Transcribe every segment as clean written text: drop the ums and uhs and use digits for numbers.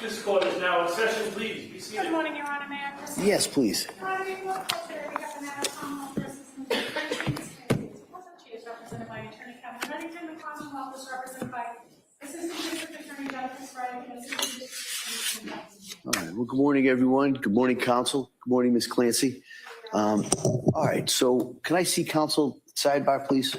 This court is now in session. Please be seated. Good morning, Your Honor. May I proceed? Yes, please. Your Honor, we will call today. We have the matter of Commonwealth versus Lindsay Clancy. This case is represented by Attorney Kevin Reddington. The Commonwealth is represented by Assistant District Attorney Jennifer Sprague and Assistant District Attorney Jennifer. All right. Well, good morning, everyone. Good morning, counsel. Good morning, Ms. Clancy. All right. So can I see counsel sidebar, please?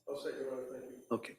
I'll second that, thank you. Okay.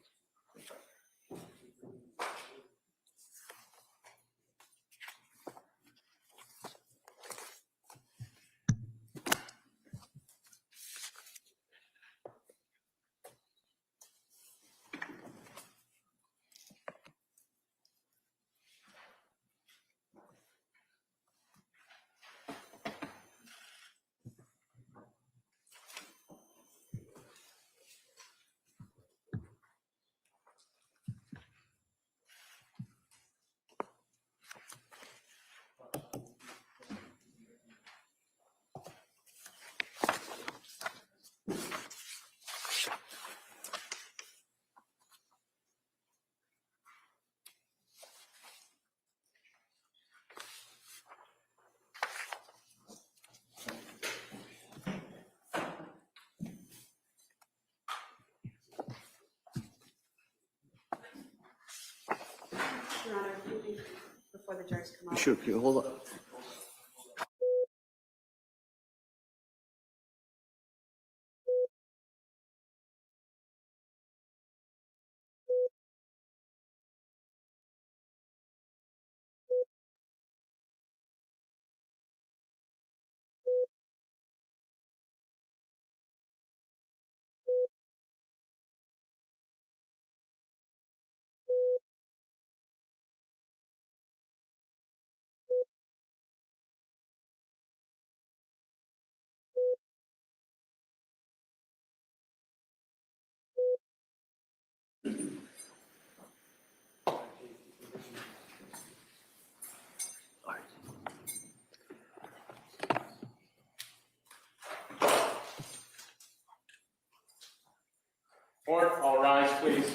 Your Honor, before the jurors come up. Sure, okay, hold on. All right. Court, all rise, please.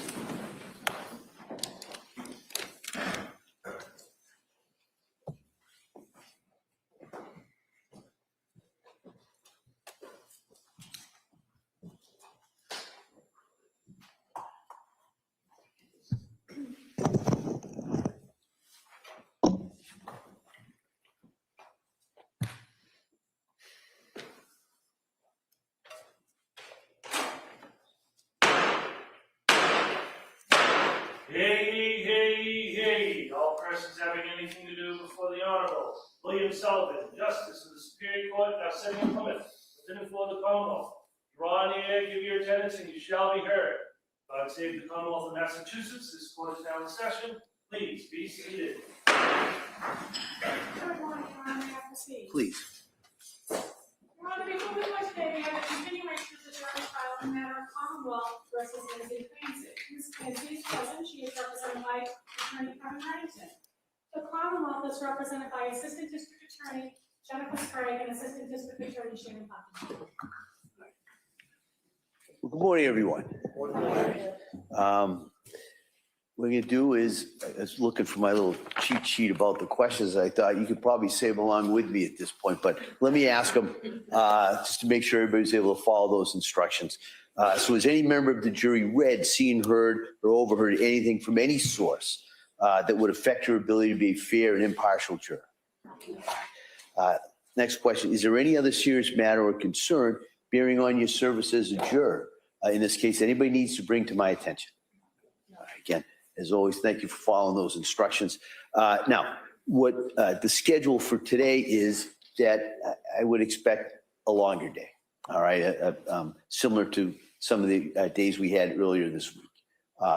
Hey. All persons having anything to do before the Honorable William Sullivan, Justice of the Superior Court, now sitting in Plymouth, within and for the Commonwealth. Draw near, give your attendance, and you shall be heard. God save the Commonwealth of Massachusetts. This court is now in session. Please be seated. Good morning, Your Honor, may I proceed? Please. Your Honor, before we go today, we have a continuation of the jury trial in the matter of Commonwealth versus Lindsay Clancy. Ms. Clancy is present. She is represented by Attorney Kevin Harrington. The Commonwealth is represented by Assistant District Attorney Jennifer Sprague and Assistant District Attorney Shannon Hopkins. Well, good morning, everyone. What I'm going to do is, I was looking for my little cheat sheet about the questions. I thought you could probably say them along with me at this point, but let me ask them just to make sure everybody's able to follow those instructions. So has any member of the jury read, seen, heard, or overheard anything from any source that would affect your ability to be a fair and impartial juror? Next question, is there any other serious matter or concern bearing on your service as a juror? In this case, anybody needs to bring to my attention. Again, as always, thank you for following those instructions. Now, what the schedule for today is that I would expect a longer day, all right, similar to some of the days we had earlier this week.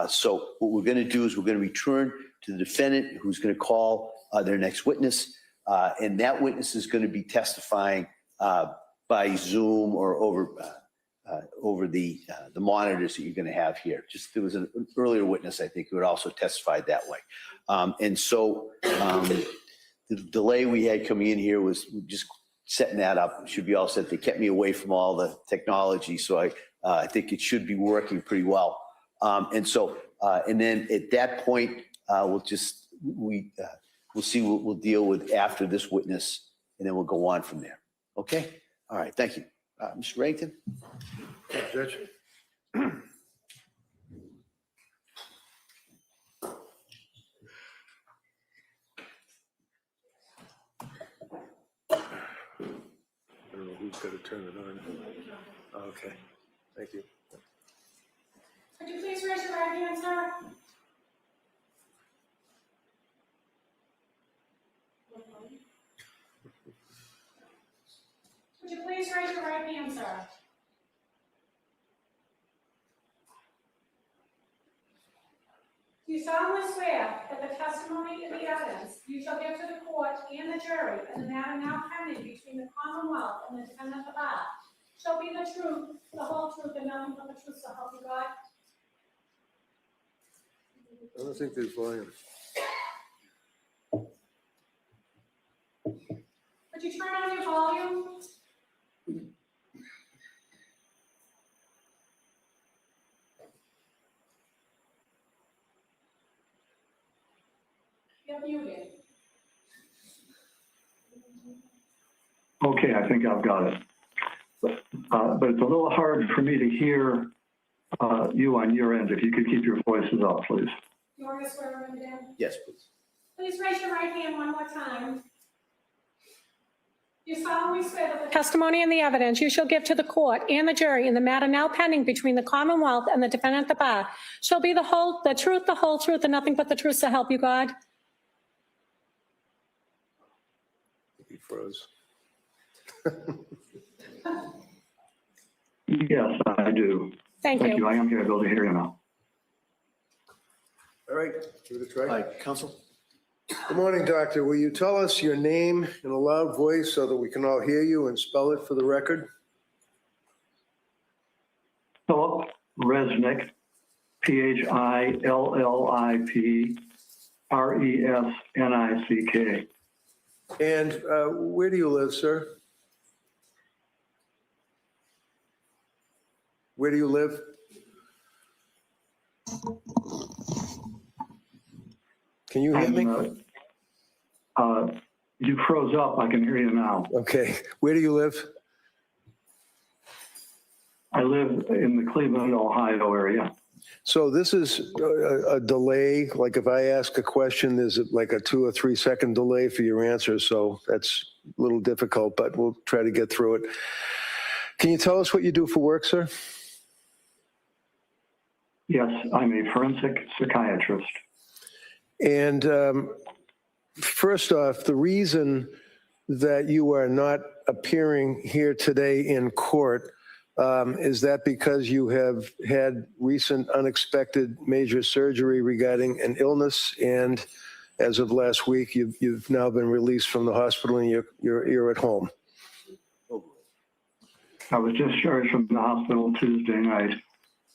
So what we're going to do is we're going to return to the defendant who's going to call their next witness, and that witness is going to be testifying by Zoom or over the monitors that you're going to have here. Just there was an earlier witness, I think, who had also testified that way. And so the delay we had coming in here was just setting that up. It should be all set. They kept me away from all the technology, so I think it should be working pretty well. And then at that point, we'll see what we'll deal with after this witness, and then we'll go on from there. Okay? All right. Thank you. Mr. Rankin? Judge. I don't know who's got to turn it on. Okay, thank you. Could you please raise your right hand, sir? Would you please raise your right hand, sir? Do you solemnly swear that the testimony and the evidence you shall give to the court and the jury in the matter now pending between the Commonwealth and the defendant of bar shall be the truth, the whole truth, and nothing but the truth, so help you God? I don't think there's volume. Would you turn on your volume? You're muted. Okay, I think I've got it. But it's a little hard for me to hear you on your end. If you could keep your voices up, please. You want me to swear him in? Yes, please. Please raise your right hand one more time. You solemnly swear that the testimony and the evidence you shall give to the court and the jury in the matter now pending between the Commonwealth and the defendant at the bar shall be the whole, the truth, the whole truth, and nothing but the truth, so help you God? He froze. Yes, I do. Thank you. I am here able to hear you now. All right, give it a try. All right, counsel? Good morning, doctor. Will you tell us your name in a loud voice so that we can all hear you and spell it for the record? Philip Resnick, Phillipresnick. And where do you live, sir? Where do you live? Can you hear me? You froze up. I can hear you now. Okay. Where do you live? I live in the Cleveland, Ohio area. So this is a delay. Like if I ask a question, there's like a 2 or 3 second delay for your answer. So that's a little difficult, but we'll try to get through it. Can you tell us what you do for work, sir? Yes, I'm a forensic psychiatrist. And first off, the reason that you are not appearing here today in court, is that because you have had recent unexpected major surgery regarding an illness, and as of last week, you've now been released from the hospital and you're at home? I was discharged from the hospital Tuesday night,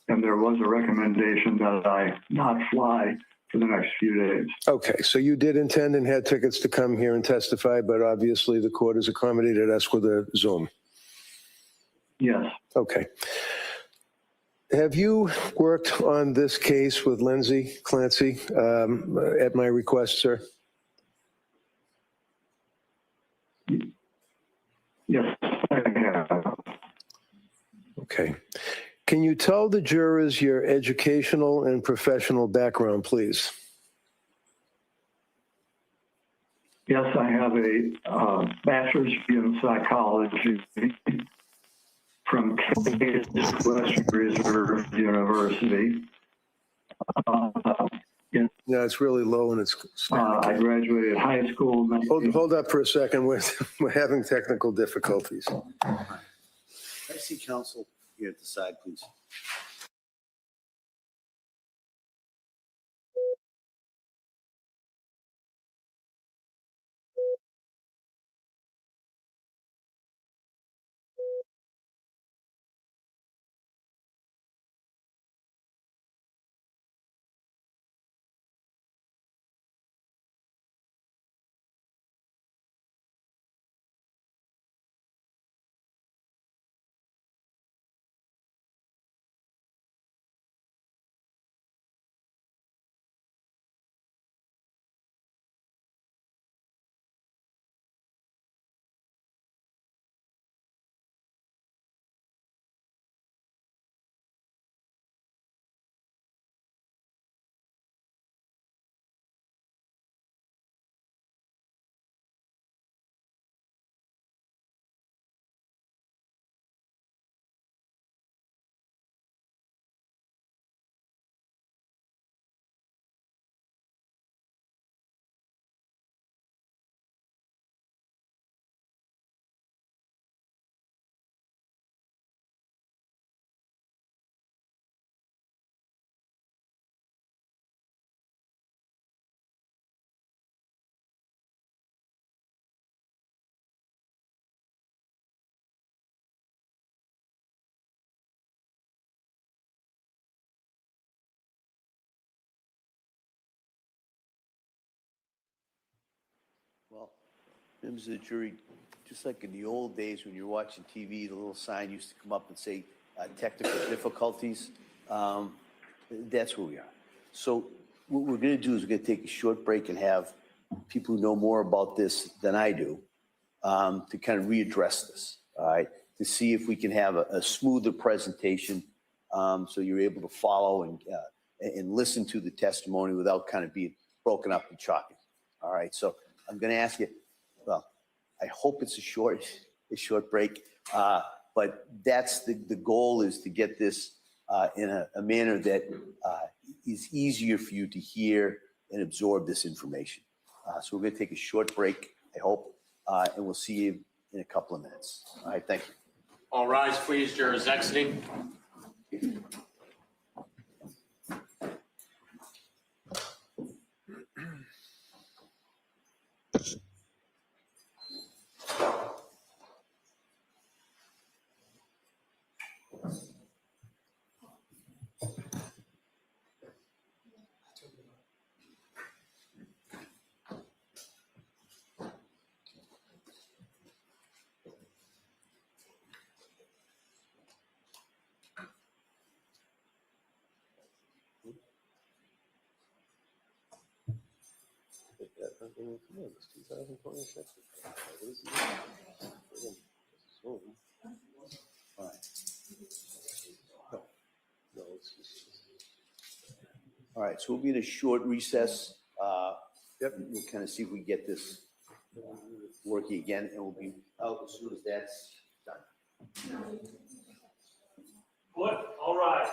and there was a recommendation that I not fly for the next few days. Okay, so you did intend and had tickets to come here and testify, but obviously the court has accommodated us with a Zoom. Yes. Okay. Have you worked on this case with Lindsay Clancy at my request, sir? Yes, I have. Okay. Can you tell the jurors your educational and professional background, please? Yes, I have a bachelor's in psychology from Case Western Reserve University. No, it's really low and it's I graduated high school. Hold up for a second. We're having technical difficulties. I see counsel here at the side, please. Members of the jury, just like in the old days when you're watching TV, the little sign used to come up and say, technical difficulties. That's where we are. So what we're gonna do is we're gonna take a short break and have people who know more about this than I do, to kind of readdress this, all right? To see if we can have a smoother presentation, so you're able to follow and listen to the testimony without kind of being broken up and choppy. All right, so I'm gonna ask you, well, I hope it's a short break, but that's the goal, is to get this in a manner that is easier for you to hear and absorb this information. So we're gonna take a short break, I hope, and we'll see you in a couple of minutes. All right, thank you. All rise, please. Jurors exiting. All right, so we'll be in a short recess. Yep. We'll kind of see if we get this working again, and we'll be out as soon as that's done. Court, all rise.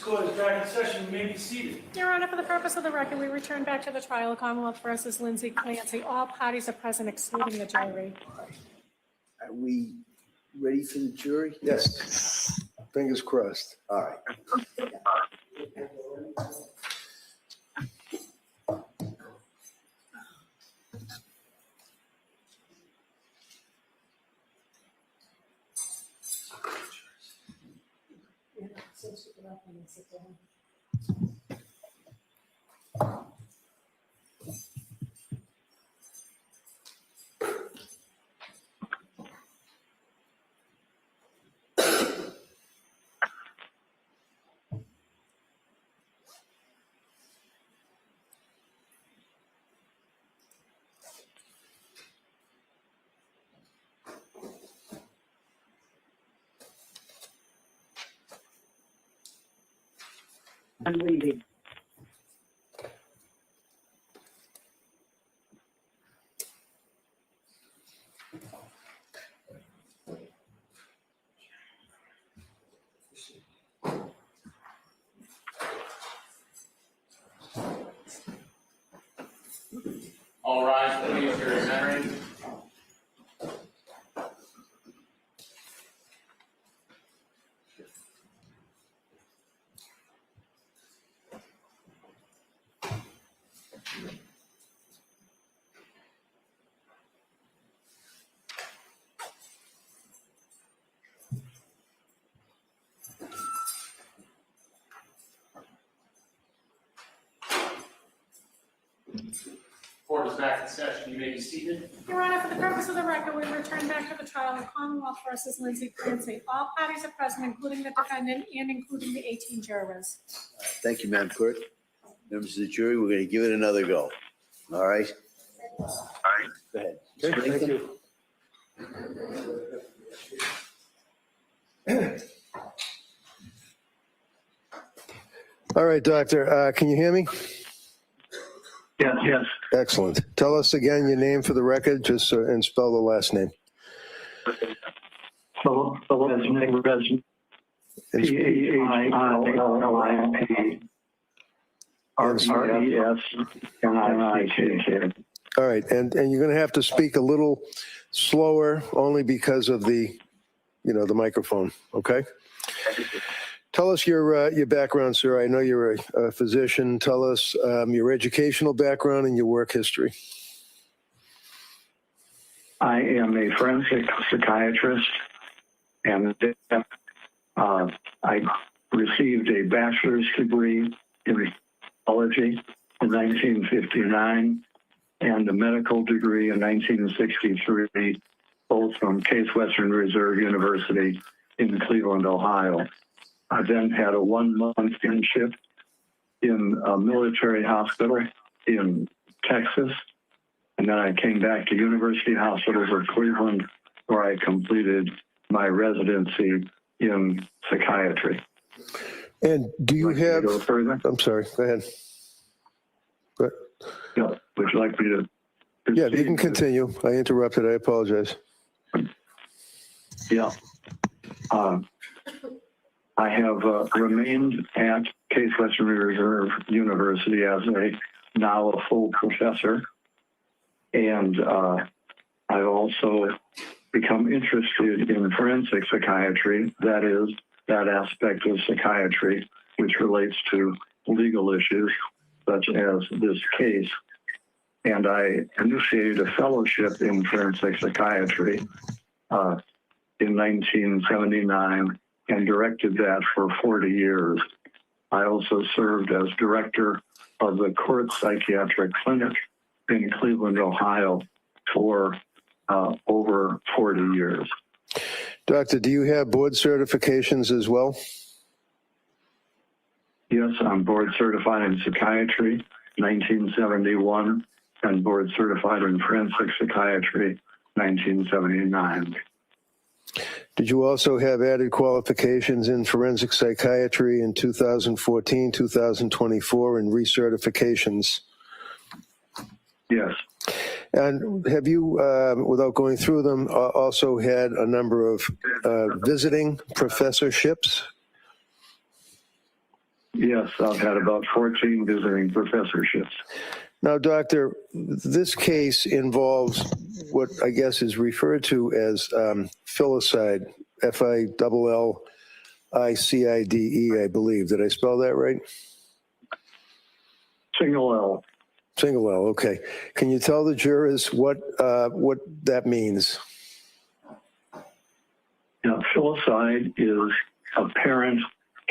court is back in session. You may be seated. Your Honor, for the purpose of the record, we return back to the trial of Commonwealth versus Lindsay Clancy. All parties are present excluding the jury. Are we ready for the jury? Yes. Fingers crossed. All right. I'm leaving. All rise, please. Jury is entering. Court is back in session. You may be seated. Your Honor, for the purpose of the record, we return back to the trial of Commonwealth versus Lindsay Clancy. All parties are present, including the defendant and including the 18 jurors. Thank you, Madam Clerk. Members of the jury, we're going to give it another go. All right? All right. Go ahead. Okay, thank you. All right, Doctor, can you hear me? Yes, yes. Excellent. Tell us again your name for the record, just and spell the last name. So, Resident, P-A-H-I-L-L-I-P. R-E-S-N-I-C-K. All right, and you're going to have to speak a little slower, only because of the, the microphone. Okay. Tell us your background, sir. I know you're a physician. Tell us your educational background and your work history. I am a forensic psychiatrist, and I received a bachelor's degree in psychology in 1959 and a medical degree in 1963, both from Case Western Reserve University in Cleveland, Ohio. I then had a 1-month internship in a military hospital in Texas. And then I came back to University Hospital for Cleveland, where I completed my residency in psychiatry. And do you have? Go further? I'm sorry. Go ahead. Yeah. Would you like me to? Yeah, you can continue. I interrupted. I apologize. Yeah. I have remained at Case Western Reserve University as now a full professor. And I've also become interested in forensic psychiatry, that is, that aspect of psychiatry which relates to legal issues, such as this case. And I initiated a fellowship in forensic psychiatry in 1979 and directed that for 40 years. I also served as director of the Court Psychiatric Clinic in Cleveland, Ohio for over 40 years. Doctor, do you have board certifications as well? Yes, I'm board certified in psychiatry, 1971, and board certified in forensic psychiatry, 1979. Did you also have added qualifications in forensic psychiatry in 2014, 2024, and recertifications? Yes. And have you, without going through them, also had a number of visiting professorships? Yes, I've had about 14 visiting professorships. Now, Doctor, this case involves what I guess is referred to as filicide, Fillicide, I believe. Did I spell that right? Single L. Single L, okay. Can you tell the jurors what that means? Now, filicide is a parent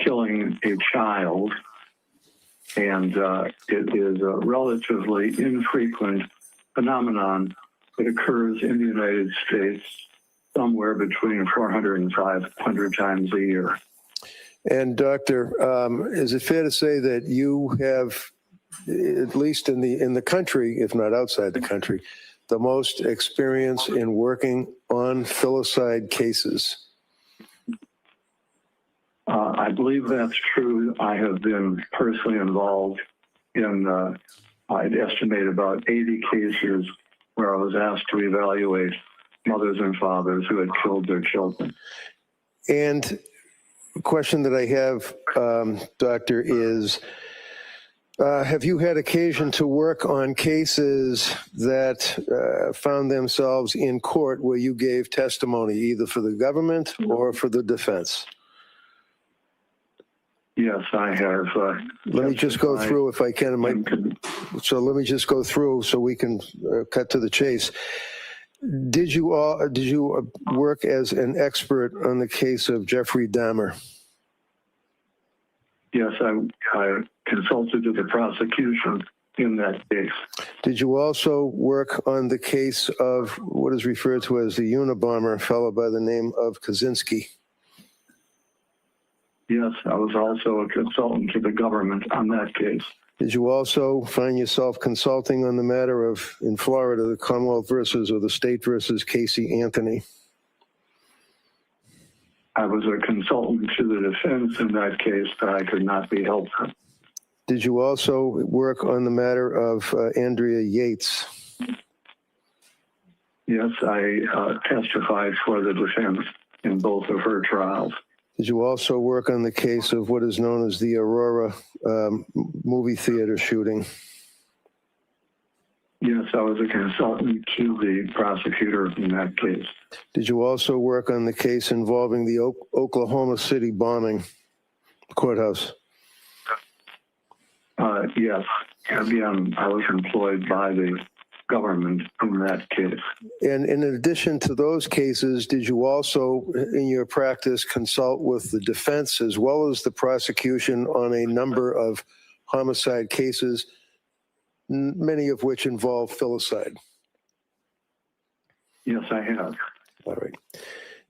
killing a child, and it is a relatively infrequent phenomenon that occurs in the United States somewhere between 400 and 500 times a year. And Doctor, is it fair to say that you have, at least in the country, if not outside the country, the most experience in working on filicide cases? I believe that's true. I have been personally involved in, I'd estimate about 80 cases where I was asked to evaluate mothers and fathers who had killed their children. And a question that I have, Doctor, is have you had occasion to work on cases that found themselves in court where you gave testimony either for the government or for the defense? Yes, I have. Let me just go through if I can. So let me just go through so we can cut to the chase. Did you work as an expert on the case of Jeffrey Dahmer? Yes, I consulted to the prosecution in that case. Did you also work on the case of what is referred to as the Unabomber, a fellow by the name of Kaczynski? Yes, I was also a consultant to the government on that case. Did you also find yourself consulting on the matter of, in Florida, the Commonwealth versus or the state versus Casey Anthony? I was a consultant to the defense in that case, but I could not be helpful. Did you also work on the matter of Andrea Yates? Yes, I testified for the defense in both of her trials. Did you also work on the case of what is known as the Aurora movie theater shooting? Yes, I was a consultant to the prosecutor in that case. Did you also work on the case involving the Oklahoma City bombing courthouse? Yes. Again, I was employed by the government in that case. And in addition to those cases, did you also, in your practice, consult with the defense as well as the prosecution on a number of homicide cases, many of which involve filicide? Yes, I have. All right.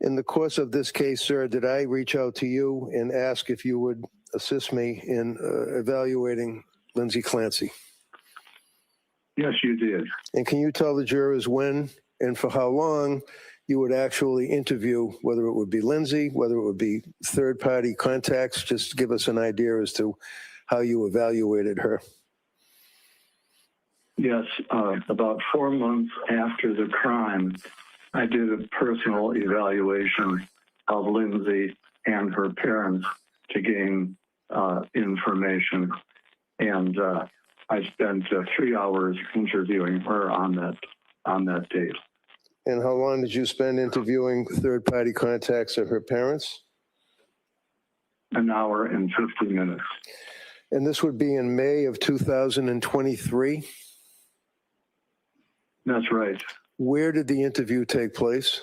In the course of this case, sir, did I reach out to you and ask if you would assist me in evaluating Lindsay Clancy? Yes, you did. And can you tell the jurors when and for how long you would actually interview, whether it would be Lindsay, whether it would be third-party contacts? Just give us an idea as to how you evaluated her. Yes, about 4 months after the crime, I did a personal evaluation of Lindsay and her parents to gain information. And I spent 3 hours interviewing her on that date. And how long did you spend interviewing third-party contacts of her parents? An hour and 50 minutes. And this would be in May of 2023? That's right. Where did the interview take place?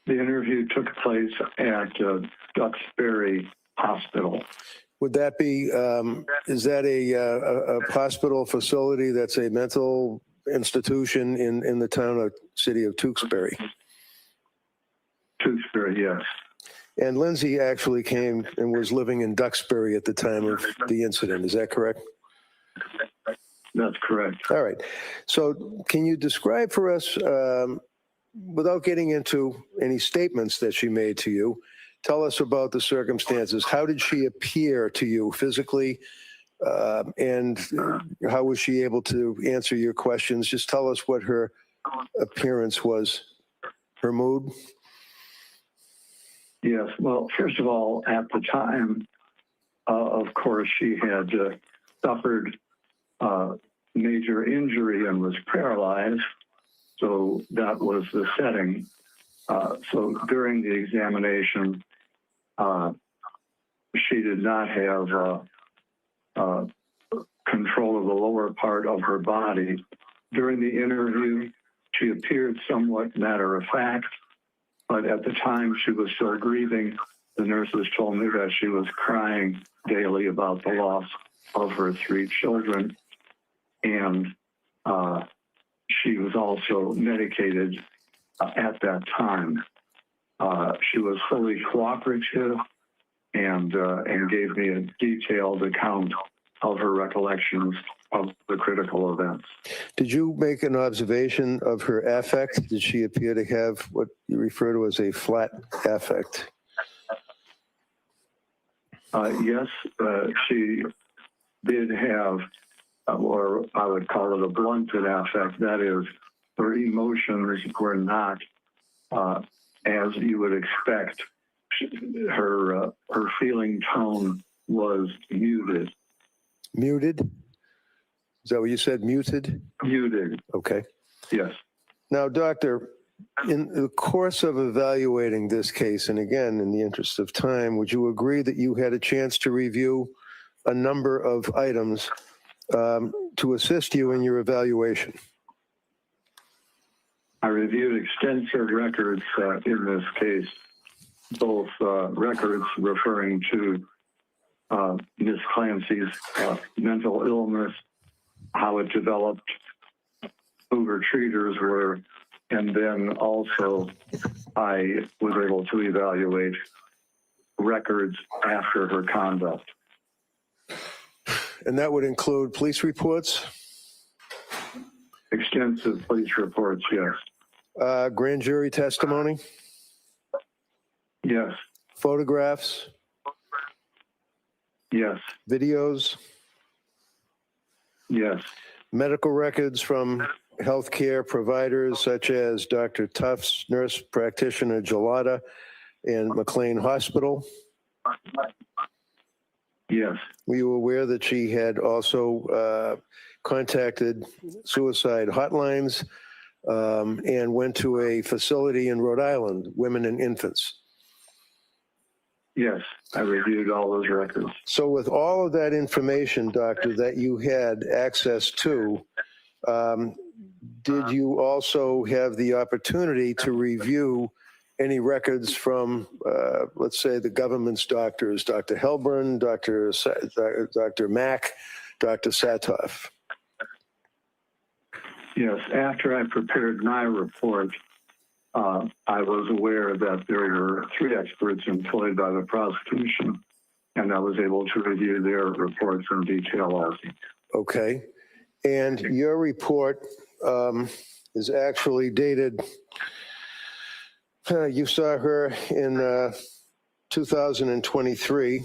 The interview took place at Duxbury Hospital. Would that be, is that a hospital facility that's a mental institution in the city of Tewksbury? Tewksbury, yes. And Lindsay actually came and was living in Duxbury at the time of the incident. Is that correct? That's correct. All right. So can you describe for us, without getting into any statements that she made to you, tell us about the circumstances. How did she appear to you physically? And how was she able to answer your questions? Just tell us what her appearance was, her mood. Yes. Well, first of all, at the time of course, she had suffered major injury and was paralyzed. So that was the setting. So during the examination, she did not have control of the lower part of her body. During the interview, she appeared somewhat matter of fact, but at the time she was still grieving. The nurses told me that she was crying daily about the loss of her 3 children, and she was also medicated at that time. She was fully cooperative and gave me a detailed account of her recollections of the critical events. Did you make an observation of her affect? Did she appear to have what you refer to as a flat affect? Yes, she did have, or I would call it a blunted affect. That is, her emotions were not as you would expect. Her feeling tone was muted. Muted? Is that what you said, muted? Muted, Okay. yes. Now, doctor, in the course of evaluating this case, and again, in the interest of time, would you agree that you had a chance to review a number of items to assist you in your evaluation? I reviewed extensive records in this case, both records referring to Ms. Clancy's mental illness, how it developed, who her treaters were, and then also I was able to evaluate records after her conduct. And that would include police reports, Extensive police reports, yes. grand jury testimony, Yes, photographs, yes, videos, yes, medical records from healthcare providers such as Dr. Tufts, nurse practitioner Gelada, and McLean Hospital. yes, Were you aware that she had also contacted suicide hotlines and went to a facility in Rhode Island, Women and Infants? yes. I reviewed all those records. So with all of that information, doctor, that you had access to, did you also have the opportunity to review any records from, let's say, the government's doctors, Dr. Helbrun, Dr. Mack, Dr. Satoff? Yes, after I prepared my report, I was aware that there were 3 experts employed by the prosecution, and I was able to review their reports in detail also. Okay. And your report is actually dated, you saw her in 2023,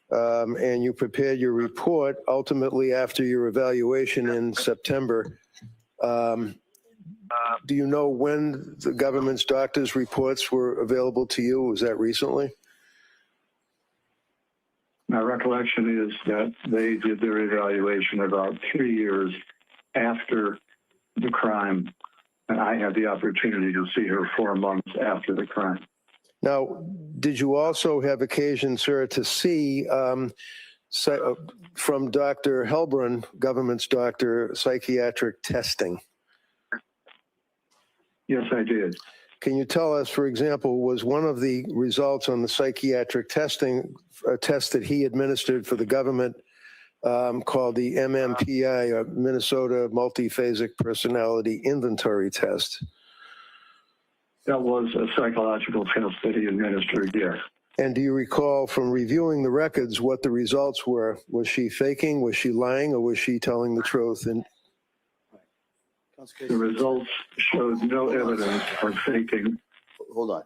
and you prepared your report ultimately after your evaluation in September. Do you know when the government's doctors' reports were available to you? Was that recently? My recollection is that they did their evaluation about 3 years after the crime, and I had the opportunity to see her 4 months after the crime. Now, did you also have occasion, sir, to see from Dr. Helbrun, government's doctor, psychiatric testing? Yes, I did. Can you tell us, for example, was one of the results on the psychiatric testing a test that he administered for the government called the MMPI, or Minnesota Multiphasic Personality Inventory Test? That was a psychological test that he administered, yes. And do you recall from reviewing the records what the results were? Was she faking, was she lying, or was she telling the truth? And the results showed no evidence of faking. Hold on.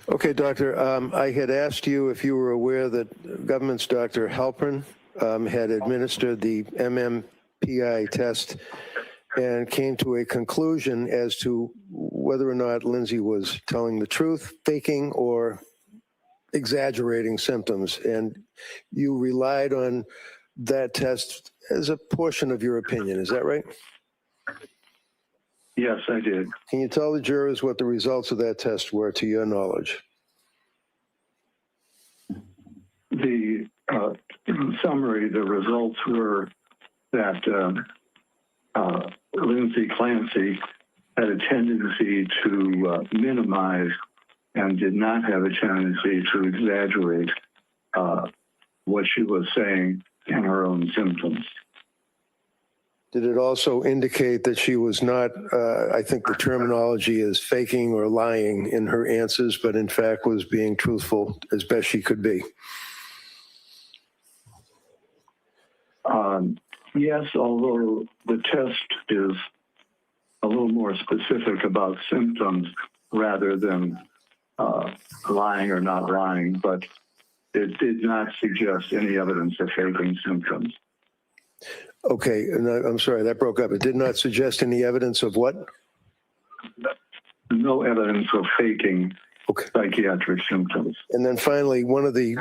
Okay, Doctor, I had asked you if you were aware that government's Dr. Halpern had administered the MMPI test and came to a conclusion as to whether or not Lindsay was telling the truth, faking, or exaggerating symptoms. And you relied on that test as a portion of your opinion. Is that right? Yes, I did. Can you tell the jurors what the results of that test were, to your knowledge? The summary, the results were that Lindsay Clancy had a tendency to minimize and did not have a tendency to exaggerate what she was saying and her own symptoms. Did it also indicate that she was not, I think the terminology is faking or lying in her answers, but in fact was being truthful as best she could be? Yes, although the test is a little more specific about symptoms rather than lying or not lying, but it did not suggest any evidence of faking symptoms. Okay, and I'm sorry, that broke up. It did not suggest any evidence of what? No evidence of faking psychiatric symptoms. And then finally, one of the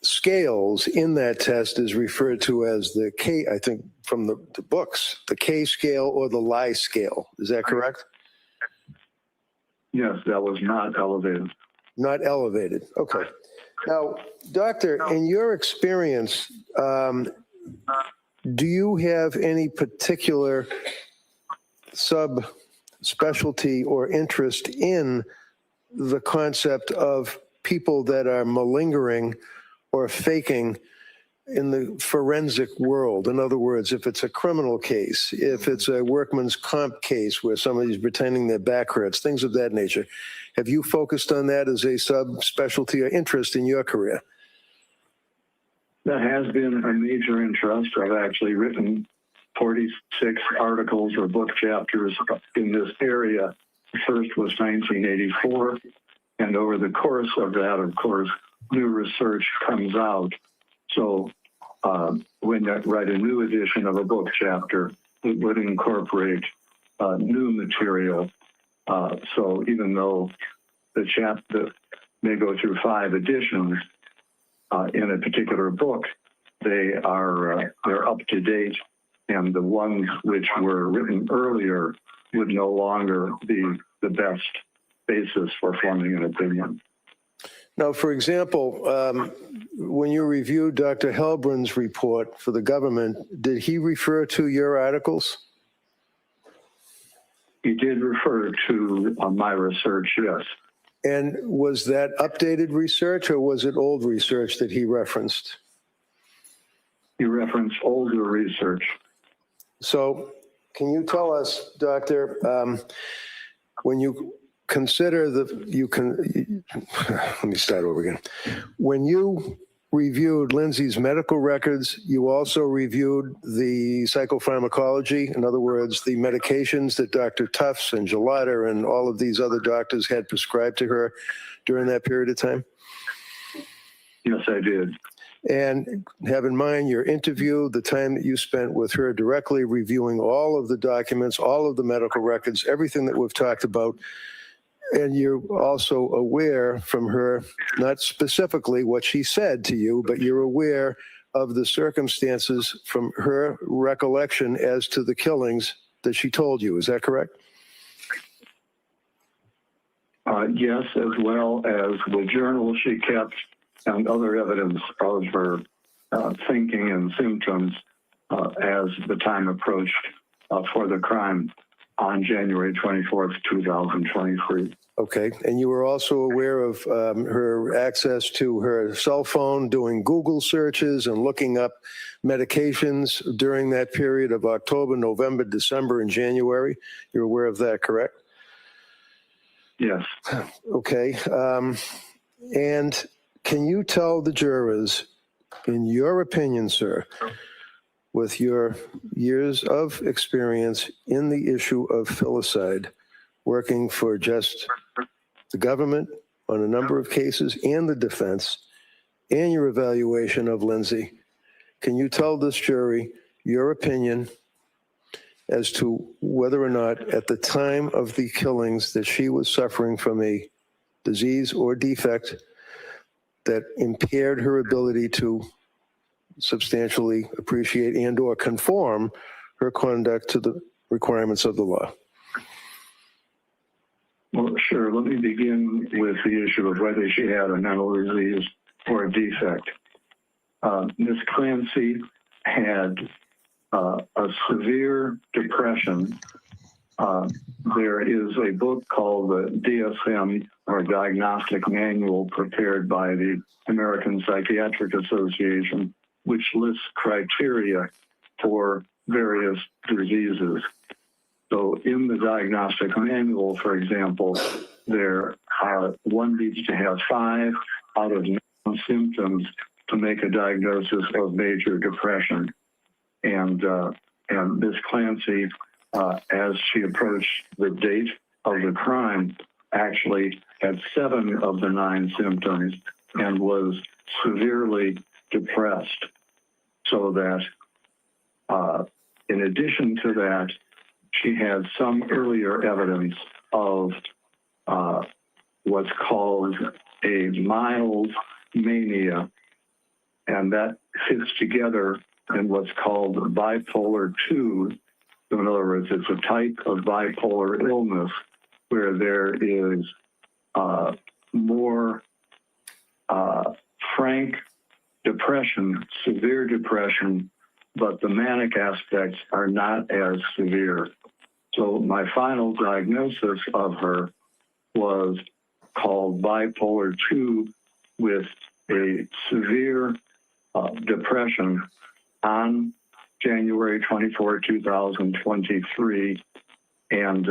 scales in that test is referred to as the K, I think from the books, the K scale or the lie scale. Is that correct? Yes, that was not elevated. Not elevated. Okay. Now, doctor, in your experience, do you have any particular subspecialty or interest in the concept of people that are malingering or faking in the forensic world? In other words, if it's a criminal case, if it's a workman's comp case where somebody's pretending their back hurts, things of that nature. Have you focused on that as a subspecialty or interest in your career? That has been a major interest. I've actually written 46 articles or book chapters in this area. The first was 1984, and over the course of that, of course, new research comes out. So when you write a new edition of a book chapter, it would incorporate new material. So even though the chapter may go through 5 editions in a particular book, they're up to date, and the ones which were written earlier would no longer be the best basis for forming an opinion. Now, for example, when you reviewed Dr. Helbrin's report for the government, did he refer to your articles? He did refer to my research, yes. And was that updated research or was it old research that he referenced? He referenced older research. So can you tell us, Doctor, when you consider let me start over again. When you reviewed Lindsay's medical records, you also reviewed the psychopharmacology, in other words, the medications that Dr. Tufts and Gelada and all of these other doctors had prescribed to her during that period of time? Yes, I did. And have in mind your interview, the time that you spent with her directly reviewing all of the documents, all of the medical records, everything that we've talked about. And you're also aware from her, not specifically what she said to you, but you're aware of the circumstances from her recollection as to the killings that she told you. Is that correct? Yes, as well as the journal she kept and other evidence of her thinking and symptoms as the time approached for the crime on January 24th, 2023. Okay, and you were also aware of her access to her cell phone, doing Google searches and looking up medications during that period of October, November, December, and January. You're aware of that, correct? Yes. Okay, and can you tell the jurors, in your opinion, sir, with your years of experience in the issue of filicide, working for just the government on a number of cases and the defense and your evaluation of Lindsay. Can you tell this jury your opinion as to whether or not at the time of the killings that she was suffering from a disease or defect that impaired her ability to substantially appreciate and or conform her conduct to the requirements of the law? Well, sure. Let me begin with the issue of whether she had a mental disease or a defect. Ms. Clancy had a severe depression. There is a book called the DSM, or Diagnostic Manual, prepared by the American Psychiatric Association, which lists criteria for various diseases. So in the diagnostic manual, for example, one needs to have 5 out of 9 symptoms to make a diagnosis of major depression. And Ms. Clancy, as she approached the date of the crime, actually had 7 of the 9 symptoms and was severely depressed. So that in addition to that, she had some earlier evidence of what's called a mild mania, and that fits together in what's called bipolar 2. So in other words, it's a type of bipolar illness where there is more frank depression, severe depression, but the manic aspects are not as severe. So my final diagnosis of her was called bipolar 2 with a severe depression on January 24, 2023. And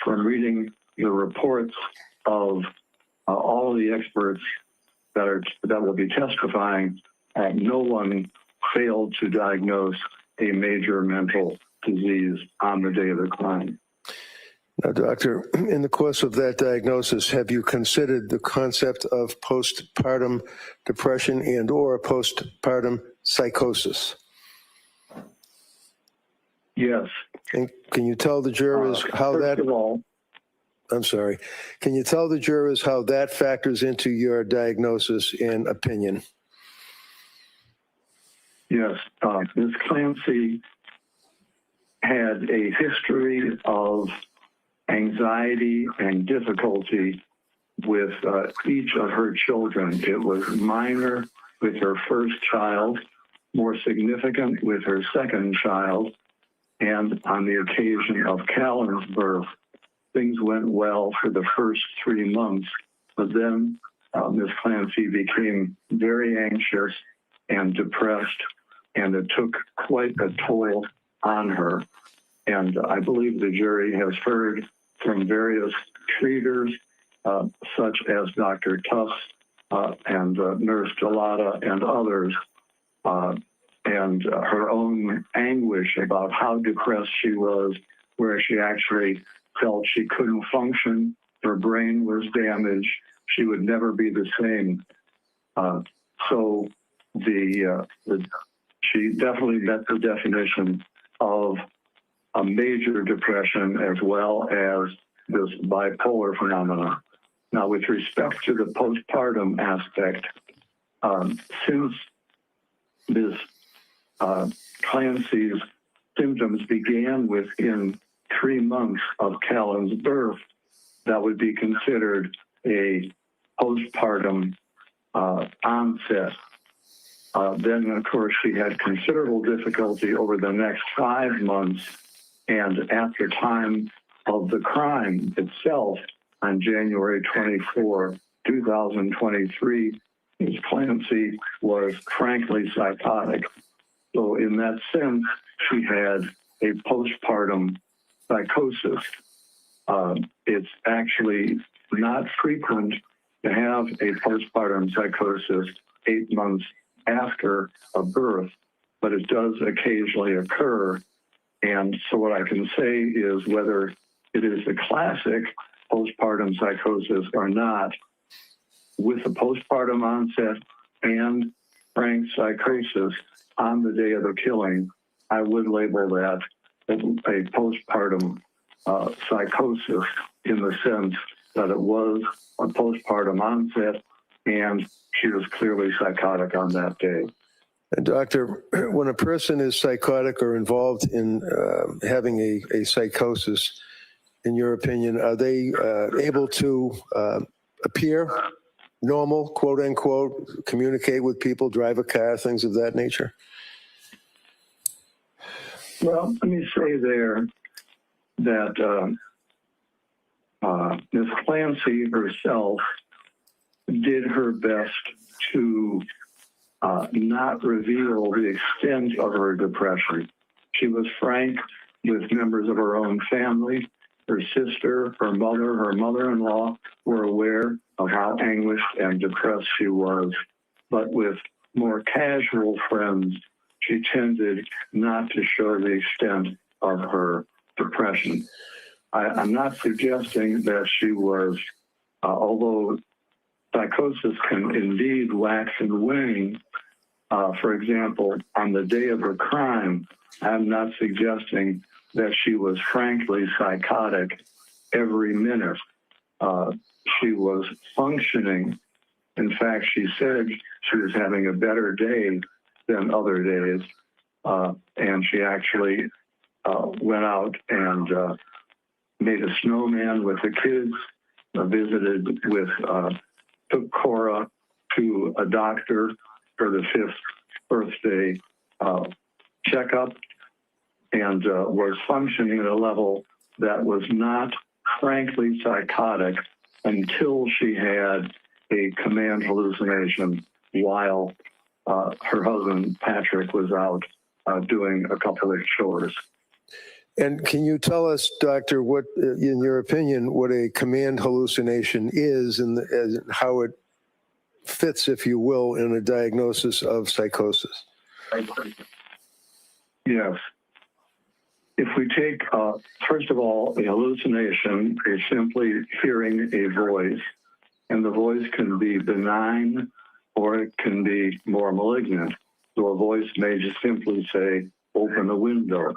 from reading the reports of all of the experts that will be testifying, no one failed to diagnose a major mental disease on the day of the crime. Now, doctor, in the course of that diagnosis, have you considered the concept of postpartum depression and or postpartum psychosis? Yes. And can you tell the jurors how that... First of all, I'm sorry. Can you tell the jurors how that factors into your diagnosis and opinion? yes, Ms. Clancy had a history of anxiety and difficulty with each of her children. It was minor with her first child, more significant with her second child, and on the occasion of Callan's birth, things went well for the first 3 months, but then Ms. Clancy became very anxious and depressed, and it took quite a toll on her. And I believe the jury has heard from various treaters, such as Dr. Tufts and Nurse Delata and others, and her own anguish about how depressed she was, where she actually felt she couldn't function, her brain was damaged, she would never be the same. So she definitely met the definition of a major depression as well as this bipolar phenomenon. Now, with respect to the postpartum aspect, since Ms. Clancy's symptoms began within 3 months of Callan's birth, that would be considered a postpartum onset. Then, of course, she had considerable difficulty over the next 5 months, and at the time of the crime itself, on January 24, 2023, Ms. Clancy was frankly psychotic. So in that sense, she had a postpartum psychosis. It's actually not frequent to have a postpartum psychosis 8 months after a birth, but it does occasionally occur. And so what I can say is whether it is a classic postpartum psychosis or not, with a postpartum onset and frank psychosis on the day of the killing, I would label that a postpartum psychosis in the sense that it was a postpartum onset and she was clearly psychotic on that day. And doctor, when a person is psychotic or involved in having a psychosis, in your opinion, are they able to appear normal, quote unquote, communicate with people, drive a car, things of that nature? Well, let me say there that Ms. Clancy herself did her best to not reveal the extent of her depression. She was frank with members of her own family. Her sister, her mother-in-law were aware of how anguished and depressed she was. But with more casual friends, she tended not to show the extent of her depression. I'm not suggesting that she was, although psychosis can indeed wax and wane. For example, on the day of her crime, I'm not suggesting that she was frankly psychotic every minute. She was functioning. In fact, she said she was having a better day than other days. And she actually went out and made a snowman with the kids, took Cora to a doctor for the 5th birthday checkup, and was functioning at a level that was not frankly psychotic until she had a command hallucination while her husband, Patrick, was out doing a couple of chores. And can you tell us, doctor, what, in your opinion, what a command hallucination is and how it fits, if you will, in a diagnosis of psychosis? Yes. If we take, first of all, a hallucination is simply hearing a voice, and the voice can be benign or it can be more malignant. So a voice may just simply say, open the window.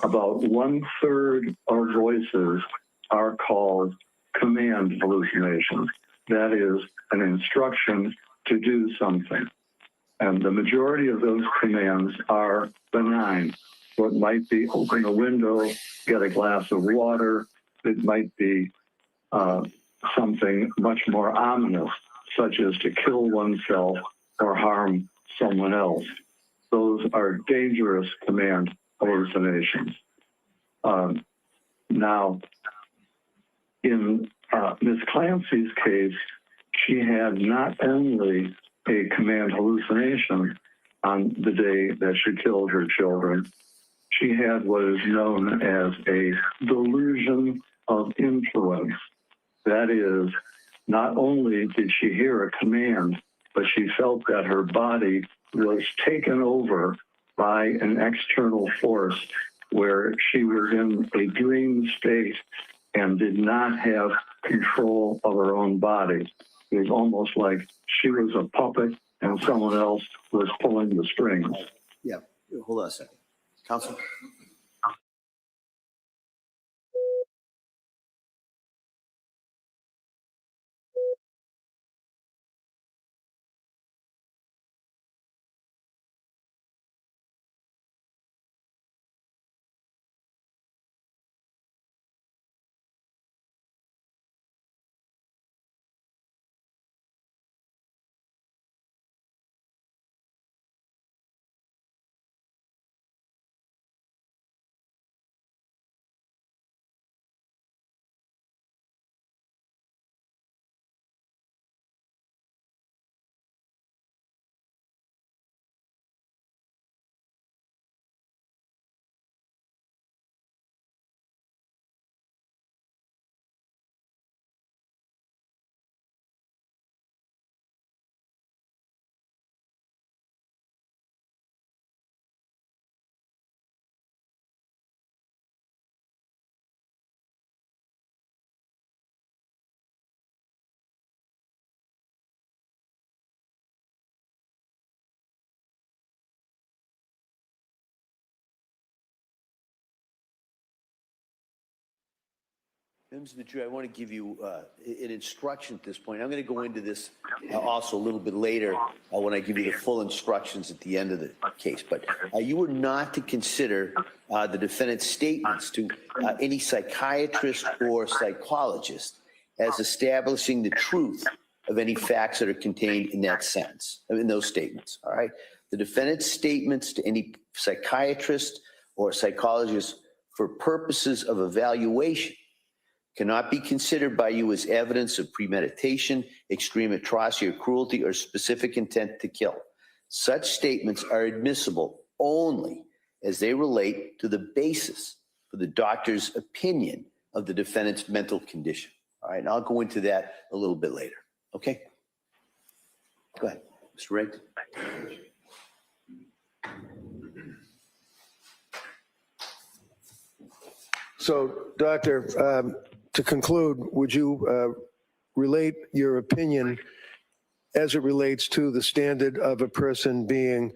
About 1/3 of voices are called command hallucinations. That is an instruction to do something. And the majority of those commands are benign. So it might be open a window, get a glass of water. It might be something much more ominous, such as to kill oneself or harm someone else. Those are dangerous command hallucinations. Now, in Ms. Clancy's case, she had not only a command hallucination on the day that she killed her children, she had what is known as a delusion of influence. That is, not only did she hear a command, but she felt that her body was taken over by an external force where she was in a dream state and did not have control of her own body. It was almost like she was a puppet and someone else was pulling the strings. Yeah, hold on a second. Counsel? Members of the jury, I want to give you an instruction at this point. I'm going to go into this also a little bit later when I give you the full instructions at the end of the case. But you were not to consider the defendant's statements to any psychiatrist or psychologist as establishing the truth of any facts that are contained in that sentence, in those statements, all right? The defendant's statements to any psychiatrist or psychologist for purposes of evaluation cannot be considered by you as evidence of premeditation, extreme atrocity or cruelty, or specific intent to kill. Such statements are admissible only as they relate to the basis for the doctor's opinion of the defendant's mental condition. All right, and I'll go into that a little bit later. Okay? Go ahead, Mr. Riggs. So, Doctor, to conclude, would you relate your opinion as it relates to the standard of a person being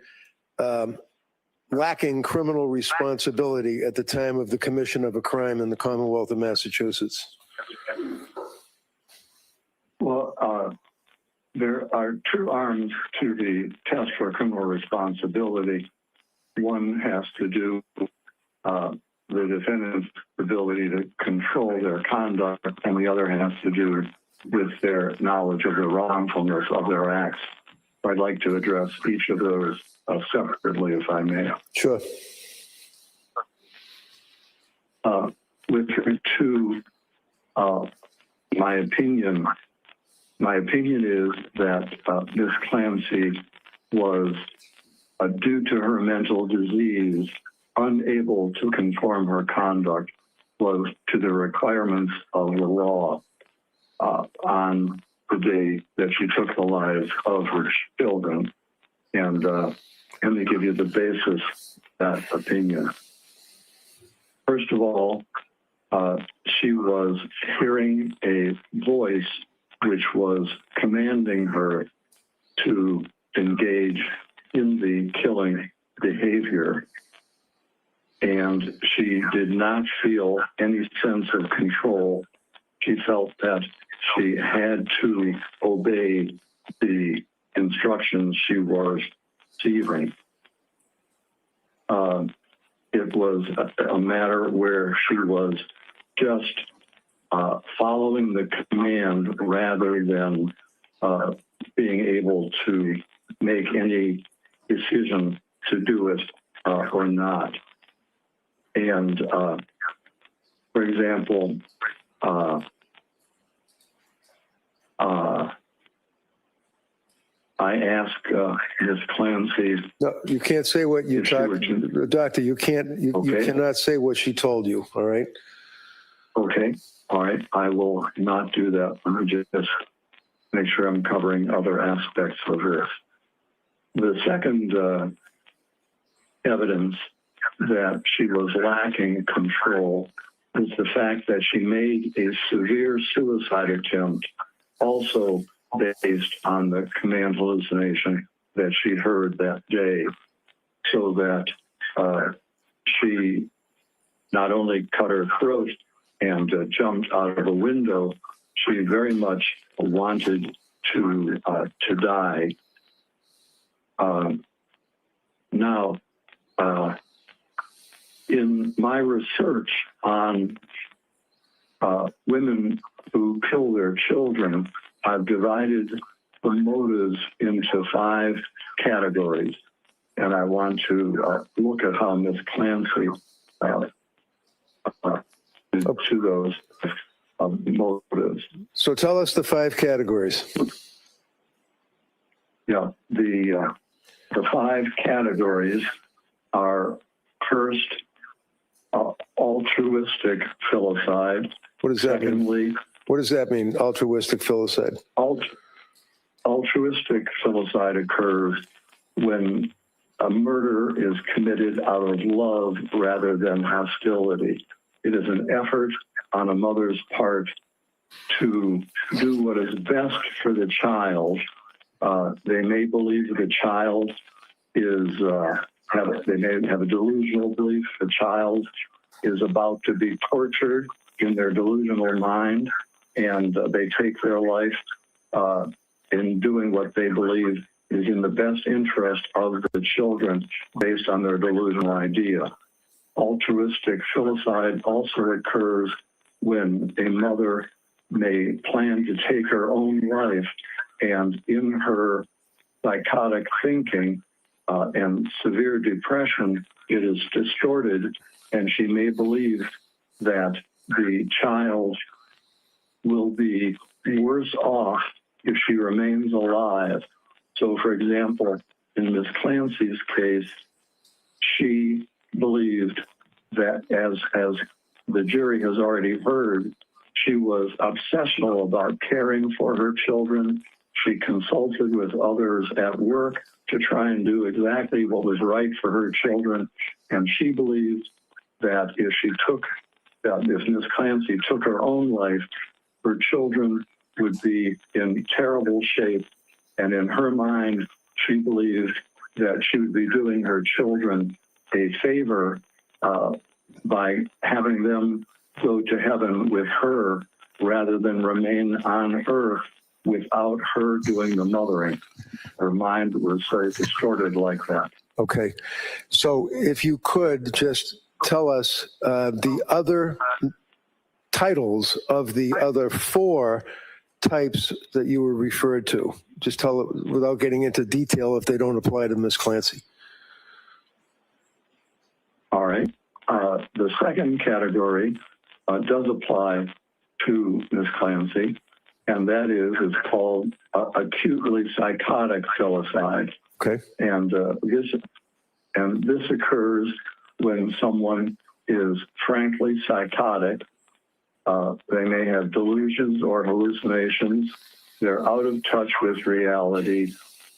lacking criminal responsibility at the time of the commission of a crime in the Commonwealth of Massachusetts? Well, there are two arms to the test for criminal responsibility. One has to do the defendant's ability to control their conduct, and the other has to do with their knowledge of the wrongfulness of their acts. I'd like to address each of those separately, if I may. Sure. With regard to my opinion is that Ms. Clancy was, due to her mental disease, unable to conform her conduct was to the requirements of the law on the day that she took the lives of her children. And let me give you the basis of that opinion. First of all, she was hearing a voice which was commanding her to engage in the killing behavior. And she did not feel any sense of control. She felt that she had to obey the instructions she was receiving. It was a matter where she was just following the command rather than being able to make any decision to do it or not. And, for example, I asked Ms. Clancy. No, you can't say what you talked. Doctor, you can't. You cannot say what she told you. All right. Okay. All right. I will not do that. Let me just make sure I'm covering other aspects of this. The second evidence that she was lacking control is the fact that she made a severe suicide attempt, also based on the command hallucination that she heard that day, so that she not only cut her throat and jumped out of a window, she very much wanted to die. Now, in my research on women who kill their children, I've divided the motives into 5 categories, and I want to look at how Ms. Clancy did to those motives. So tell us the 5 categories. Yeah, the 5 categories are: first, altruistic filicide. What does that Secondly, mean? What does that mean, altruistic filicide? Altruistic filicide occurs when a murder is committed out of love rather than hostility. It is an effort on a mother's part to do what is best for the child. They may believe the child is, they may have a delusional belief the child is about to be tortured in their delusional mind, and they take their life in doing what they believe is in the best interest of the children based on their delusional idea. Altruistic filicide also occurs when a mother may plan to take her own life, and in her psychotic thinking and severe depression, it is distorted, and she may believe that the child will be worse off if she remains alive. So, for example, in Ms. Clancy's case, she believed that, as the jury has already heard, she was obsessional about caring for her children. She consulted with others at work to try and do exactly what was right for her children. And she believed that if Ms. Clancy took her own life, her children would be in terrible shape. And in her mind, she believed that she would be doing her children a favor by having them go to heaven with her rather than remain on earth without her doing the mothering. Her mind was very distorted like that. Okay. So if you could just tell us the other titles of the other 4 types that you were referred to. Just tell it without getting into detail if they don't apply to Ms. Clancy. All right. The second category does apply to Ms. Clancy, and that is called acutely psychotic filicide. Okay. And this occurs when someone is frankly psychotic. They may have delusions or hallucinations. They're out of touch with reality,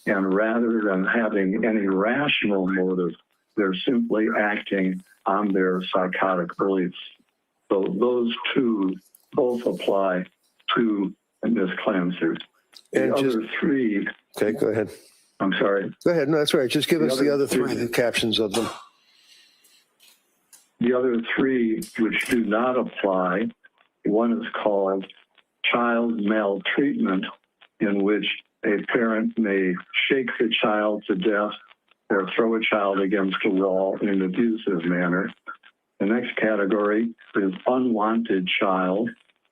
and rather than having any rational motive, they're simply acting on their psychotic beliefs. So those 2 both apply to Ms. Clancy. The other 3. Okay, go ahead. I'm sorry. Go ahead. No, that's right. Just give us the other 3, the captions of them. The other 3 which do not apply, one is called child maltreatment, in which a parent may shake the child to death or throw a child against a wall in an abusive manner. The next category is unwanted child,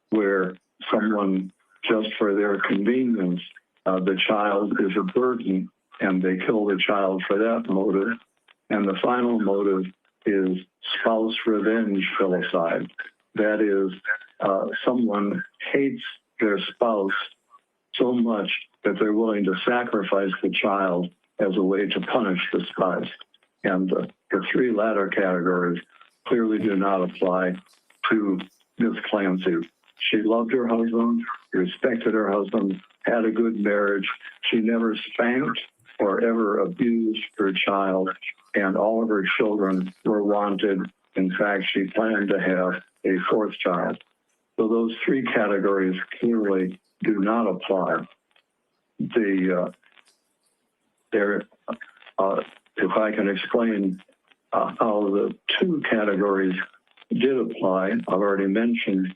where someone, just for their convenience, the child is a burden and they kill the child for that motive. And the final motive is spouse revenge filicide. That is, someone hates their spouse so much that they're willing to sacrifice the child as a way to punish the spouse. And the 3 latter categories clearly do not apply to Ms. Clancy. She loved her husband, respected her husband, had a good marriage. She never spanked or ever abused her child, and all of her children were wanted. In fact, she planned to have a 4th child. So those 3 categories clearly do not apply. If I can explain how the 2 categories did apply, I've already mentioned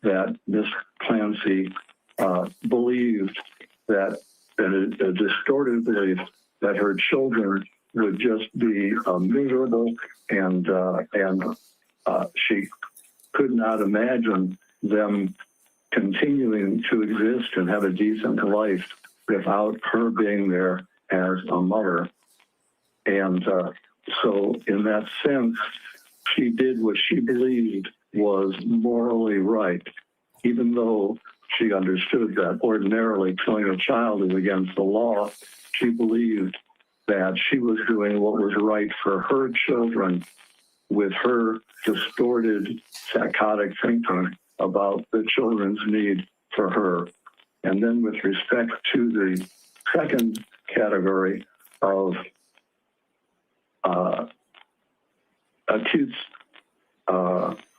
that Ms. Clancy believed that a distorted belief that her children would just be miserable, and she could not imagine them continuing to exist and have a decent life without her being there as a mother. And so in that sense, she did what she believed was morally right, even though she understood that ordinarily killing a child is against the law. She believed that she was doing what was right for her children with her distorted psychotic thinking about the children's need for her. And then with respect to the second category of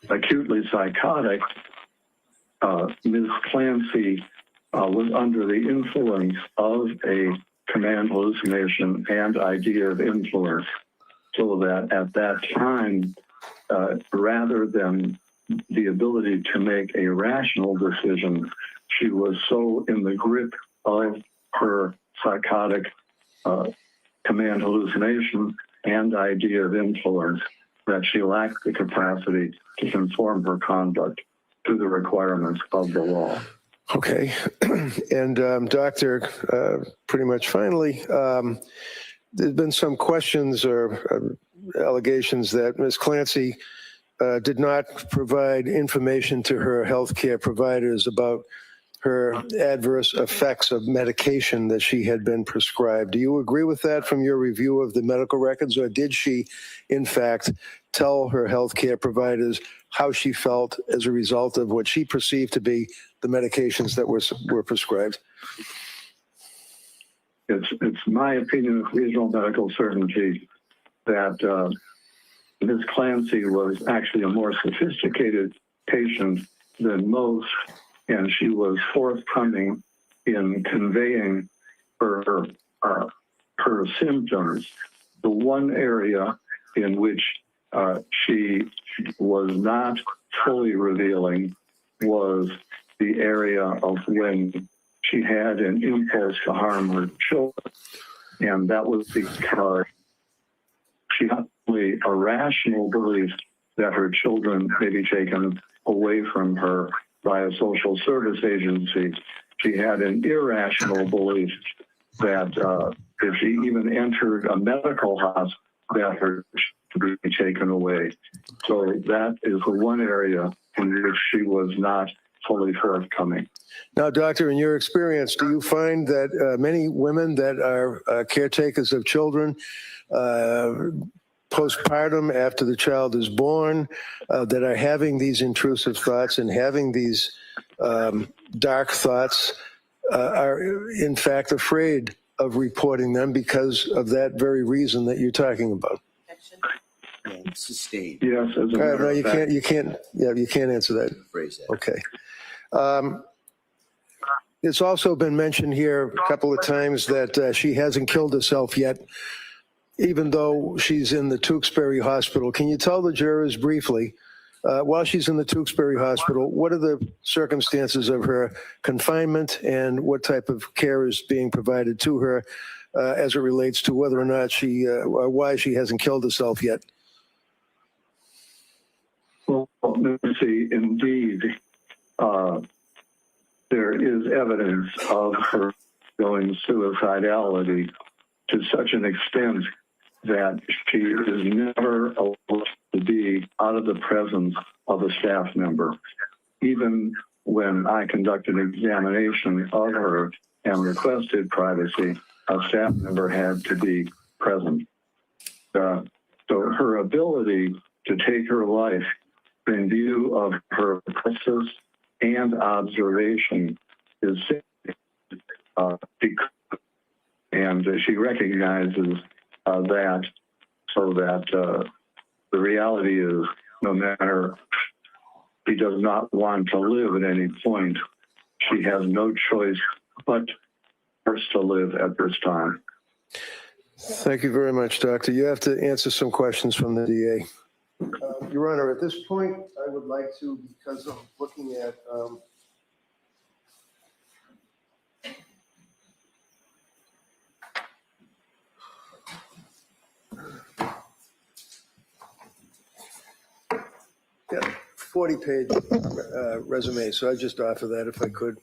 acutely psychotic, Ms. Clancy was under the influence of a command hallucination and idea of influence, so that at that time, rather than the ability to make a rational decision. She was so in the grip of her psychotic command hallucination and idea of influence that she lacked the capacity to conform her conduct to the requirements of the law. Okay. And Doctor, pretty much finally, there's been some questions or allegations that Ms. Clancy did not provide information to her healthcare providers about her adverse effects of medication that she had been prescribed. Do you agree with that from your review of the medical records, or did she, in fact, tell her healthcare providers how she felt as a result of what she perceived to be the medications that were prescribed? It's my opinion with reasonable medical certainty that Ms. Clancy was actually a more sophisticated patient than most, and she was forthcoming in conveying her symptoms. The one area in which she was not fully revealing was the area of when she had an impulse to harm her children, and that was because she had a rational belief that her children may be taken away from her by a social service agency. She had an irrational belief that if she even entered a medical hospital, that her children would be taken away. So that is the one area in which she was not fully forthcoming. Now, Doctor, in your experience, do you find that many women that are caretakers of children postpartum, after the child is born, that are having these intrusive thoughts and having these dark thoughts are in fact afraid of reporting them because of that very reason that you're talking about? And sustained. Yes, as a matter No, of fact. you can't answer that. Phrase that. Okay. It's also been mentioned here a couple of times that she hasn't killed herself yet, even though she's in the Tewksbury Hospital. Can you tell the jurors briefly, while she's in the Tewksbury Hospital, what are the circumstances of her confinement and what type of care is being provided to her as it relates to whether or not she, or why she hasn't killed herself yet? Well, Nancy, indeed, there is evidence of her going suicidality to such an extent that she is never allowed to be out of the presence of a staff member. Even when I conducted an examination of her and requested privacy, a staff member had to be present. So her ability to take her life in view of her process and observation is and she recognizes that, so that the reality is, no matter she does not want to live at any point, she has no choice but first to live at this time. Thank you very much, Doctor. You have to answer some questions from the DA. Your Honor, at this point, I would like to, because I'm looking at yeah, 40-page resume, so I just offer that if I could.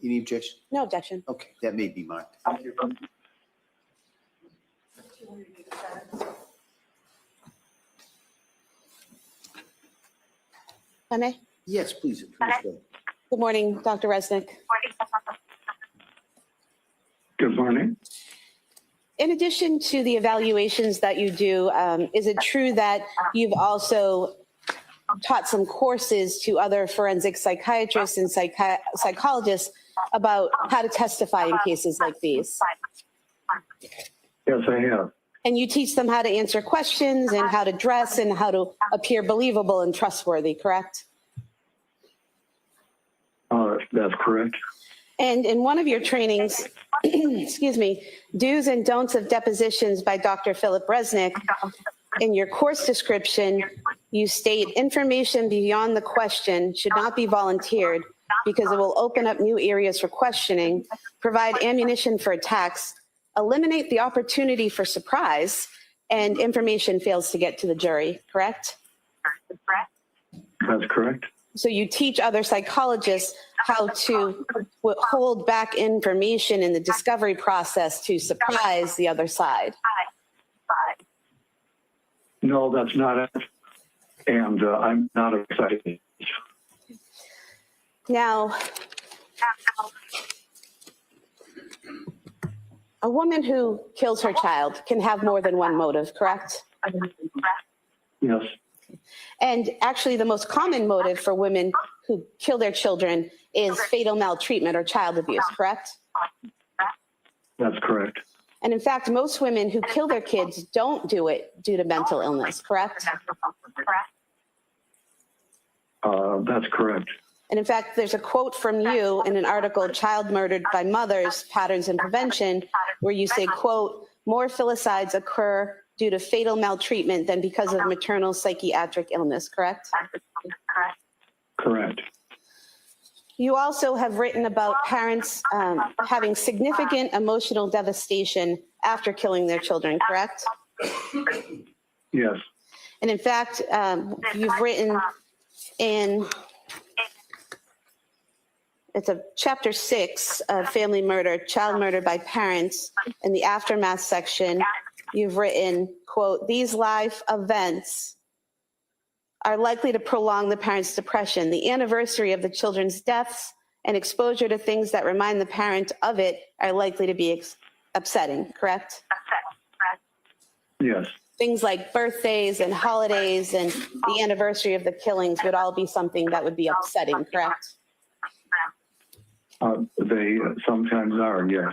Any objection? No objection. Okay, that may be marked. Thank you. If I may? Yes, please. Go. Good morning, Dr. Resnick. Good morning. In addition to the evaluations that you do, is it true that you've also taught some courses to other forensic psychiatrists and psychologists about how to testify in cases like these? Yes, I have. And you teach them how to answer questions and how to dress and how to appear believable and trustworthy, correct? That's correct. And in one of your trainings, excuse me, Do's and Don'ts of Depositions by Dr. Philip Resnick, in your course description, You state information beyond the question should not be volunteered because it will open up new areas for questioning, provide ammunition for attacks, eliminate the opportunity for surprise, and information fails to get to the jury, correct? That's correct. So you teach other psychologists how to hold back information in the discovery process to surprise the other side. No, that's not it. And I'm not excited. Now, a woman who kills her child can have more than one motive, correct? Yes, And actually, the most common motive for women who kill their children is fatal maltreatment or child abuse, correct? that's correct. And in fact, most women who kill their kids don't do it due to mental illness, correct? That's correct. And in fact, there's a quote from you in an article, Child Murdered by Mothers, Patterns and Prevention, where you say, quote, more filicides occur due to fatal maltreatment than because of maternal psychiatric illness, correct? Correct. You also have written about parents having significant emotional devastation after killing their children, correct? Yes, And in fact, you've written in, it's a chapter 6 of Family Murder, Child Murder by Parents, in the aftermath section, you've written, quote, these life events are likely to prolong the parent's depression. The anniversary of the children's deaths and exposure to things that remind the parent of it are likely to be upsetting, correct? yes, Things like birthdays and holidays and the anniversary of the killings would all be something that would be upsetting, correct? they sometimes are, yes.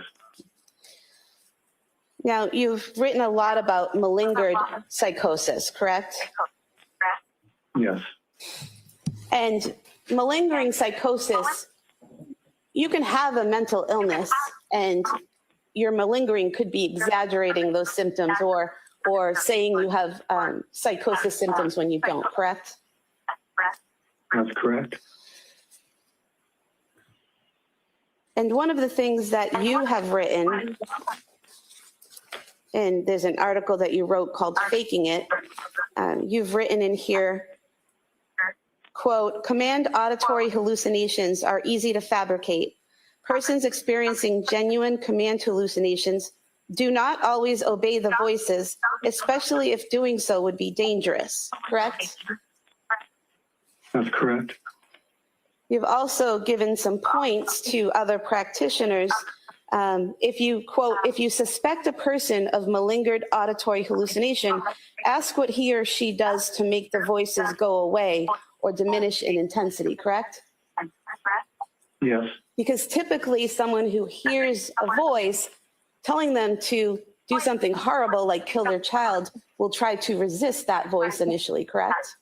Now, you've written a lot about malingered psychosis, correct? Yes, And malingering psychosis, you can have a mental illness and your malingering could be exaggerating those symptoms or saying you have psychosis symptoms when you don't, correct? that's correct. And one of the things that you have written, and there's an article that you wrote called Faking It, you've written in here, quote, command auditory hallucinations are easy to fabricate. Persons experiencing genuine command hallucinations do not always obey the voices, especially if doing so would be dangerous, correct? That's correct. You've also given some points to other practitioners. If you, quote, if you suspect a person of malingered auditory hallucination, ask what he or she does to make the voices go away or diminish in intensity, correct? Yes, Because typically someone who hears a voice telling them to do something horrible like kill their child will try to resist that voice initially, correct?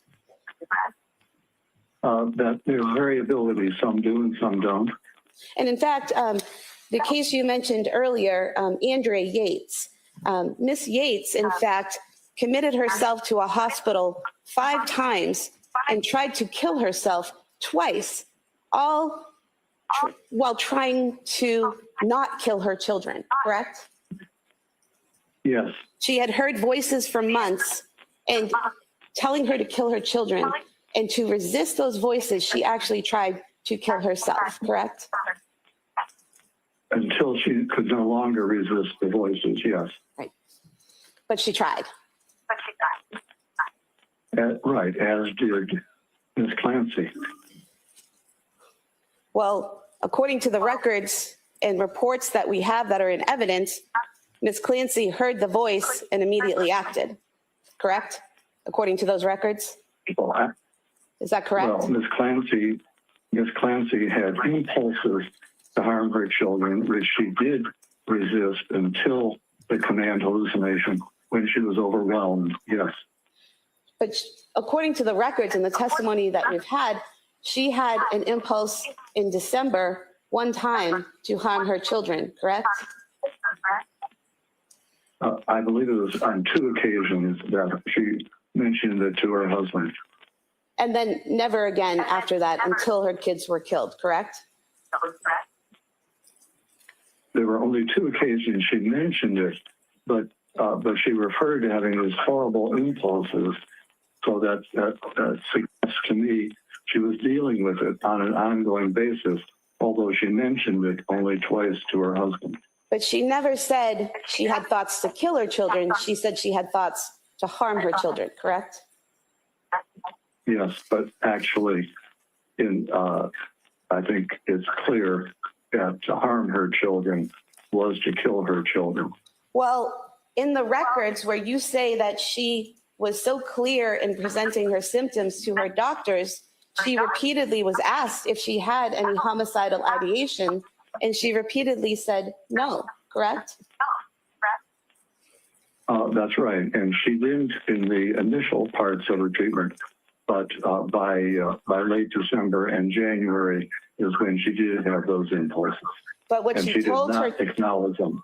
that there's variability. Some do and some don't. And in fact, the case you mentioned earlier, Andrea Yates, Miss Yates, in fact, committed herself to a hospital 5 times and tried to kill herself twice, all while trying to not kill her children, correct? Yes, She had heard voices for months and telling her to kill her children. And to resist those voices, she actually tried to kill herself, correct? until she could no longer resist the voices, yes. But she tried. Right, as did Ms. Clancy. Well, according to the records and reports that we have that are in evidence, Ms. Clancy heard the voice and immediately acted, correct? According to those records? Well, Is that correct? Well, Ms. Clancy had impulses to harm her children, which she did resist until the command hallucination when she was overwhelmed, yes. But according to the records and the testimony that we've had, she had an impulse in December one time to harm her children, correct? I believe it was on 2 occasions that she mentioned it to her husband. And then never again after that until her kids were killed, correct? There were only 2 occasions she mentioned it, but she referred to having these horrible impulses. So that suggests to me she was dealing with it on an ongoing basis, although she mentioned it only twice to her husband. But she never said she had thoughts to kill her children. She said she had thoughts to harm her children, correct? Yes, but actually, I think it's clear that to harm her children was to kill her children. Well, in the records where you say that she was so clear in presenting her symptoms to her doctors, she repeatedly was asked if she had any homicidal ideation, and she repeatedly said no, correct? That's right, and she didn't in the initial parts of her treatment, but by late December and January is when she did have those impulses. But what And she she did told her, not acknowledge them.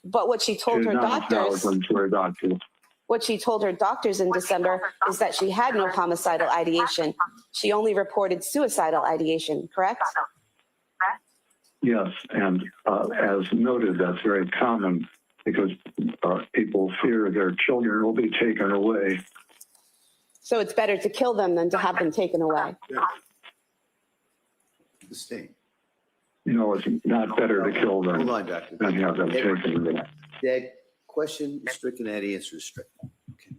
but what she told She her did not acknowledge doctors, them to her doctor. what she told her doctors in December is that she had no homicidal ideation. She only reported suicidal ideation, correct? Yes, and as noted, that's very common because people fear their children will be taken away. So it's better to kill them than to have them taken away. The state. You know, it's not better to kill them Hold on, Doctor. than have them taken away. That question is stricken, that answer is stricken. Okay.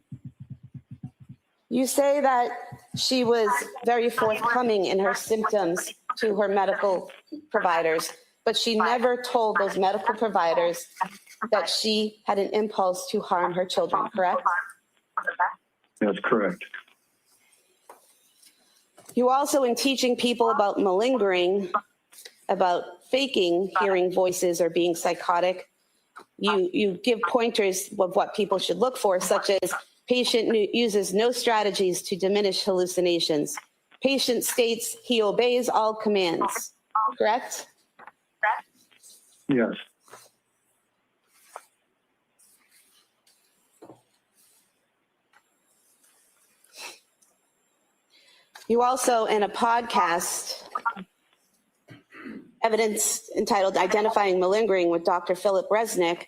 You say that she was very forthcoming in her symptoms to her medical providers, but she never told those medical providers that she had an impulse to harm her children, correct? That's correct. You also, in teaching people about malingering, about faking hearing voices or being psychotic, you give pointers of what people should look for, such as patient uses no strategies to diminish hallucinations. Patient states he obeys all commands, correct? Yes. You also, in a podcast, evidence entitled Identifying Malingering with Dr. Philip Resnick,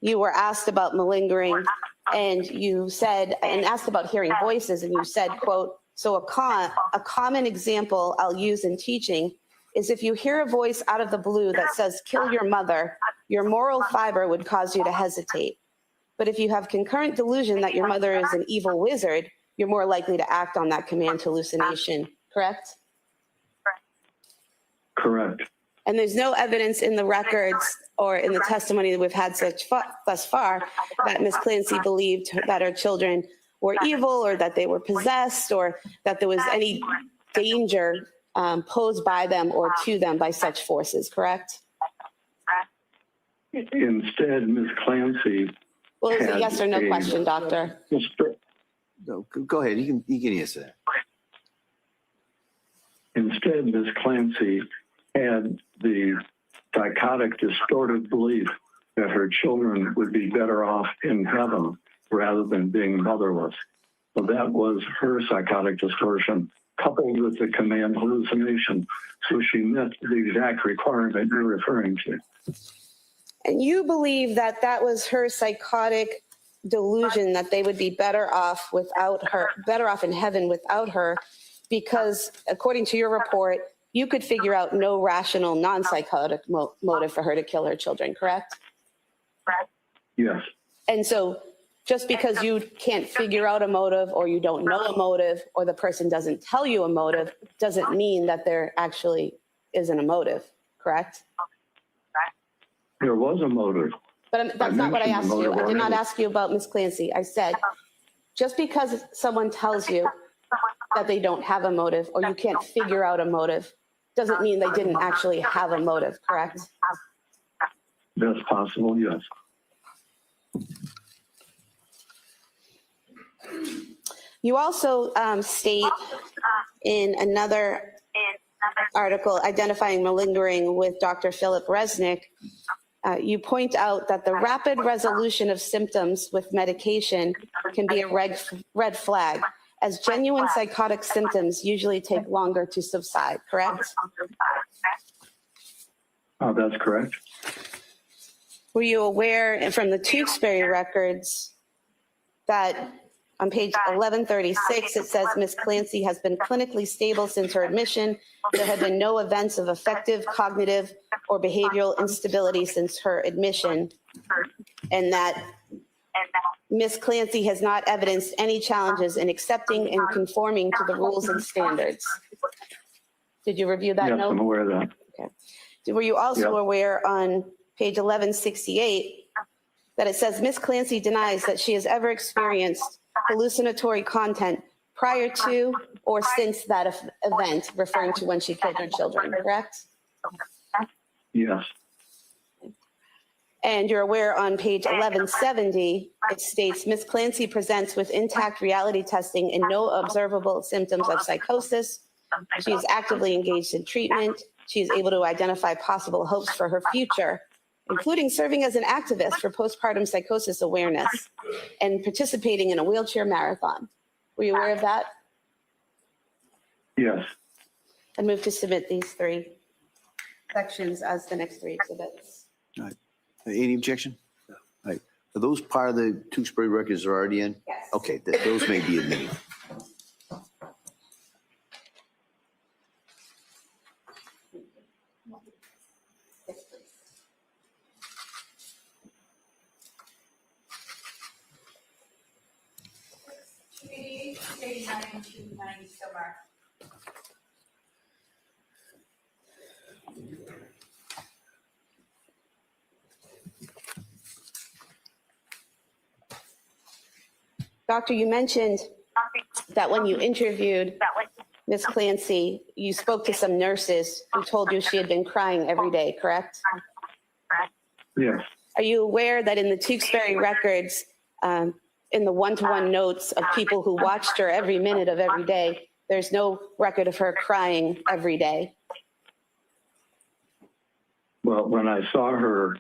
you were asked about malingering and you said, and asked about hearing voices, and you said, quote, so a common example I'll use in teaching is if you hear a voice out of the blue that says, kill your mother, your moral fiber would cause you to hesitate. But if you have concurrent delusion that your mother is an evil wizard, you're more likely to act on that command hallucination, correct? Correct. And there's no evidence in the records or in the testimony that we've had thus far that Ms. Clancy believed that her children were evil or that they were possessed or that there was any danger posed by them or to them by such forces, correct? Instead, Ms. Clancy. Well, it's a yes or no question, doctor. No, go ahead. You can answer that. Instead, Ms. Clancy had the psychotic, distorted belief that her children would be better off in heaven rather than being motherless. So that was her psychotic distortion, coupled with the command hallucination. So she met the exact requirement you're referring to. And you believe that that was her psychotic delusion that they would be better off without her, better off in heaven without her, because according to your report, you could figure out no rational, non-psychotic motive for her to kill her children, correct? Yes. And so just because you can't figure out a motive or you don't know a motive or the person doesn't tell you a motive doesn't mean that there actually isn't a motive, correct? There was a motive. But that's not what I asked you. I did not already. ask you about Ms. Clancy. I said, just because someone tells you that they don't have a motive or you can't figure out a motive doesn't mean they didn't actually have a motive, correct? That's possible, yes. You also state in another article identifying malingering with Dr. Philip Resnick, You point out that the rapid resolution of symptoms with medication can be a red flag, as genuine psychotic symptoms usually take longer to subside, correct? That's correct. Were you aware from the Tewksbury records that on page 1136, it says Ms. Clancy has been clinically stable since her admission. There have been no events of affective, cognitive, or behavioral instability since her admission, and that Ms. Clancy has not evidenced any challenges in accepting and conforming to the rules and standards. Did you review that Yes, note? I'm aware of that. Okay. Were you also Yeah. aware on page 1168 that it says Ms. Clancy denies that she has ever experienced hallucinatory content prior to or since that event, referring to when she killed her children, correct? Yes. And you're aware on page 1170, it states Ms. Clancy presents with intact reality testing and no observable symptoms of psychosis. She is actively engaged in treatment. She is able to identify possible hopes for her future, including serving as an activist for postpartum psychosis awareness and participating in a wheelchair marathon. Were you aware of that? Yes. I move to submit these 3 sections as the next 3 exhibits. All right. Any objection? All right. Are those part of the Tewksbury records are already in? Yes. Okay, those may be admitted. Doctor, you mentioned that when you interviewed Ms. Clancy, you spoke to some nurses who told you she had been crying every day, correct? Yes. Are you aware that in the Tewksbury records, in the one-to-one notes of people who watched her every minute of every day, there's no record of her crying every day? Well, when I saw her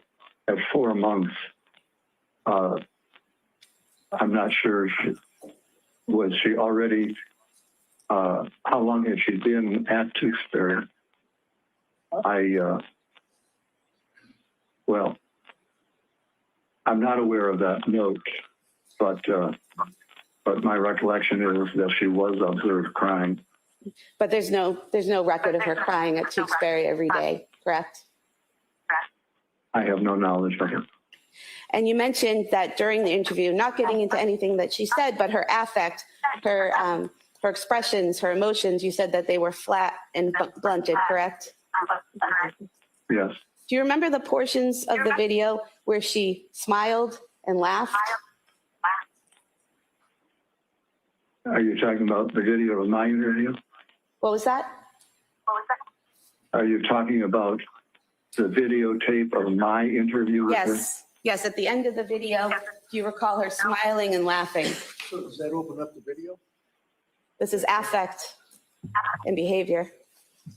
at 4 months, I'm not sure, was she already, how long had she been at Tewksbury? Well, I'm not aware of that note, but my recollection is that she was observed crying. But there's no record of her crying at Tewksbury every day, correct? I have no knowledge of it. And you mentioned that during the interview, not getting into anything that she said, but her affect, her expressions, her emotions, you said that they were flat and blunted, correct? Yes. Do you remember the portions of the video where she smiled and laughed? Are you talking about the video of my interview? What was that? Are you talking about the videotape of my interview with her? Yes. Yes, at the end of the video, do you recall her smiling and laughing? So does that open up the video? This is affect and behavior.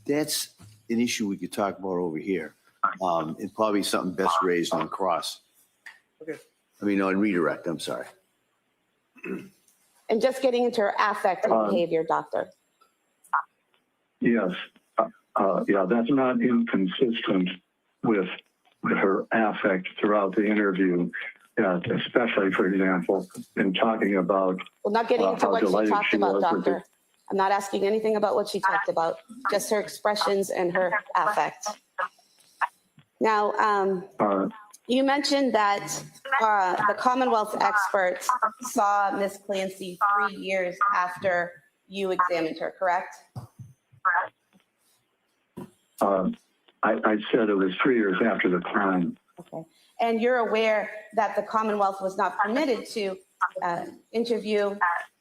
That's an issue we could talk about over here. And probably something best raised on cross. Okay. I mean, on redirect, I'm sorry. And just getting into her affect and behavior, doctor. Yes. Yeah, that's not inconsistent with her affect throughout the interview, especially, for example, in talking about Well, not getting into how what she delighted talked she about, was with doctor. I'm not asking anything about what she talked about, just her expressions and her affect. Now, you mentioned that the Commonwealth experts saw Ms. Clancy 3 years after you examined her, correct? I said it was 3 years after the crime. Okay. And you're aware that the Commonwealth was not permitted to interview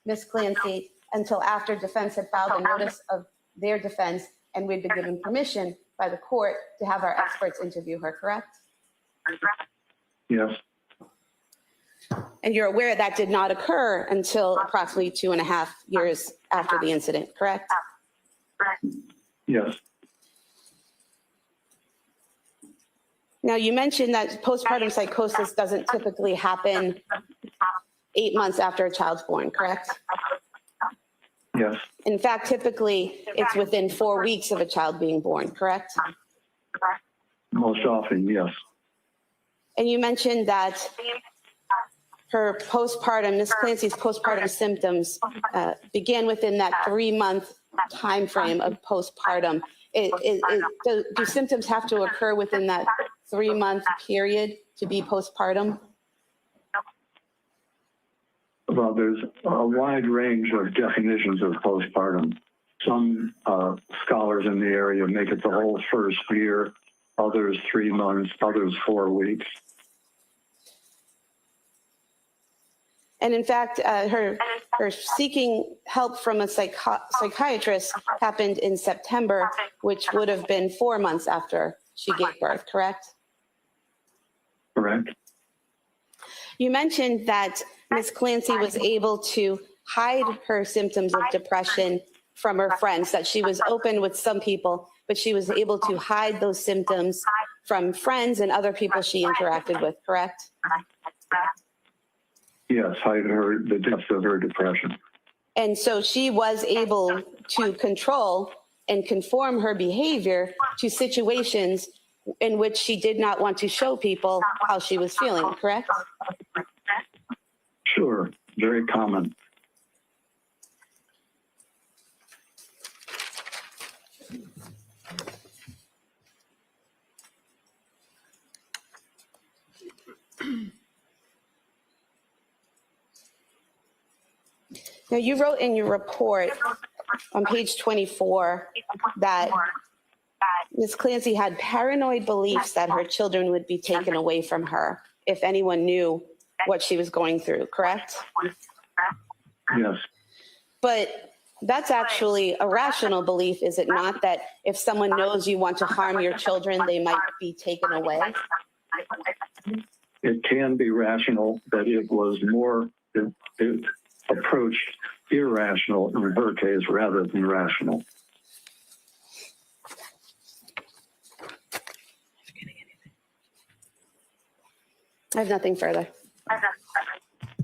Ms. Clancy until after defense had filed a notice of their defense and we'd been given permission by the court to have our experts interview her, correct? Yes. And you're aware that did not occur until approximately 2.5 years after the incident, correct? Yes. Now, you mentioned that postpartum psychosis doesn't typically happen 8 months after a child's born, correct? Yes, In fact, typically, it's within 4 weeks of a child being born, correct? most often, yes. And you mentioned that her postpartum, Ms. Clancy's postpartum symptoms began within that 3-month time frame of postpartum. Do symptoms have to occur within that 3-month period to be postpartum? Well, there's a wide range of definitions of postpartum. Some scholars in the area make it the whole first year, others 3 months, others 4 weeks. And in fact, her seeking help from a psychiatrist happened in September, which would have been 4 months after she gave birth, correct? Correct? You mentioned that Ms. Clancy was able to hide her symptoms of depression from her friends, that she was open with some people, but she was able to hide those symptoms from friends and other people she interacted with, correct? Yes, hide the depths of her depression. And so she was able to control and conform her behavior to situations in which she did not want to show people how she was feeling, correct? Sure, very common. Now, you wrote in your report on page 24 that Ms. Clancy had paranoid beliefs that her children would be taken away from her if anyone knew what she was going through, correct? Yes, But that's actually a rational belief, is it not? That if someone knows you want to harm your children, they might be taken away? it can be rational, but it was more, it approached irrational in her case rather than rational. I have nothing further.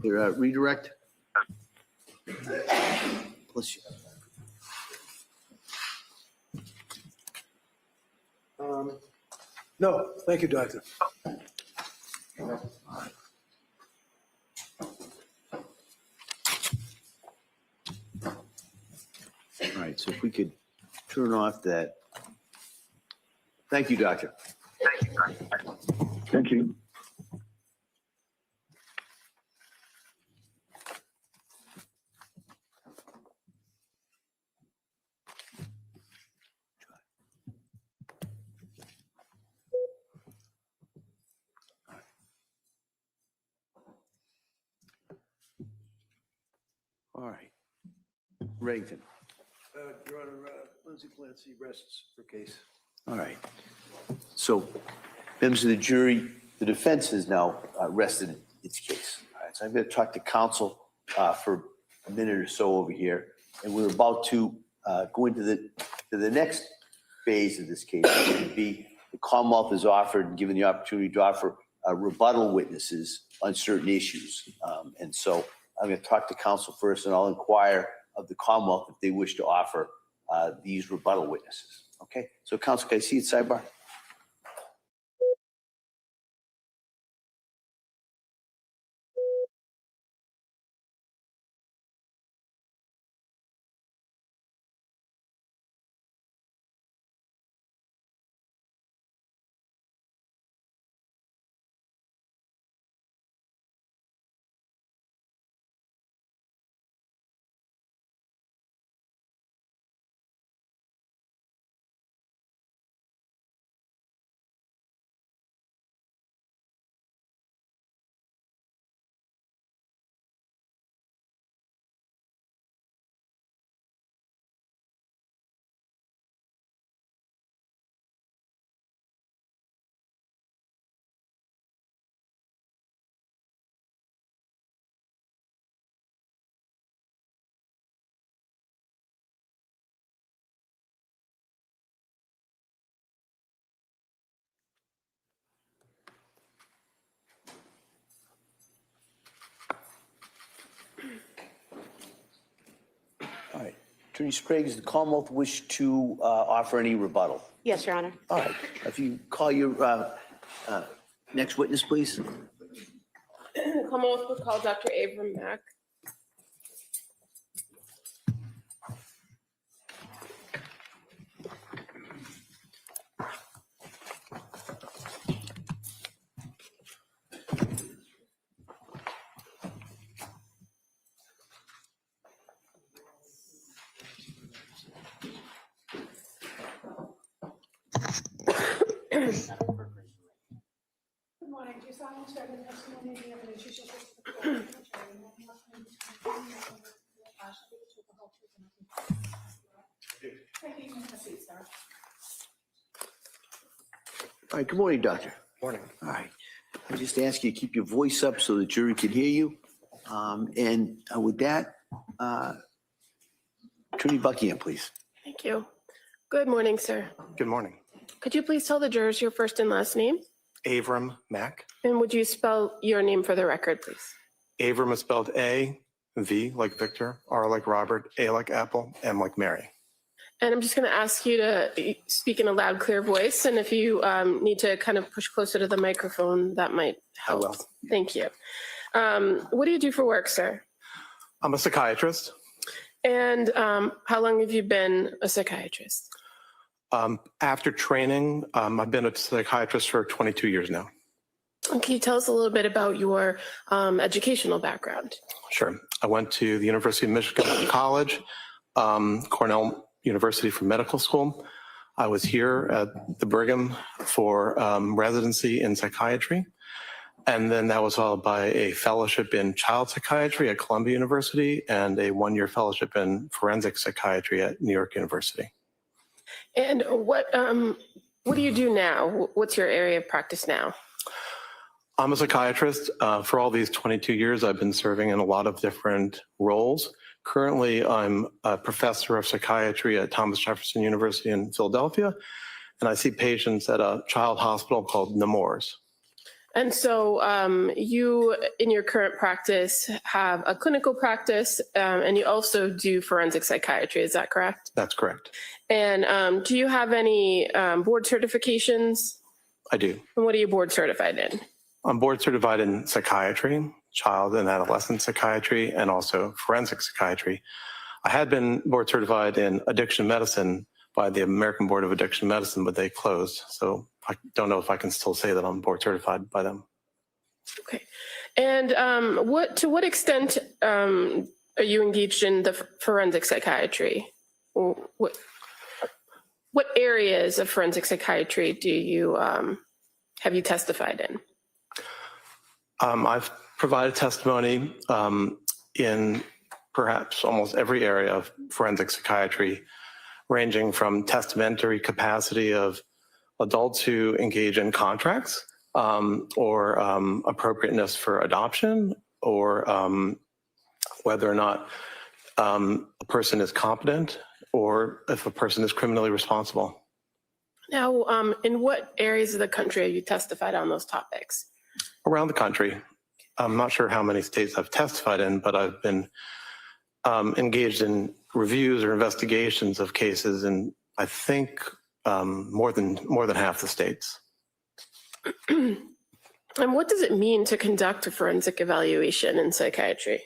Your redirect? Bless you. No, thank you, Doctor. All right, so if we could turn off that. Thank you, Doctor. Thank you. All right. Reddington. Your Honor, Lindsay Clancy rests her case. All right. So, members of the jury, the defense has now rested its case. All right, so I'm going to talk to counsel for a minute or so over here, and we're about to go into the next phase of this case, which would be the Commonwealth is offered and given the opportunity to offer rebuttal witnesses on certain issues. And so I'm going to talk to counsel first, and I'll inquire of the Commonwealth if they wish to offer these rebuttal witnesses. Okay, so counsel, can I see it sidebar? Attorney Sprague, does the Commonwealth wish to offer any rebuttal? Yes, Your Honor. All right. If you call your next witness, please. The Commonwealth will call Dr. Abram Mack. Good morning. Do you solemnly swear that the testimony you give in the truth shall be the truth, and nothing else may be true, and nothing else shall be the truth, the whole truth, and nothing else. Thank you. You may have a seat, sir. All right. Good morning, Doctor. Morning. All right. I just ask you to keep your voice up so the jury can hear you. And with that, Attorney Buckingham, please. Thank you. Good morning, sir. Good morning. Could you please tell the jurors your first and last name? Abram Mack. And would you spell your name for the record, please? Abram is spelled A, V like Victor, R like Robert, A like Apple, M like Mary. And I'm just going to ask you to speak in a loud, clear voice. And if you need to kind of push closer to the microphone, that might help. I will. Thank you. What do you do for work, sir? I'm a psychiatrist. And how long have you been a psychiatrist? After training, I've been a psychiatrist for 22 years now. And can you tell us a little bit about your educational background? Sure. I went to the University of Michigan College, Cornell University for medical school. I was here at the Brigham for residency in psychiatry. And then that was followed by a fellowship in child psychiatry at Columbia University and a one-year fellowship in forensic psychiatry at New York University. And what do you do now? What's your area of practice now? I'm a psychiatrist. For all these 22 years, I've been serving in a lot of different roles. Currently, I'm a professor of psychiatry at Thomas Jefferson University in Philadelphia, and I see patients at a child hospital called Nemours. And so you, in your current practice, have a clinical practice, and you also do forensic psychiatry. Is that correct? That's correct. And do you have any board certifications? I do. And what are you board certified in? I'm board certified in psychiatry, child and adolescent psychiatry, and also forensic psychiatry. I had been board certified in addiction medicine by the American Board of Addiction Medicine, but they closed. So I don't know if I can still say that I'm board certified by them. Okay. And to what extent are you engaged in the forensic psychiatry? What areas of forensic psychiatry do you have you testified in? I've provided testimony in perhaps almost every area of forensic psychiatry, ranging from testamentary capacity of adults who engage in contracts or appropriateness for adoption, or whether or not a person is competent or if a person is criminally responsible. Now, in what areas of the country have you testified on those topics? Around the country. I'm not sure how many states I've testified in, but I've been engaged in reviews or investigations of cases in, I think, more than half the states. And what does it mean to conduct a forensic evaluation in psychiatry?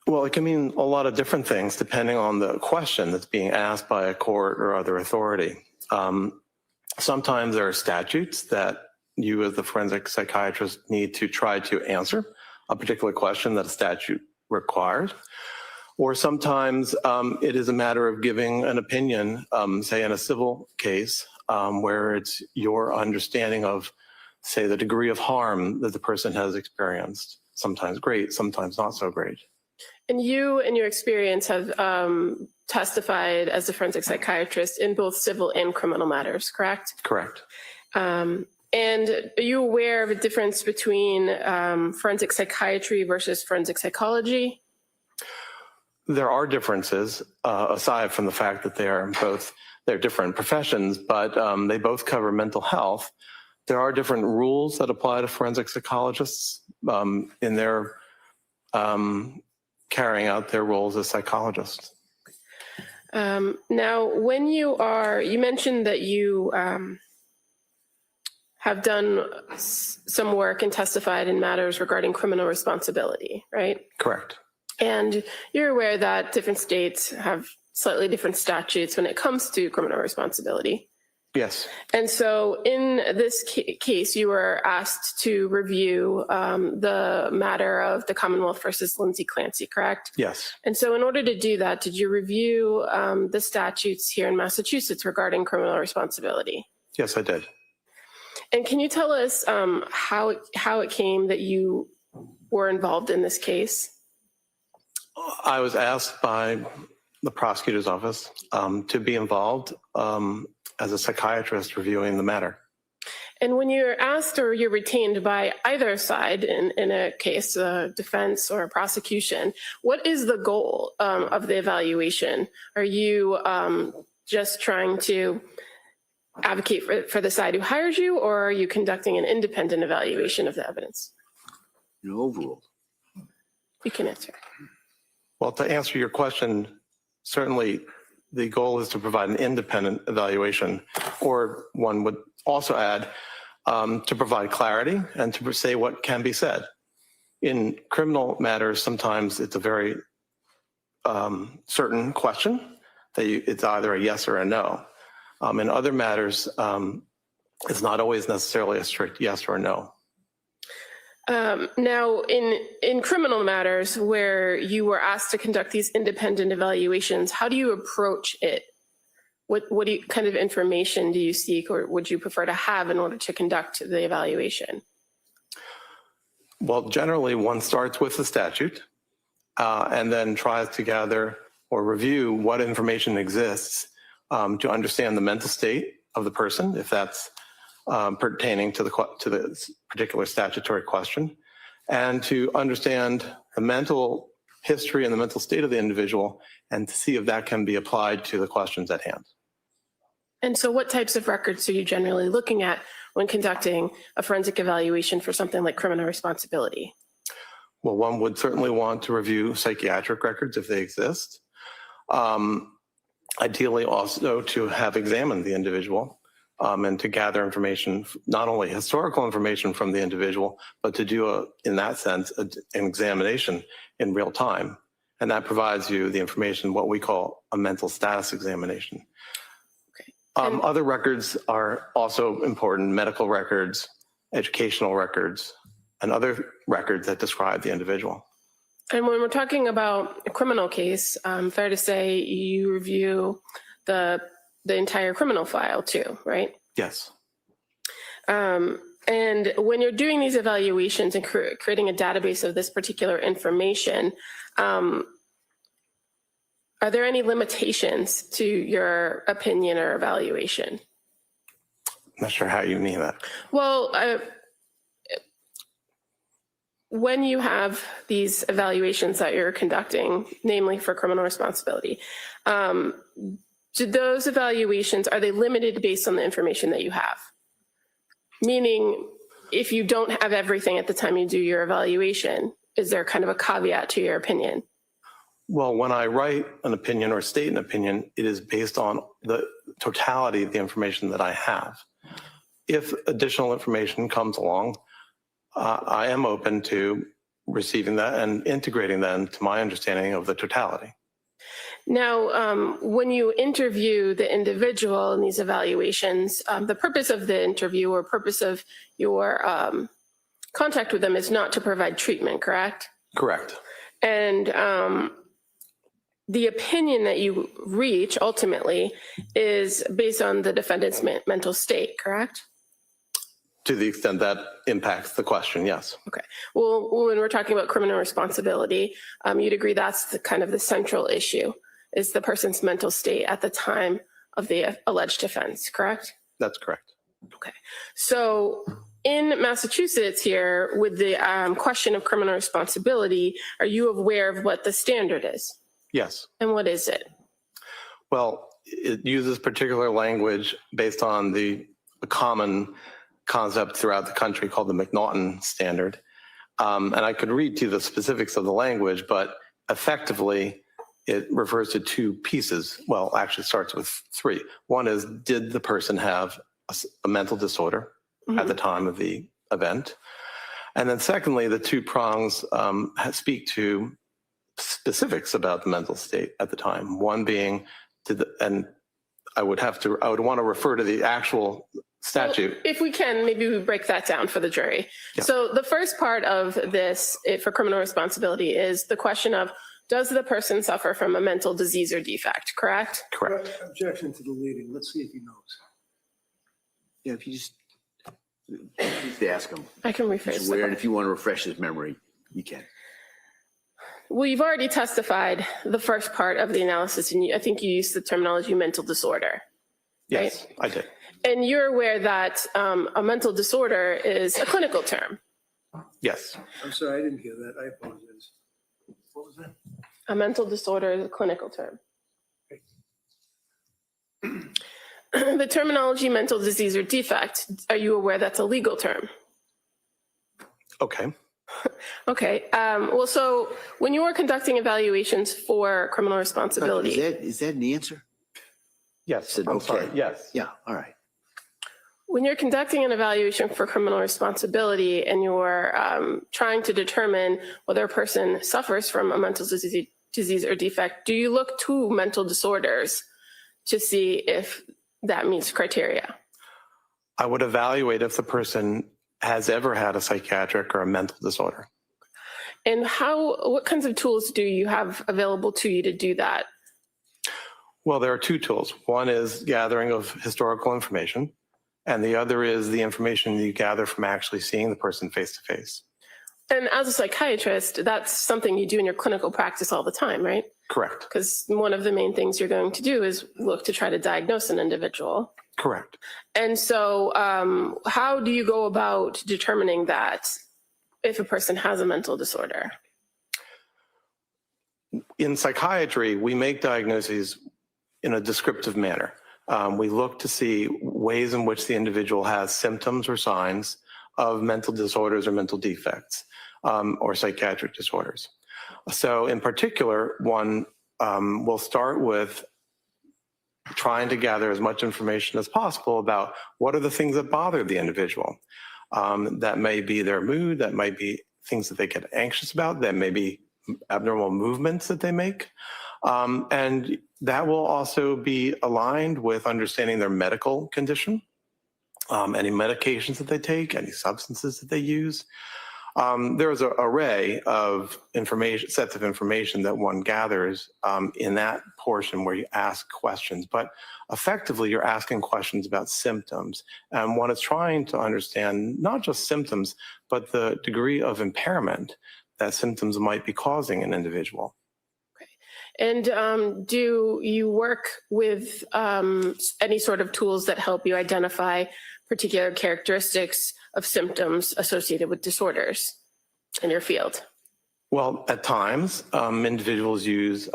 Well, it can mean a lot of different things depending on the question that's being asked by a court or other authority. Sometimes there are statutes that you as the forensic psychiatrist need to try to answer a particular question that a statute requires. Or sometimes it is a matter of giving an opinion, say in a civil case, where it's your understanding of, say, the degree of harm that the person has experienced. Sometimes great, sometimes not so great. And you, in your experience, have testified as a forensic psychiatrist in both civil and criminal matters, correct? Correct. And are you aware of a difference between forensic psychiatry versus forensic psychology? There are differences, aside from the fact that they're different professions, but they both cover mental health. There are different rules that apply to forensic psychologists in their carrying out their roles as psychologists. Now, when you mentioned that you have done some work and testified in matters regarding criminal responsibility, right? Correct. And you're aware that different states have slightly different statutes when it comes to criminal responsibility. Yes. And so in this case, you were asked to review the matter of the Commonwealth versus Lindsay Clancy, correct? Yes. And so in order to do that, did you review the statutes here in Massachusetts regarding criminal responsibility? Yes, I did. And can you tell us how it came that you were involved in this case? I was asked by the prosecutor's office to be involved as a psychiatrist reviewing the matter. And when you're asked or you're retained by either side in a case, defense or prosecution, what is the goal of the evaluation? Are you just trying to advocate for the side who hires you, or are you conducting an independent evaluation of the evidence? Overall. You can answer. Well, to answer your question, certainly the goal is to provide an independent evaluation, or one would also add to provide clarity and to say what can be said. In criminal matters, sometimes it's a very certain question that it's either a yes or a no. In other matters, it's not always necessarily a strict yes or no. Now, in criminal matters where you were asked to conduct these independent evaluations, how do you approach it? What kind of information do you seek, or would you prefer to have in order to conduct the evaluation? Well, generally one starts with the statute and then tries to gather or review what information exists to understand the mental state of the person, if that's pertaining to the particular statutory question, and to understand the mental history and the mental state of the individual, and to see if that can be applied to the questions at hand. And so what types of records are you generally looking at when conducting a forensic evaluation for something like criminal responsibility? Well, one would certainly want to review psychiatric records if they exist. Ideally also to have examined the individual and to gather information, not only historical information from the individual, but to do, in that sense, an examination in real time. And that provides you the information, what we call a mental status examination. Okay. Other records are also important: medical records, educational records, and other records that describe the individual. And when we're talking about a criminal case, fair to say you review the entire criminal file too, right? Yes. And when you're doing these evaluations and creating a database of this particular information, are there any limitations to your opinion or evaluation? Not sure how you mean that. Well, when you have these evaluations that you're conducting, namely for criminal responsibility, do those evaluations, are they limited based on the information that you have? Meaning, if you don't have everything at the time you do your evaluation, is there kind of a caveat to your opinion? Well, when I write an opinion or state an opinion, it is based on the totality of the information that I have. If additional information comes along, I am open to receiving that and integrating that into my understanding of the totality. Now, when you interview the individual in these evaluations, the purpose of the interview or purpose of your contact with them is not to provide treatment, correct? Correct. And the opinion that you reach ultimately is based on the defendant's mental state, correct? To the extent that impacts the question, yes. Okay. Well, when we're talking about criminal responsibility, you'd agree that's the kind of the central issue, is the person's mental state at the time of the alleged offense, correct? That's correct. Okay. So in Massachusetts here, with the question of criminal responsibility, are you aware of what the standard is? Yes. And what is it? Well, it uses particular language based on the common concept throughout the country called the McNaughton standard. And I could read to you the specifics of the language, but effectively, it refers to two pieces. Well, actually starts with three. One is, did the person have a mental disorder at the time of the event? And then secondly, the two prongs speak to specifics about the mental state at the time. One being, and I would want to refer to the actual statute. Well, if we can, maybe we break that down for the jury. Yeah. So the first part of this for criminal responsibility is the question of, does the person suffer from a mental disease or defect, correct? Correct. Objection to the leading. Let's see if he knows. Yeah, if you just ask him. I can rephrase He's the aware, and question. if you want to refresh his memory, you can. Well, you've already testified the first part of the analysis, and I think you used the terminology mental disorder. Yes, I did. And you're aware that a mental disorder is a clinical term. Yes. I'm sorry, I didn't hear that. I apologize. What was that? A mental disorder is a clinical term. The terminology mental disease or defect, are you aware that's a legal term? Okay. Okay. Well, so when you are conducting evaluations for criminal responsibility, Is that an answer? Yes. Said, I'm okay. sorry. Yes. Yeah, all right. when you're conducting an evaluation for criminal responsibility and you're trying to determine whether a person suffers from a mental disease or defect, do you look to mental disorders to see if that meets criteria? I would evaluate if the person has ever had a psychiatric or a mental disorder. And what kinds of tools do you have available to you to do that? Well, there are two tools. One is gathering of historical information, and the other is the information you gather from actually seeing the person face to face. And as a psychiatrist, that's something you do in your clinical practice all the time, right? Correct. Because one of the main things you're going to do is look to try to diagnose an individual. Correct. And so how do you go about determining that if a person has a mental disorder? In psychiatry, we make diagnoses in a descriptive manner. We look to see ways in which the individual has symptoms or signs of mental disorders or mental defects or psychiatric disorders. So in particular, one will start with trying to gather as much information as possible about what are the things that bother the individual. That may be their mood, that might be things that they get anxious about, that may be abnormal movements that they make. And that will also be aligned with understanding their medical condition, any medications that they take, any substances that they use. There's an array of information, sets of information that one gathers in that portion where you ask questions, but effectively you're asking questions about symptoms. And one is trying to understand not just symptoms, but the degree of impairment that symptoms might be causing an individual. And do you work with any sort of tools that help you identify particular characteristics of symptoms associated with disorders in your field? Well, at times, individuals use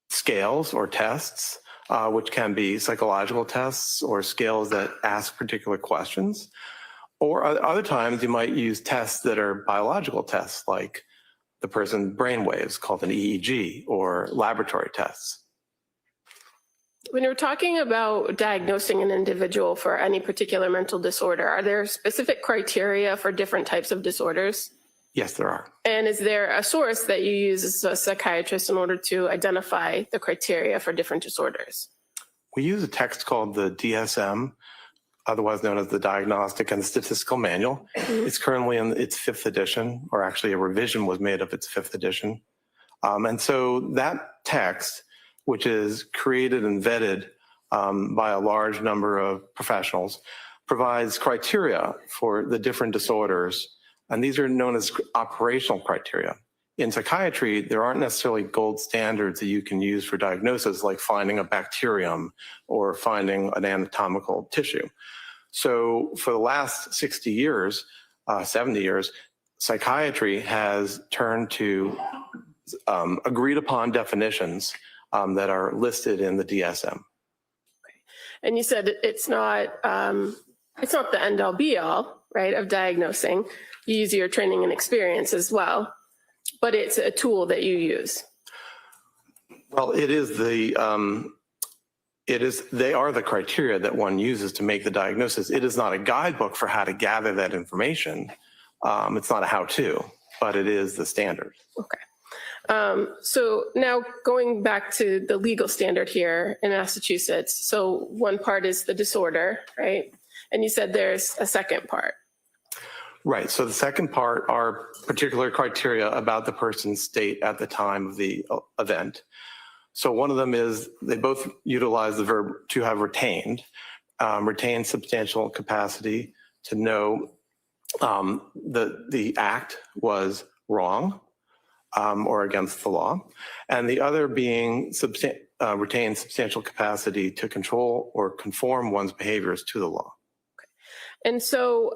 scales or tests, which can be psychological tests or scales that ask particular questions. Or other times, you might use tests that are biological tests, like the person's brain waves, called an EEG, or laboratory tests. When you're talking about diagnosing an individual for any particular mental disorder, are there specific criteria for different types of disorders? Yes, there are. And is there a source that you use as a psychiatrist in order to identify the criteria for different disorders? We use a text called the DSM, otherwise known as the Diagnostic and Statistical Manual. It's currently in its 5th edition, or actually a revision was made of its 5th edition. And so that text, which is created and vetted by a large number of professionals, provides criteria for the different disorders. And these are known as operational criteria. In psychiatry, there aren't necessarily gold standards that you can use for diagnosis, like finding a bacterium or finding an anatomical tissue. So for the last 60 years, 70 years, psychiatry has turned to agreed upon definitions that are listed in the DSM. And you said it's not the end all be all, right, of diagnosing. You use your training and experience as well. but it's a tool that you use. Well, it is they are the criteria that one uses to make the diagnosis. It is not a guidebook for how to gather that information. It's not a how-to, but it is the standard. Okay. So now going back to the legal standard here in Massachusetts. So one part is the disorder, right? And you said there's a second part. Right. So the second part are particular criteria about the person's state at the time of the event. So one of them is they both utilize the verb to have retained substantial capacity to know the act was wrong or against the law, and the other being retain substantial capacity to control or conform one's behaviors to the law. And so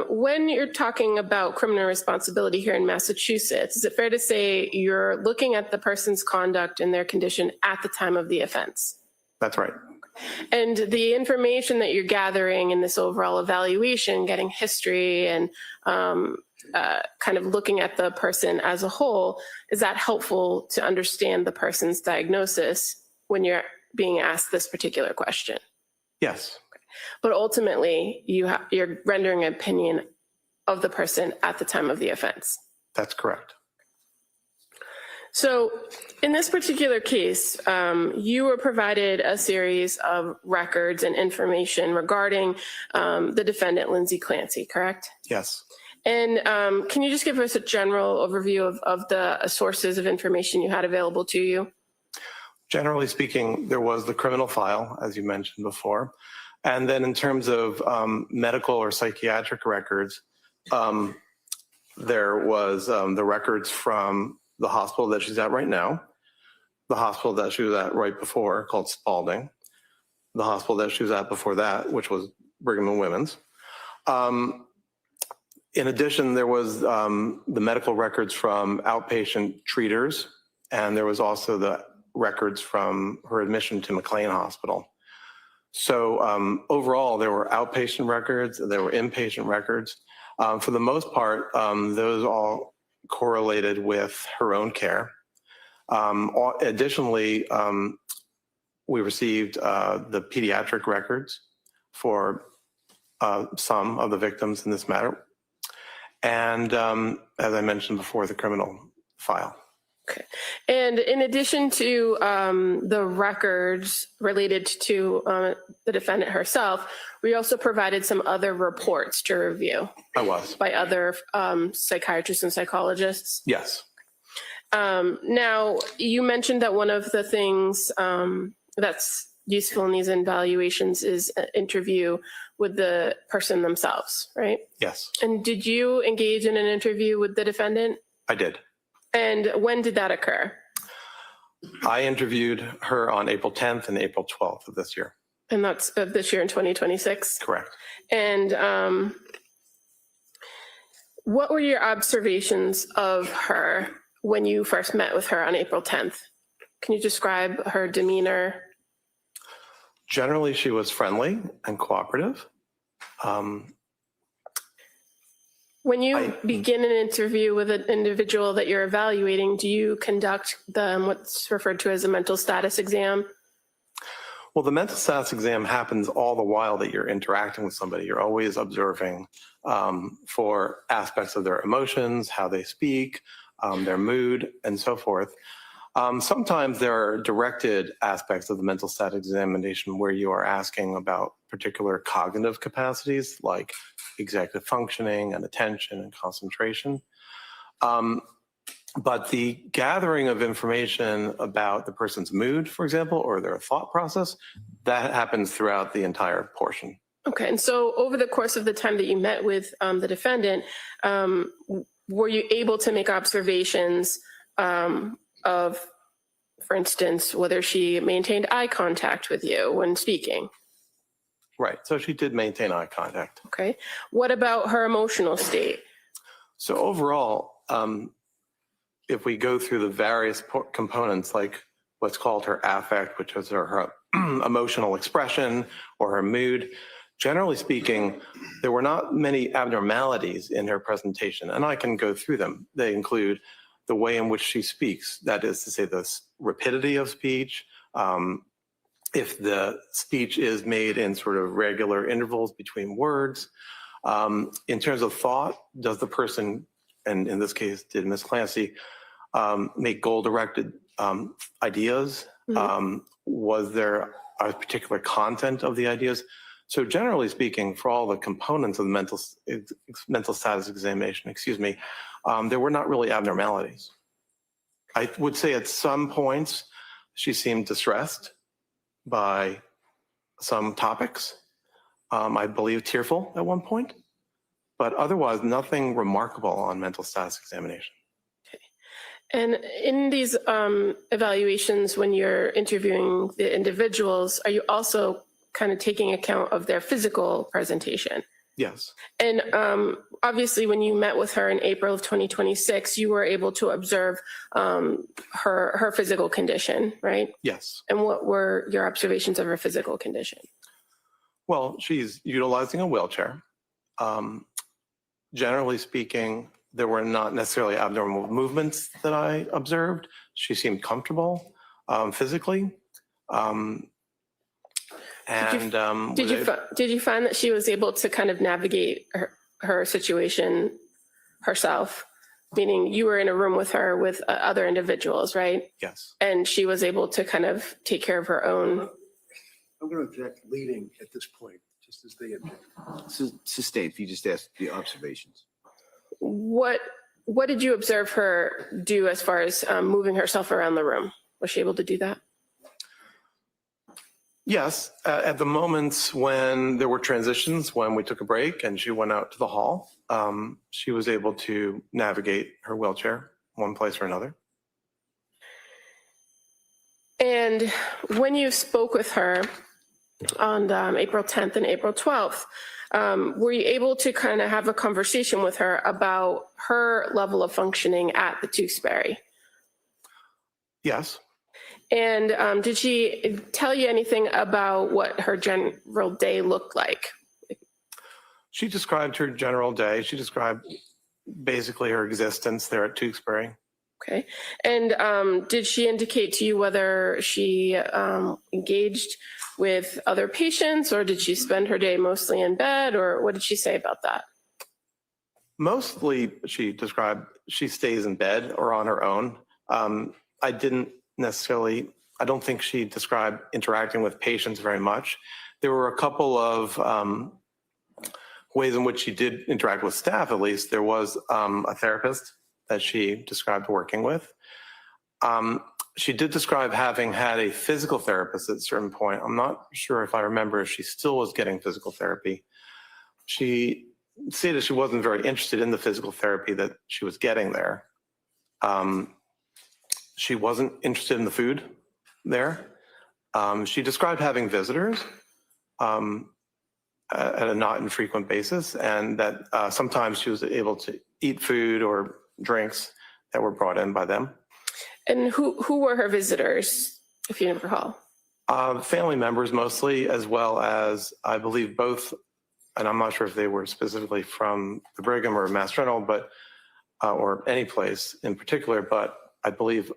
when you're talking about criminal responsibility here in Massachusetts, is it fair to say you're looking at the person's conduct and their condition at the time of the offense? That's right. And the information that you're gathering in this overall evaluation, getting history and kind of looking at the person as a whole, is that helpful to understand the person's diagnosis when you're being asked this particular question? Yes. But ultimately, you're rendering an opinion of the person at the time of the offense. That's correct. So in this particular case, you were provided a series of records and information regarding the defendant, Lindsay Clancy, correct? Yes. And can you just give us a general overview of the sources of information you had available to you? Generally speaking, there was the criminal file, as you mentioned before. And then in terms of medical or psychiatric records, there was the records from the hospital that she's at right now, the hospital that she was at right before, called Spalding, the hospital that she was at before that, which was Brigham and Women's. In addition, there was the medical records from outpatient treaters, and there was also the records from her admission to McLean Hospital. So overall, there were outpatient records, there were inpatient records. For the most part, those all correlated with her own care. Additionally, we received the pediatric records for some of the victims in this matter. And as I mentioned before, the criminal file. Okay. And in addition to the records related to the defendant herself, we also provided some other reports to review. I was. By other psychiatrists and psychologists? Yes. Now, you mentioned that one of the things that's useful in these evaluations is an interview with the person themselves, right? Yes. And did you engage in an interview with the defendant? I did. And when did that occur? I interviewed her on April 10th and April 12th of this year. And that's of this year in 2026? Correct. And what were your observations of her when you first met with her on April 10th? Can you describe her demeanor? Generally, she was friendly and cooperative. When you begin an interview with an individual that you're evaluating, do you conduct what's referred to as a mental status exam? Well, the mental status exam happens all the while that you're interacting with somebody. You're always observing for aspects of their emotions, how they speak, their mood, and so forth. Sometimes there are directed aspects of the mental status examination where you are asking about particular cognitive capacities like executive functioning and attention and concentration. But the gathering of information about the person's mood, for example, or their thought process, that happens throughout the entire portion. Okay, and so over the course of the time that you met with the defendant, were you able to make observations of, for instance, whether she maintained eye contact with you when speaking? Right, so she did maintain eye contact. Okay, what about her emotional state? So overall, if we go through the various components, like what's called her affect, which is her emotional expression or her mood, generally speaking, there were not many abnormalities in her presentation, and I can go through them. They include the way in which she speaks, that is to say the rapidity of speech, if the speech is made in sort of regular intervals between words. In terms of thought, does the person, and in this case, did Ms. Clancy, make goal-directed ideas? Was there a particular content of the ideas? So generally speaking, for all the components of the mental status examination, there were not really abnormalities. I would say at some points, she seemed distressed by some topics. I believe tearful at one point, but otherwise nothing remarkable on mental status examination. And in these evaluations, when you're interviewing the individuals, are you also kind of taking account of their physical presentation? Yes. And obviously, when you met with her in April of 2026, you were able to observe her physical condition, right? Yes. And what were your observations of her physical condition? Well, she's utilizing a wheelchair. Generally speaking, there were not necessarily abnormal movements that I observed. She seemed comfortable physically. Did you find that she was able to kind of navigate her situation herself? Meaning you were in a room with her with other individuals, right? Yes. And she was able to kind of take care of her own. I'm going to object leading at this point, just as they object. Sustained, if you just ask the observations. What did you observe her do as far as moving herself around the room? Was she able to do that? Yes, at the moments when there were transitions, when we took a break and she went out to the hall, she was able to navigate her wheelchair one place or another. And when you spoke with her on April 10th and April 12th, were you able to kind of have a conversation with her about her level of functioning at the Tewksbury? Yes. And did she tell you anything about what her general day looked like? She described her general day. She described basically her existence there at Tewksbury. Okay. And did she indicate to you whether she engaged with other patients, or did she spend her day mostly in bed, or what did she say about that? Mostly, she described she stays in bed or on her own. I don't think she described interacting with patients very much. There were a couple of ways in which she did interact with staff, at least. There was a therapist that she described working with. She did describe having had a physical therapist at a certain point. I'm not sure if I remember if she still was getting physical therapy. She stated she wasn't very interested in the physical therapy that she was getting there. She wasn't interested in the food there. She described having visitors at a not infrequent basis, and that sometimes she was able to eat food or drinks that were brought in by them. And who were her visitors, if you recall? Family members mostly, as well as I believe both, and I'm not sure if they were specifically from the Brigham or Mass General, but or any place in particular, but I believe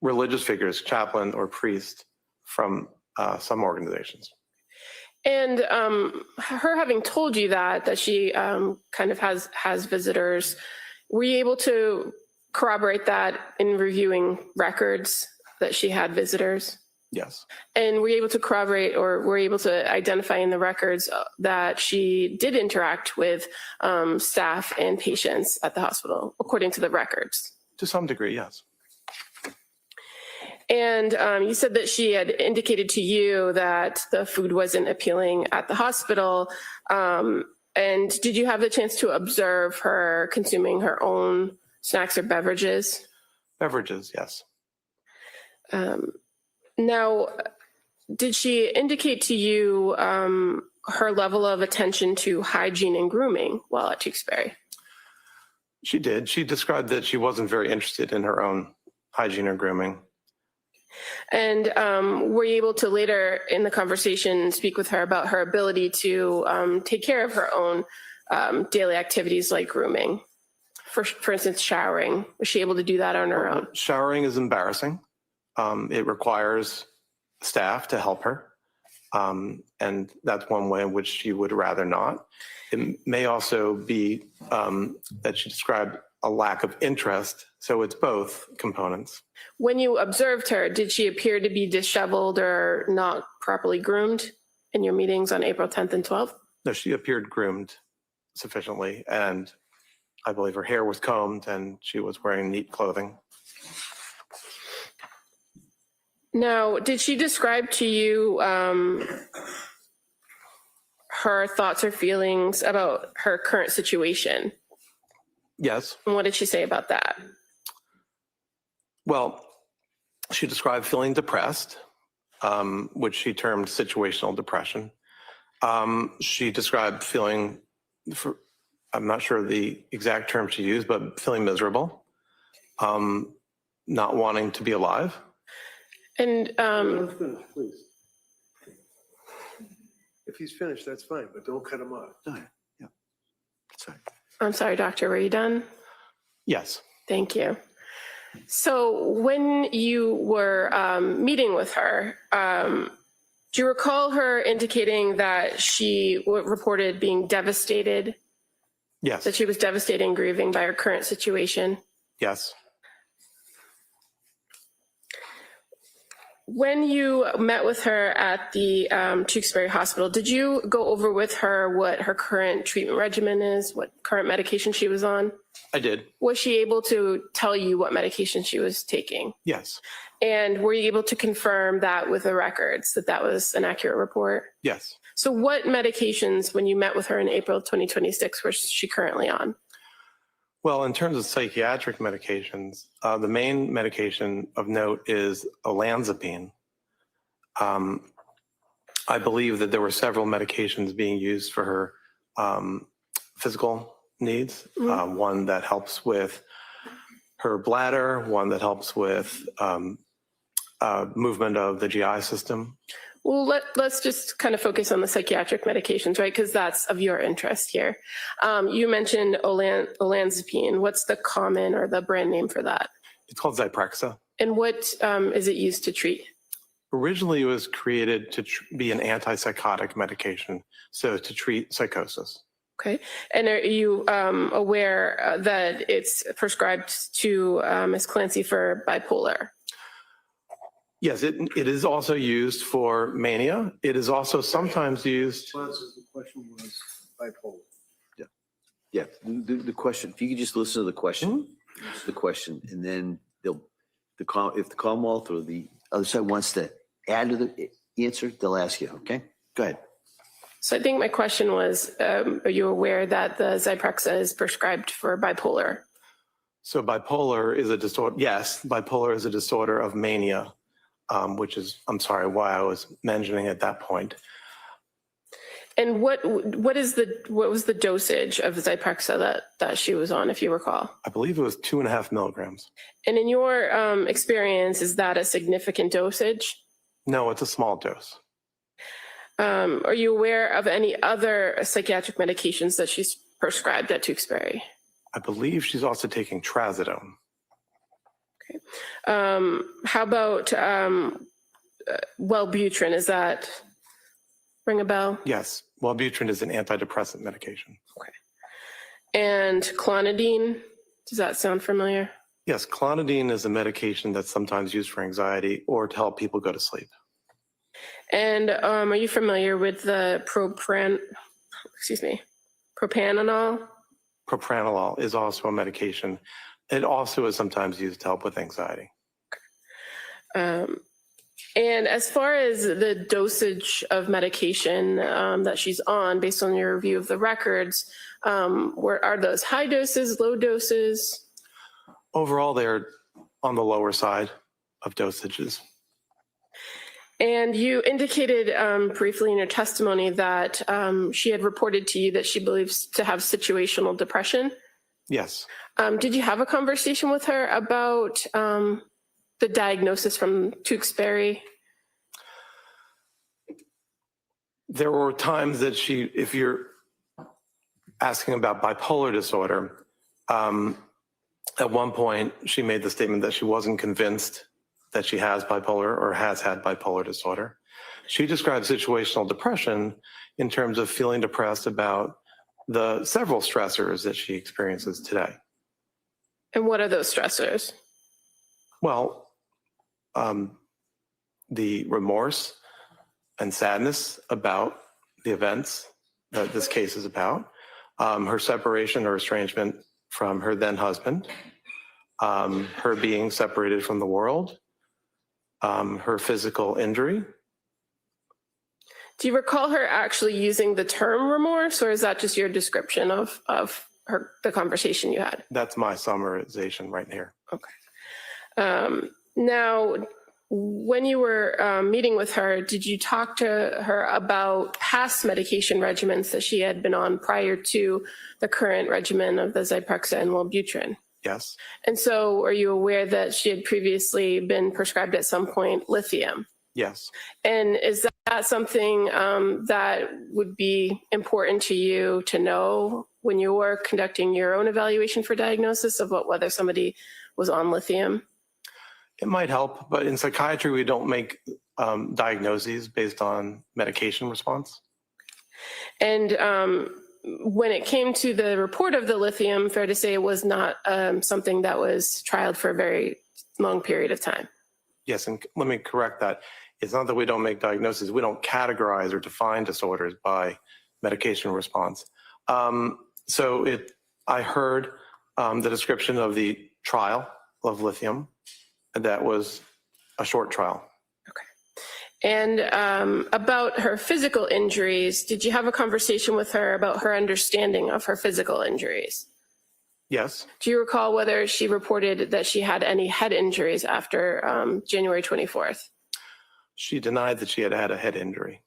religious figures, chaplain or priest from some organizations. And her having told you that she kind of has visitors, were you able to corroborate that in reviewing records that she had visitors? Yes. And were you able to corroborate, or were you able to identify in the records that she did interact with staff and patients at the hospital, according to the records? To some degree, yes. And you said that she had indicated to you that the food wasn't appealing at the hospital. And did you have the chance to observe her consuming her own snacks or beverages? Beverages, yes. Now, did she indicate to you her level of attention to hygiene and grooming while at Tewksbury? She did. She described that she wasn't very interested in her own hygiene or grooming. And were you able to later in the conversation speak with her about her ability to take care of her own daily activities like grooming? For instance, showering? Was she able to do that on her own? Showering is embarrassing. It requires staff to help her. And that's one way in which she would rather not. It may also be that she described a lack of interest. So it's both components. When you observed her, did she appear to be disheveled or not properly groomed in your meetings on April 10th and 12th? No, she appeared groomed sufficiently. And I believe her hair was combed and she was wearing neat clothing. Now, did she describe to you her thoughts or feelings about her current situation? Yes. And what did she say about that? Well, she described feeling depressed, which she termed situational depression. She described feeling, I'm not sure the exact term she used, but feeling miserable, not wanting to be alive. And Finish, please. If he's finished, that's fine, but don't cut him off. No, yeah. Sorry. I'm sorry, doctor, were you done? Yes. Thank you. So when you were meeting with her, do you recall her indicating that she reported being devastated, Yes. that she was devastated and grieving by her current situation? Yes. When you met with her at the Tewksbury Hospital, did you go over with her what her current treatment regimen is, what current medication she was on? I did. Was she able to tell you what medication she was taking? Yes. And were you able to confirm that with the records, that that was an accurate report? Yes. So what medications, when you met with her in April 2026, was she currently on? Well, in terms of psychiatric medications, the main medication of note is olanzapine. I believe that there were several medications being used for her physical needs. One that helps with her bladder, one that helps with movement of the GI system. Well, let's just kind of focus on the psychiatric medications, right? Because that's of your interest here. You mentioned olanzapine. What's the common or the brand name for that? It's called Zyprexa. And what is it used to treat? Originally, it was created to be an antipsychotic medication, so to treat psychosis. Okay. And are you aware that it's prescribed to Ms. Clancy for bipolar? Yes, it is also used for mania. It is also sometimes used. The question was bipolar. Yeah, the question, if you could just listen to the question, and then if the Commonwealth or the other side wants to add to the answer, they'll ask you, okay? Go ahead. So I think my question was, are you aware that the Zyprexa is prescribed for bipolar? So bipolar is a disorder. Yes, bipolar is a disorder of mania, which is, I'm sorry, why I was mentioning at that point. And what was the dosage of Zyprexa that she was on, if you recall? I believe it was 2.5 milligrams. And in your experience, is that a significant dosage? No, it's a small dose. Are you aware of any other psychiatric medications that she's prescribed at Tewksbury? I believe she's also taking trazodone. Okay. How about Wellbutrin? Is that ring a bell? Yes, Wellbutrin is an antidepressant medication. Okay. And clonidine, does that sound familiar? Yes, clonidine is a medication that's sometimes used for anxiety or to help people go to sleep. And are you familiar with the propranolol? Propranolol is also a medication. It also is sometimes used to help with anxiety. And as far as the dosage of medication that she's on, based on your review of the records, are those high doses, low doses? Overall, they're on the lower side of dosages. And you indicated briefly in your testimony that she had reported to you that she believes to have situational depression. Yes. Did you have a conversation with her about the diagnosis from Tewksbury? There were times that if you're asking about bipolar disorder, At one point, she made the statement that she wasn't convinced that she has bipolar or has had bipolar disorder. She described situational depression in terms of feeling depressed about the several stressors that she experiences today. And what are those stressors? Well, the remorse and sadness about the events that this case is about, her separation or estrangement from her then husband, her being separated from the world, her physical injury. Do you recall her actually using the term remorse, or is that just your description of the conversation you had? That's my summarization right here. Okay. Now, when you were meeting with her, did you talk to her about past medication regimens that she had been on prior to the current regimen of the Zyprexa and Wellbutrin? Yes. And so are you aware that she had previously been prescribed at some point lithium? Yes. And is that something that would be important to you to know when you were conducting your own evaluation for diagnosis of whether somebody was on lithium? It might help, but in psychiatry, we don't make diagnoses based on medication response. And when it came to the report of the lithium, fair to say it was not something that was trialed for a very long period of time. Yes, and let me correct that. It's not that we don't make diagnoses. We don't categorize or define disorders by medication response. I heard the description of the trial of lithium. That was a short trial. Okay. And about her physical injuries, did you have a conversation with her about her understanding of her physical injuries? Yes. Do you recall whether she reported that she had any head injuries after January 24th? She denied that she had had a head injury.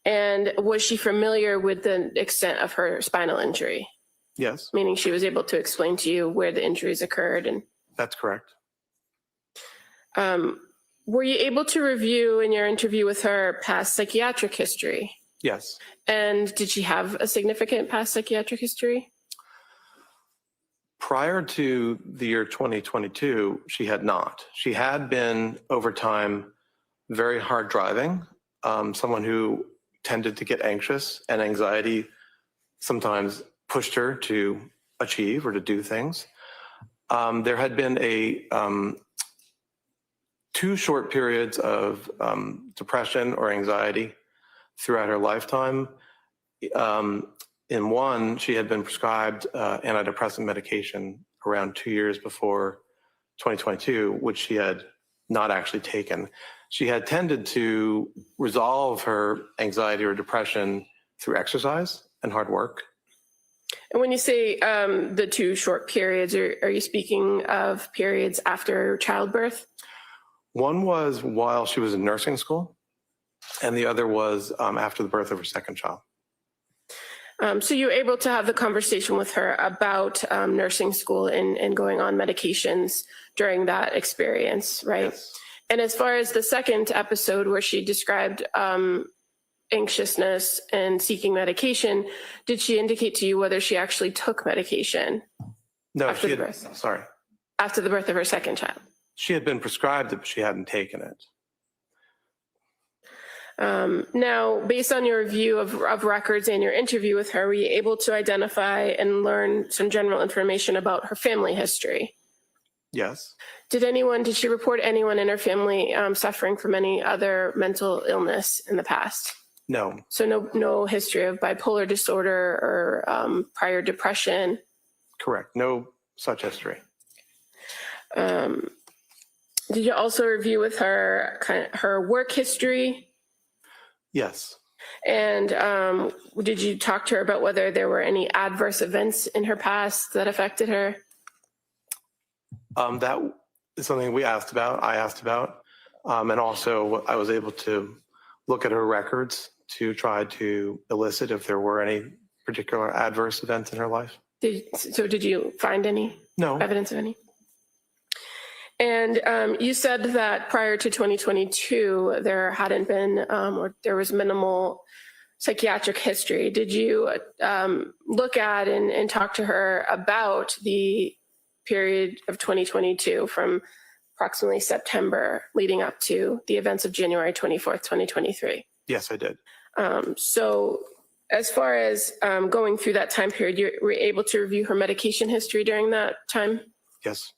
And was she familiar with the extent of her spinal injury? Yes. Meaning she was able to explain to you where the injuries occurred? And that's correct. Were you able to review in your interview with her past psychiatric history? Yes. And did she have a significant past psychiatric history? Prior to the year 2022, she had not. She had been, over time, very hard driving, someone who tended to get anxious, and anxiety sometimes pushed her to achieve or to do things. There had been 2 short periods of depression or anxiety throughout her lifetime. In one, she had been prescribed antidepressant medication around 2 years before 2022, which she had not actually taken. She had tended to resolve her anxiety or depression through exercise and hard work. And when you say the 2 short periods, are you speaking of periods after childbirth? One was while she was in nursing school, and the other was after the birth of her second child. So you were able to have the conversation with her about nursing school and going on medications during that experience, right? Yes. And as far as the second episode where she described anxiousness and seeking medication, did she indicate to you whether she actually took medication? No, after she the had, birth? sorry. After the birth of her second child? She had been prescribed it, but she hadn't taken it. Now, based on your review of records and your interview with her, were you able to identify and learn some general information about her family history? Yes. Did she report anyone in her family suffering from any other mental illness in the past? No. So no history of bipolar disorder or prior depression? Correct. No such history. Did you also review with her her work history? Yes. And did you talk to her about whether there were any adverse events in her past that affected her? That is something I asked about. And also I was able to look at her records to try to elicit if there were any particular adverse events in her life. Did you find any? No. Evidence of any? And you said that prior to 2022, there hadn't been, or there was minimal psychiatric history, did you look at and talk to her about the period of 2022 from approximately September leading up to the events of January 24th, 2023? Yes, I did. So as far as going through that time period, you were able to review her medication history during that time? Yes.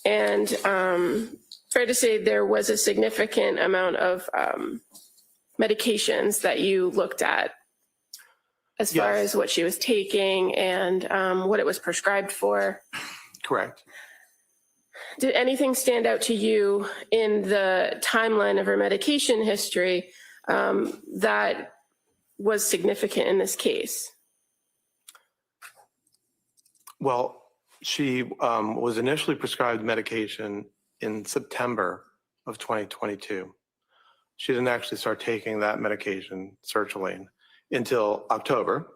And fair to say there was a significant amount of medications that you looked at as far Yes. as what she was taking and what it was prescribed for? Correct. Did anything stand out to you in the timeline of her medication history that was significant in this case? Well, she was initially prescribed medication in September of 2022. She didn't actually start taking that medication, sertraline, until October.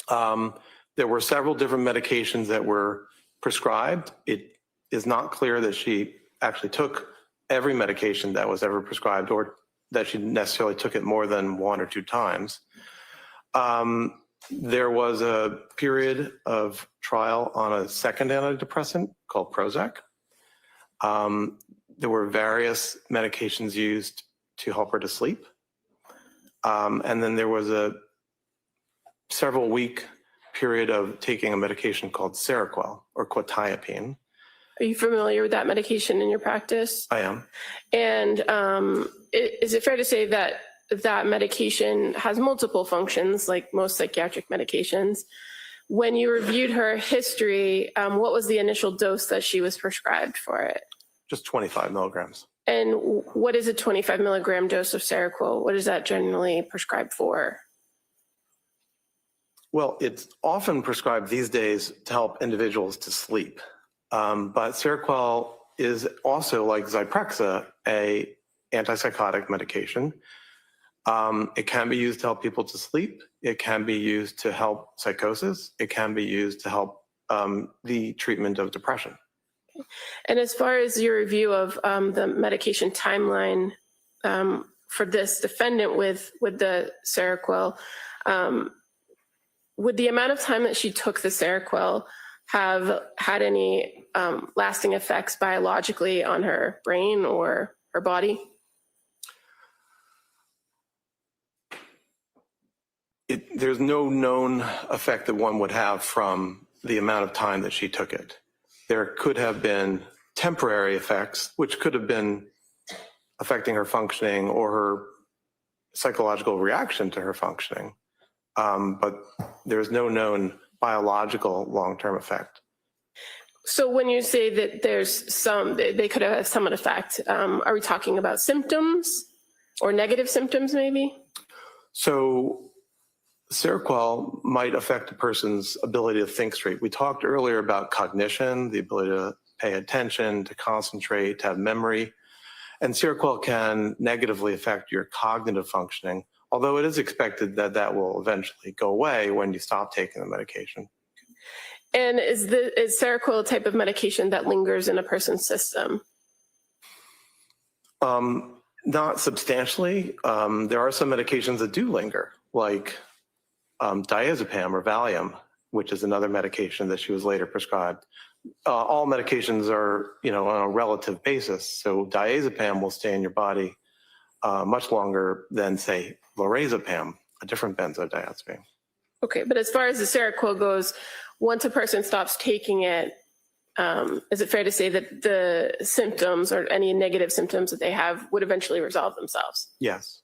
There were several different medications that were prescribed. It is not clear that she actually took every medication that was ever prescribed or that she necessarily took it more than 1 or 2 times. There was a period of trial on a second antidepressant called Prozac. There were various medications used to help her to sleep. And then there was a several week period of taking a medication called Seroquel or quetiapine. Are you familiar with that medication in your practice? I am. And is it fair to say that that medication has multiple functions, like most psychiatric medications? When you reviewed her history, what was the initial dose that she was prescribed for it? Just 25 milligrams. And what is a 25 milligram dose of Seroquel? What is that generally prescribed for? Well, it's often prescribed these days to help individuals to sleep. But Seroquel is also, like Zyprexa, a antipsychotic medication. It can be used to help people to sleep. It can be used to help psychosis. It can be used to help the treatment of depression. And as far as your review of the medication timeline for this defendant with the Seroquel, would the amount of time that she took the Seroquel have had any lasting effects biologically on her brain or her body? There's no known effect that one would have from the amount of time that she took it. There could have been temporary effects, which could have been affecting her functioning or her psychological reaction to her functioning. But there's no known biological long-term effect. So when you say that they could have some effect, are we talking about symptoms or negative symptoms maybe? So Seroquel might affect a person's ability to think straight. We talked earlier about cognition, the ability to pay attention, to concentrate, to have memory. And Seroquel can negatively affect your cognitive functioning, although it is expected that that will eventually go away when you stop taking the medication. And is Seroquel a type of medication that lingers in a person's system? Not substantially. There are some medications that do linger, like diazepam or Valium, which is another medication that she was later prescribed. All medications are, on a relative basis. So diazepam will stay in your body much longer than, say, lorazepam, a different benzodiazepine. Okay, but as far as the Seroquel goes, once a person stops taking it, is it fair to say that the symptoms or any negative symptoms that they have would eventually resolve themselves? Yes.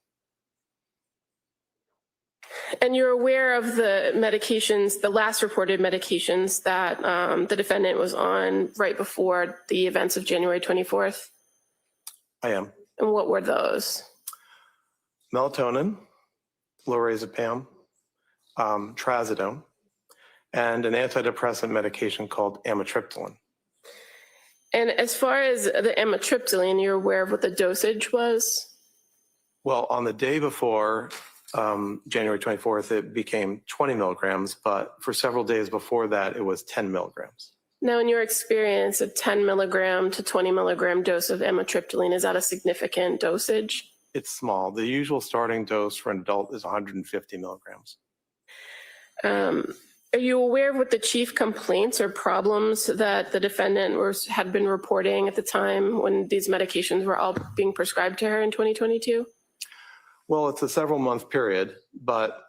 And you're aware of the medications, the last reported medications that the defendant was on right before the events of January 24th? I am. And what were those? Melatonin, lorazepam, trazodone, and an antidepressant medication called amitriptyline. And as far as the amitriptyline, you're aware of what the dosage was? Well, on the day before January 24th, it became 20 milligrams, but for several days before that, it was 10 milligrams. Now, in your experience, a 10 milligram to 20 milligram dose of amitriptyline, is that a significant dosage? It's small. The usual starting dose for an adult is 150 milligrams. Are you aware of what the chief complaints or problems that the defendant had been reporting at the time when these medications were all being prescribed to her in 2022? Well, it's a several month period, but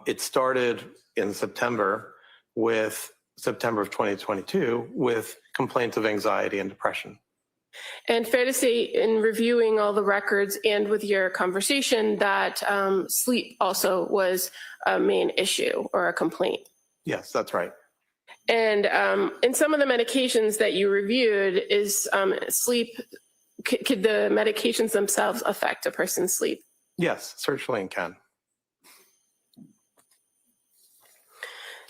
it started in September of 2022 with complaints of anxiety and depression. And fair to say, in reviewing all the records and with your conversation, that sleep also was a main issue or a complaint. Yes, that's right. And in some of the medications that you reviewed, is sleep, could the medications themselves affect a person's sleep? Yes, sertraline can.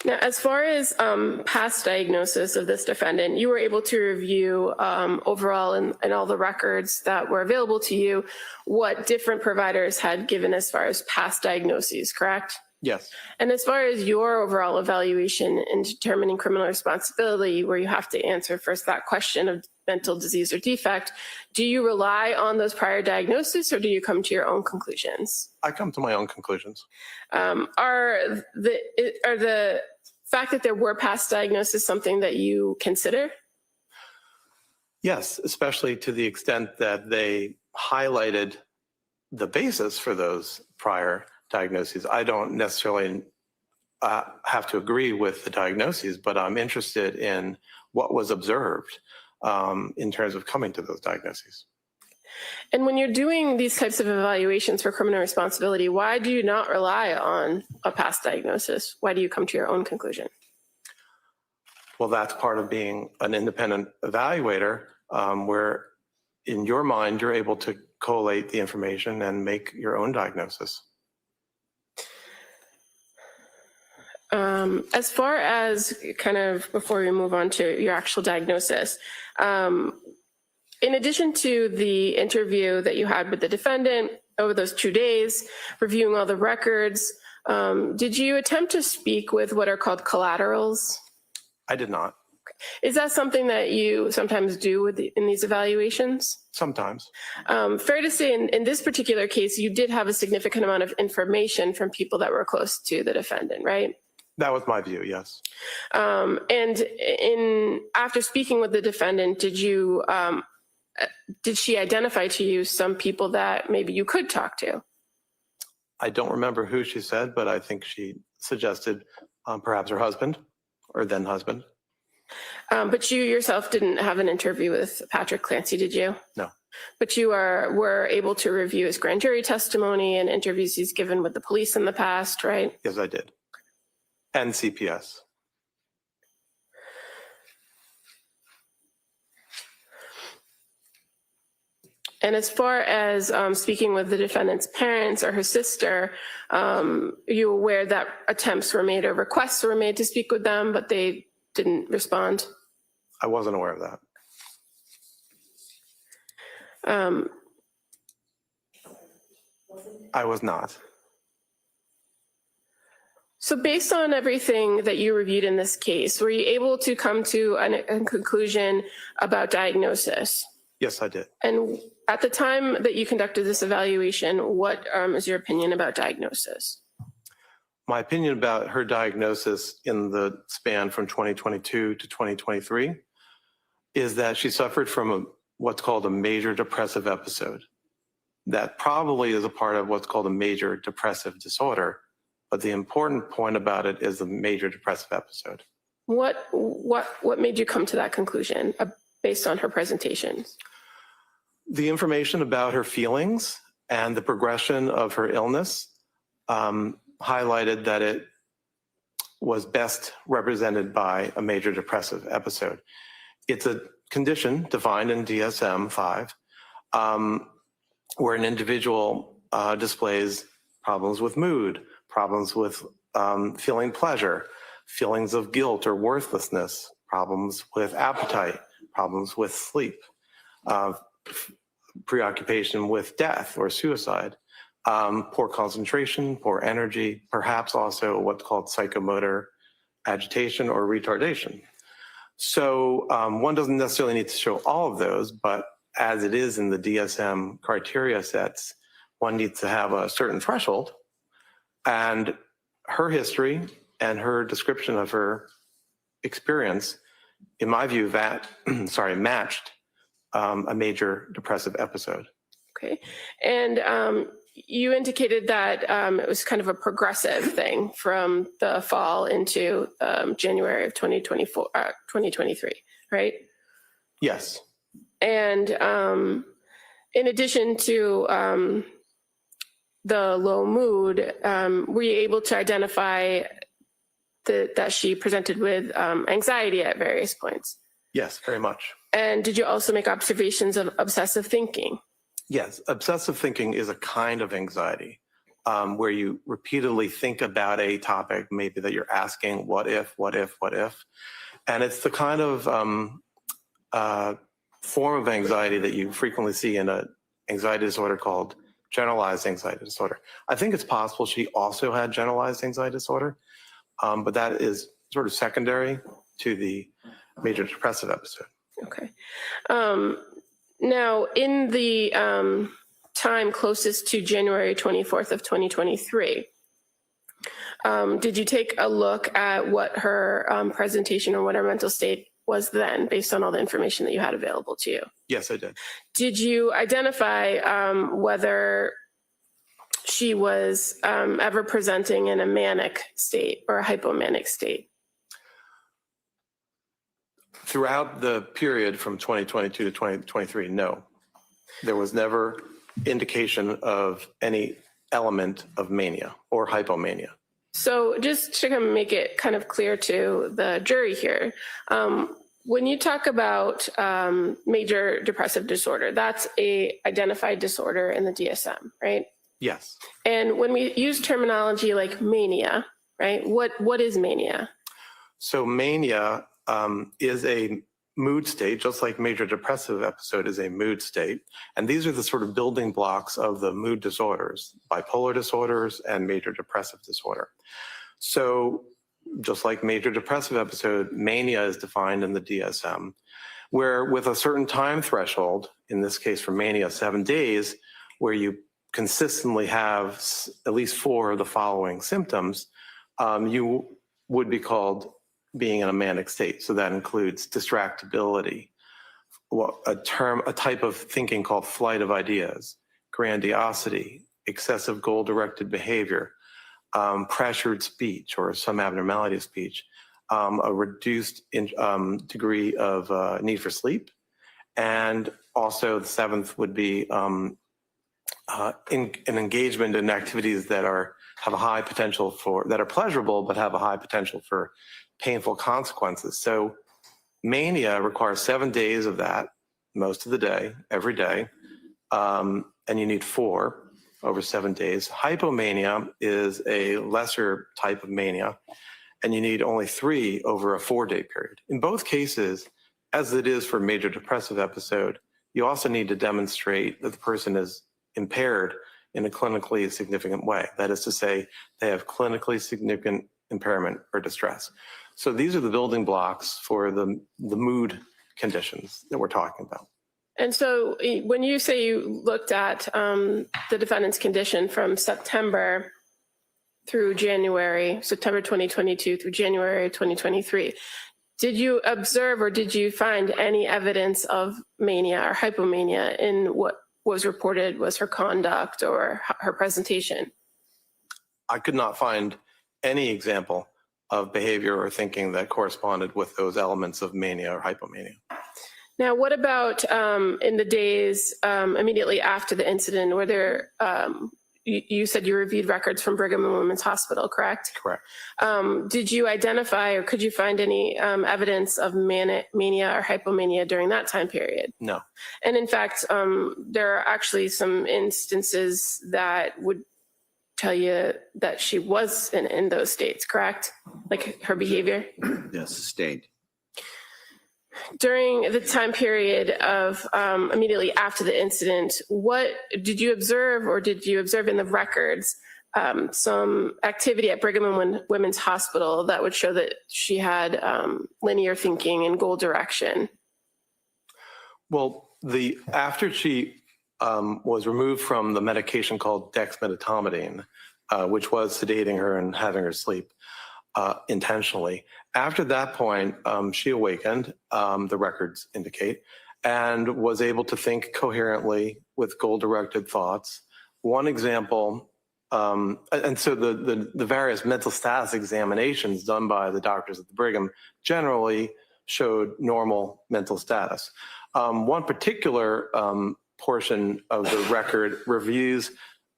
Now, as far as past diagnosis of this defendant, you were able to review overall in all the records that were available to you what different providers had given as far as past diagnoses, correct? Yes. And as far as your overall evaluation in determining criminal responsibility, where you have to answer first that question of mental disease or defect, do you rely on those prior diagnoses or do you come to your own conclusions? I come to my own conclusions. Are the fact that there were past diagnoses something that you consider? Yes, especially to the extent that they highlighted the basis for those prior diagnoses. I don't necessarily have to agree with the diagnoses, but I'm interested in what was observed in terms of coming to those diagnoses. And when you're doing these types of evaluations for criminal responsibility, why do you not rely on a past diagnosis? Why do you come to your own conclusion? Well, that's part of being an independent evaluator, where in your mind, you're able to collate the information and make your own diagnosis. As far as kind of before we move on to your actual diagnosis, in addition to the interview that you had with the defendant over those 2 days, reviewing all the records, did you attempt to speak with what are called collaterals? I did not. Is that something that you sometimes do in these evaluations? Sometimes. Fair to say in this particular case, you did have a significant amount of information from people that were close to the defendant, right? That was my view, yes. And after speaking with the defendant, did she identify to you some people that maybe you could talk to? I don't remember who she said, but I think she suggested perhaps her husband or then husband. But you yourself didn't have an interview with Patrick Clancy, did you? No. But you were able to review his grand jury testimony and interviews he's given with the police in the past, right? Yes, I did. And CPS. And as far as speaking with the defendant's parents or her sister, are you aware that attempts were made or requests were made to speak with them, but they didn't respond? I wasn't aware of that. I was not. So based on everything that you reviewed in this case, were you able to come to a conclusion about diagnosis? Yes, I did. And at the time that you conducted this evaluation, what is your opinion about diagnosis? My opinion about her diagnosis in the span from 2022 to 2023 is that she suffered from what's called a major depressive episode. That probably is a part of what's called a major depressive disorder. But the important point about it is the major depressive episode. What made you come to that conclusion based on her presentations? The information about her feelings and the progression of her illness highlighted that it was best represented by a major depressive episode. It's a condition defined in DSM-5 where an individual displays problems with mood, problems with feeling pleasure, feelings of guilt or worthlessness, problems with appetite, problems with sleep, preoccupation with death or suicide, poor concentration, poor energy, perhaps also what's called psychomotor agitation or retardation. So one doesn't necessarily need to show all of those, but as it is in the DSM criteria sets, one needs to have a certain threshold. And her history and her description of her experience, in my view, matched a major depressive episode. Okay. And you indicated that it was kind of a progressive thing from the fall into January of 2023, right? Yes. And in addition to the low mood, were you able to identify that she presented with anxiety at various points? Yes, very much. And did you also make observations of obsessive thinking? Yes, obsessive thinking is a kind of anxiety where you repeatedly think about a topic, maybe that you're asking, what if? And it's the kind of form of anxiety that you frequently see in an anxiety disorder called generalized anxiety disorder. I think it's possible she also had generalized anxiety disorder, but that is sort of secondary to the major depressive episode. Okay. Now, in the time closest to January 24th of 2023, did you take a look at what her presentation or what her mental state was then, based on all the information that you had available to you? Yes, I did. Did you identify whether she was ever presenting in a manic state or a hypomanic state? Throughout the period from 2022 to 2023, no. There was never indication of any element of mania or hypomania. So just to kind of make it kind of clear to the jury here, when you talk about major depressive disorder, that's a identified disorder in the DSM, right? Yes. And when we use terminology like mania, right, what is mania? So mania is a mood state, just like major depressive episode is a mood state. And these are the sort of building blocks of the mood disorders, bipolar disorders and major depressive disorder. So just like major depressive episode, mania is defined in the DSM, where with a certain time threshold, in this case for mania, 7 days, where you consistently have at least 4 of the following symptoms, you would be called being in a manic state. So that includes distractibility, a type of thinking called flight of ideas, grandiosity, excessive goal-directed behavior, pressured speech or some abnormality of speech, a reduced degree of need for sleep, and also the 7th would be an engagement in activities that have a high potential that are pleasurable but have a high potential for painful consequences. So mania requires 7 days of that, most of the day, every day, and you need 4 over 7 days. Hypomania is a lesser type of mania, and you need only 3 over a 4-day period. In both cases, as it is for major depressive episode, you also need to demonstrate that the person is impaired in a clinically significant way. That is to say, they have clinically significant impairment or distress. So these are the building blocks for the mood conditions that we're talking about. And so when you say you looked at the defendant's condition from September through January, September 2022 through January 2023, did you observe or did you find any evidence of mania or hypomania in what was reported was her conduct or her presentation? I could not find any example of behavior or thinking that corresponded with those elements of mania or hypomania. Now, what about in the days immediately after the incident, were there, you said you reviewed records from Brigham and Women's Hospital, correct? Correct. Did you identify or could you find any evidence of mania or hypomania during that time period? No. And in fact, there are actually some instances that would tell you that she was in those states, correct? Like her behavior? Yes, sustained. During the time period of immediately after the incident, what did you observe or did you observe in the records some activity at Brigham and Women's Hospital that would show that she had linear thinking and goal direction? Well, After she was removed from the medication called dexmedetomidine, which was sedating her and having her sleep intentionally. After that point, she awakened, the records indicate, and was able to think coherently with goal-directed thoughts. One example, and so the various mental status examinations done by the doctors at the Brigham generally showed normal mental status. One particular portion of the record reviews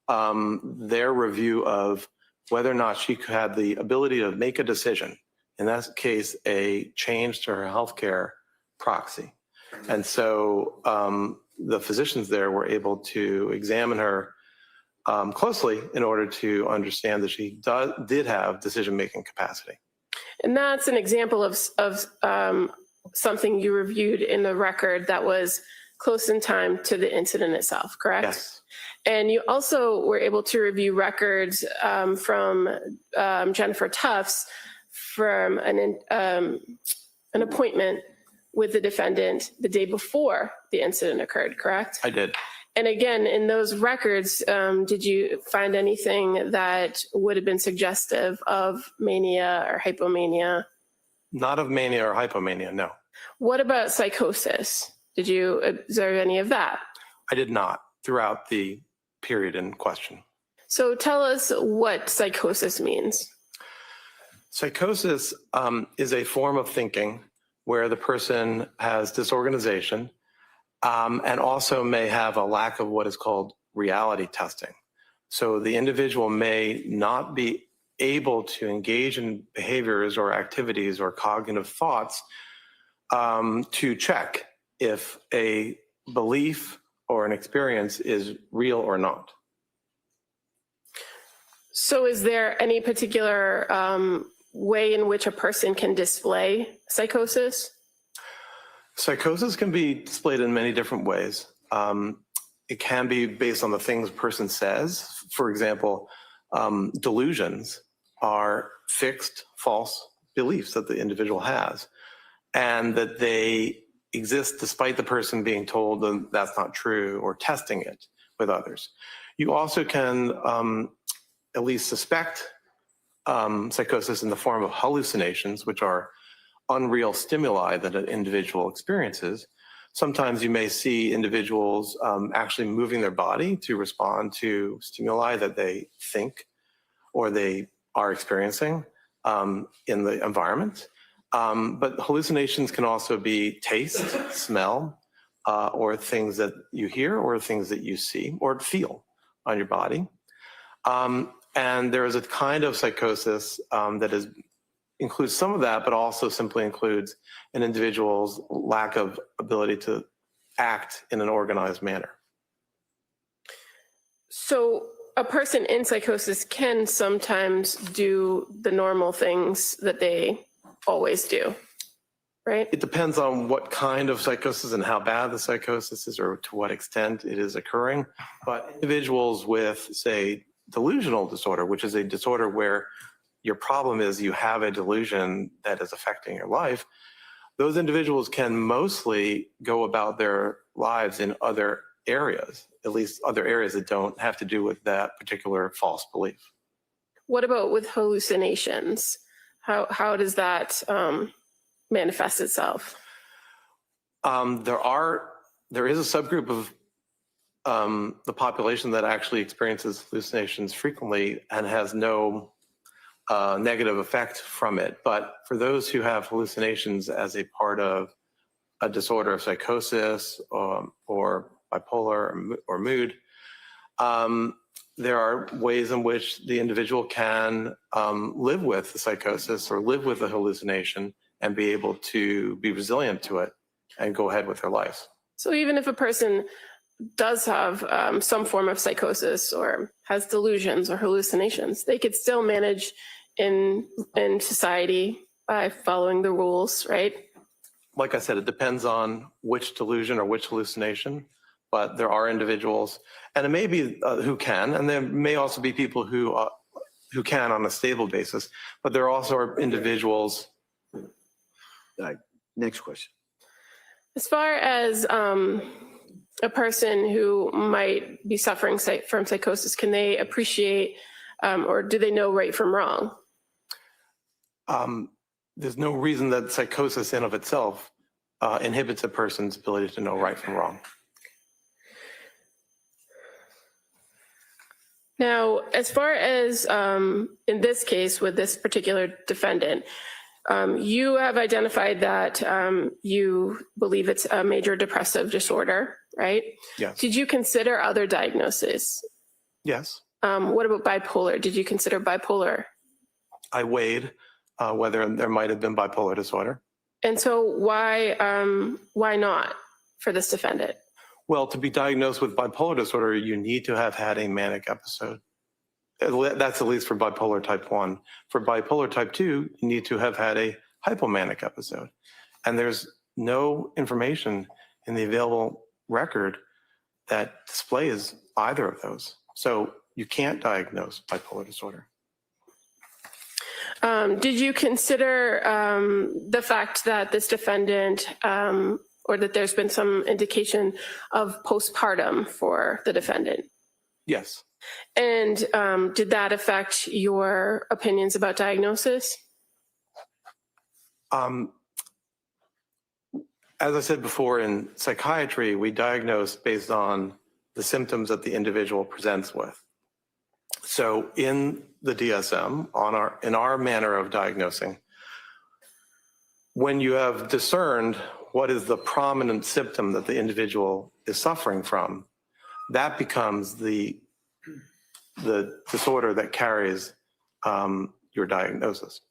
their review of whether or not she had the ability to make a decision. In that case, a change to her healthcare proxy. And so the physicians there were able to examine her closely in order to understand that she did have decision-making capacity. And that's an example of something you reviewed in the record that was close in time to the incident itself, correct? Yes. And you also were able to review records from Jennifer Tufts from an appointment with the defendant the day before the incident occurred, correct? I did. And again, in those records, did you find anything that would have been suggestive of mania or hypomania? Not of mania or hypomania, no. What about psychosis? Did you observe any of that? I did not throughout the period in question. So tell us what psychosis means. Psychosis is a form of thinking where the person has disorganization and also may have a lack of what is called reality testing. So the individual may not be able to engage in behaviors or activities or cognitive thoughts to check if a belief or an experience is real or not. So is there any particular way in which a person can display psychosis? Psychosis can be displayed in many different ways. It can be based on the things a person says. For example, delusions are fixed, false beliefs that the individual has, and that they exist despite the person being told that that's not true or testing it with others. You also can at least suspect psychosis in the form of hallucinations, which are unreal stimuli that an individual experiences. Sometimes you may see individuals actually moving their body to respond to stimuli that they think or they are experiencing in the environment. But hallucinations can also be taste, smell, or things that you hear or things that you see or feel on your body. And there is a kind of psychosis that includes some of that, but also simply includes an individual's lack of ability to act in an organized manner. So a person in psychosis can sometimes do the normal things that they always do, right? It depends on what kind of psychosis and how bad the psychosis is or to what extent it is occurring. But individuals with, say, delusional disorder, which is a disorder where your problem is you have a delusion that is affecting your life, those individuals can mostly go about their lives in other areas, at least other areas that don't have to do with that particular false belief. What about with hallucinations? How does that manifest itself? There is a subgroup of the population that actually experiences hallucinations frequently and has no negative effect from it. But for those who have hallucinations as a part of a disorder of psychosis or bipolar or mood, there are ways in which the individual can live with the psychosis or live with the hallucination and be able to be resilient to it and go ahead with their life. So even if a person does have some form of psychosis or has delusions or hallucinations, they could still manage in society by following the rules, right? Like I said, it depends on which delusion or which hallucination, but there are individuals, and it may be who can, and there may also be people who can on a stable basis, but there also are individuals. Next question. As far as a person who might be suffering from psychosis, can they appreciate or do they know right from wrong? There's no reason that psychosis in of itself inhibits a person's ability to know right from wrong. Now, as far as in this case with this particular defendant, you have identified that you believe it's a major depressive disorder, right? Yes. Did you consider other diagnoses? Yes. What about bipolar? Did you consider bipolar? I weighed whether there might have been bipolar disorder. And so why not for this defendant? Well, to be diagnosed with bipolar disorder, you need to have had a manic episode. That's at least for bipolar type 1. For bipolar type 2, you need to have had a hypomanic episode. And there's no information in the available record that displays either of those. So you can't diagnose bipolar disorder. Did you consider the fact that this defendant or that there's been some indication of postpartum for the defendant? Yes. And did that affect your opinions about diagnosis? As I said before, in psychiatry, we diagnose based on the symptoms that the individual presents with. So in the DSM, in our manner of diagnosing, when you have discerned what is the prominent symptom that the individual is suffering from, that becomes the disorder that carries your diagnosis.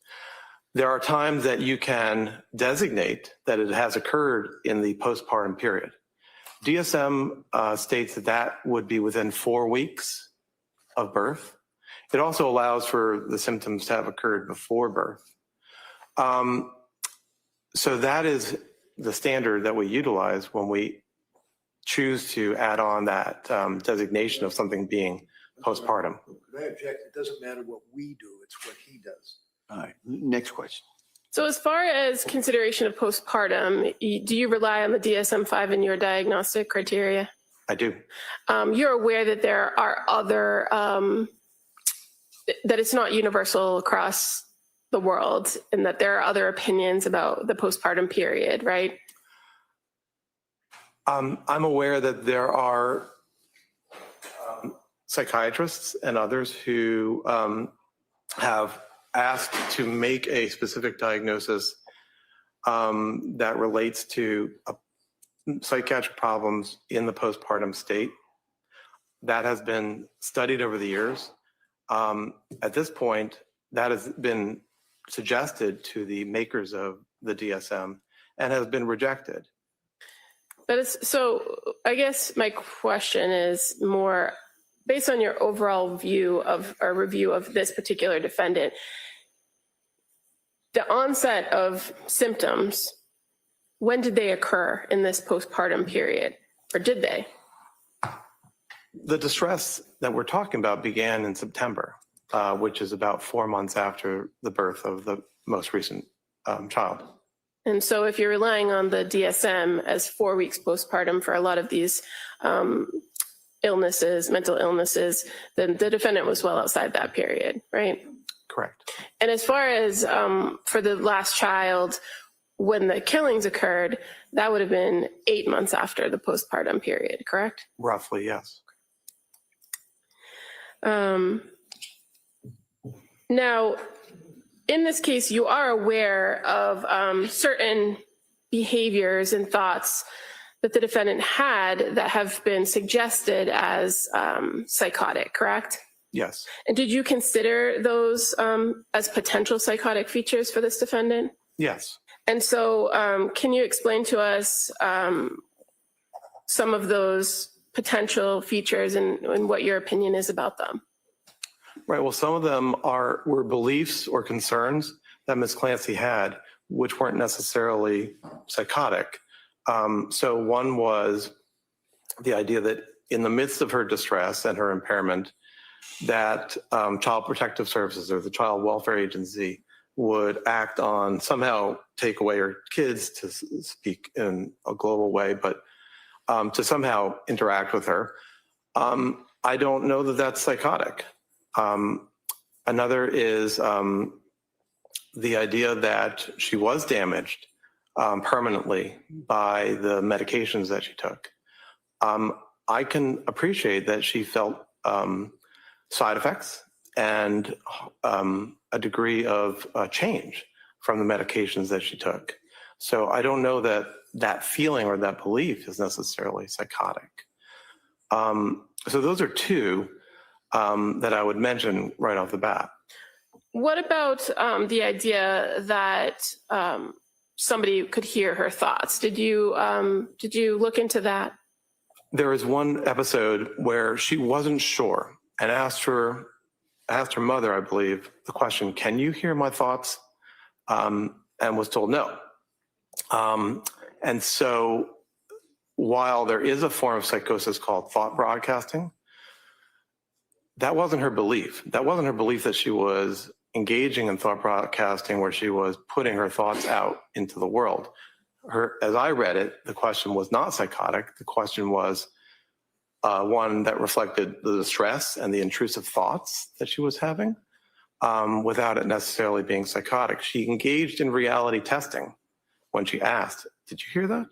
There are times that you can designate that it has occurred in the postpartum period. DSM states that would be within 4 weeks of birth. It also allows for the symptoms to have occurred before birth. So that is the standard that we utilize when we choose to add on that designation of something being postpartum. Could I object? It doesn't matter what we do, it's what he does. All right, next question. So as far as consideration of postpartum, do you rely on the DSM-5 in your diagnostic criteria? I do. You're aware that there are other, that it's not universal across the world and that there are other opinions about the postpartum period, right? I'm aware that there are psychiatrists and others who have asked to make a specific diagnosis that relates to psychiatric problems in the postpartum state. That has been studied over the years. At this point, that has been suggested to the makers of the DSM and has been rejected. But so I guess my question is more based on your overall view of or review of this particular defendant. The onset of symptoms, when did they occur in this postpartum period, or did they? The distress that we're talking about began in September, which is about 4 months after the birth of the most recent child. And so if you're relying on the DSM as 4 weeks postpartum for a lot of these illnesses, mental illnesses, then the defendant was well outside that period, right? Correct. And as far as for the last child, when the killings occurred, that would have been 8 months after the postpartum period, correct? Roughly, yes. Now, in this case, you are aware of certain behaviors and thoughts that the defendant had that have been suggested as psychotic, correct? Yes. And did you consider those as potential psychotic features for this defendant? Yes. And so can you explain to us some of those potential features and what your opinion is about them? Right. Well, some of them were beliefs or concerns that Ms. Clancy had, which weren't necessarily psychotic. So one was the idea that in the midst of her distress and her impairment, that Child Protective Services or the Child Welfare Agency would act on somehow take away her kids, to speak in a global way, but to somehow interact with her. I don't know that that's psychotic. Another is the idea that she was damaged permanently by the medications that she took. I can appreciate that she felt side effects and a degree of change from the medications that she took. So I don't know that that feeling or that belief is necessarily psychotic. So those are two that I would mention right off the bat. What about the idea that somebody could hear her thoughts? Did you look into that? There was one episode where she wasn't sure and asked her mother, I believe, the question, "Can you hear my thoughts?" And was told no. And so while there is a form of psychosis called thought broadcasting, that wasn't her belief. That wasn't her belief that she was engaging in thought broadcasting where she was putting her thoughts out into the world. As I read it, the question was not psychotic. The question was one that reflected the distress and the intrusive thoughts that she was having without it necessarily being psychotic. She engaged in reality testing when she asked, "Did you hear that?"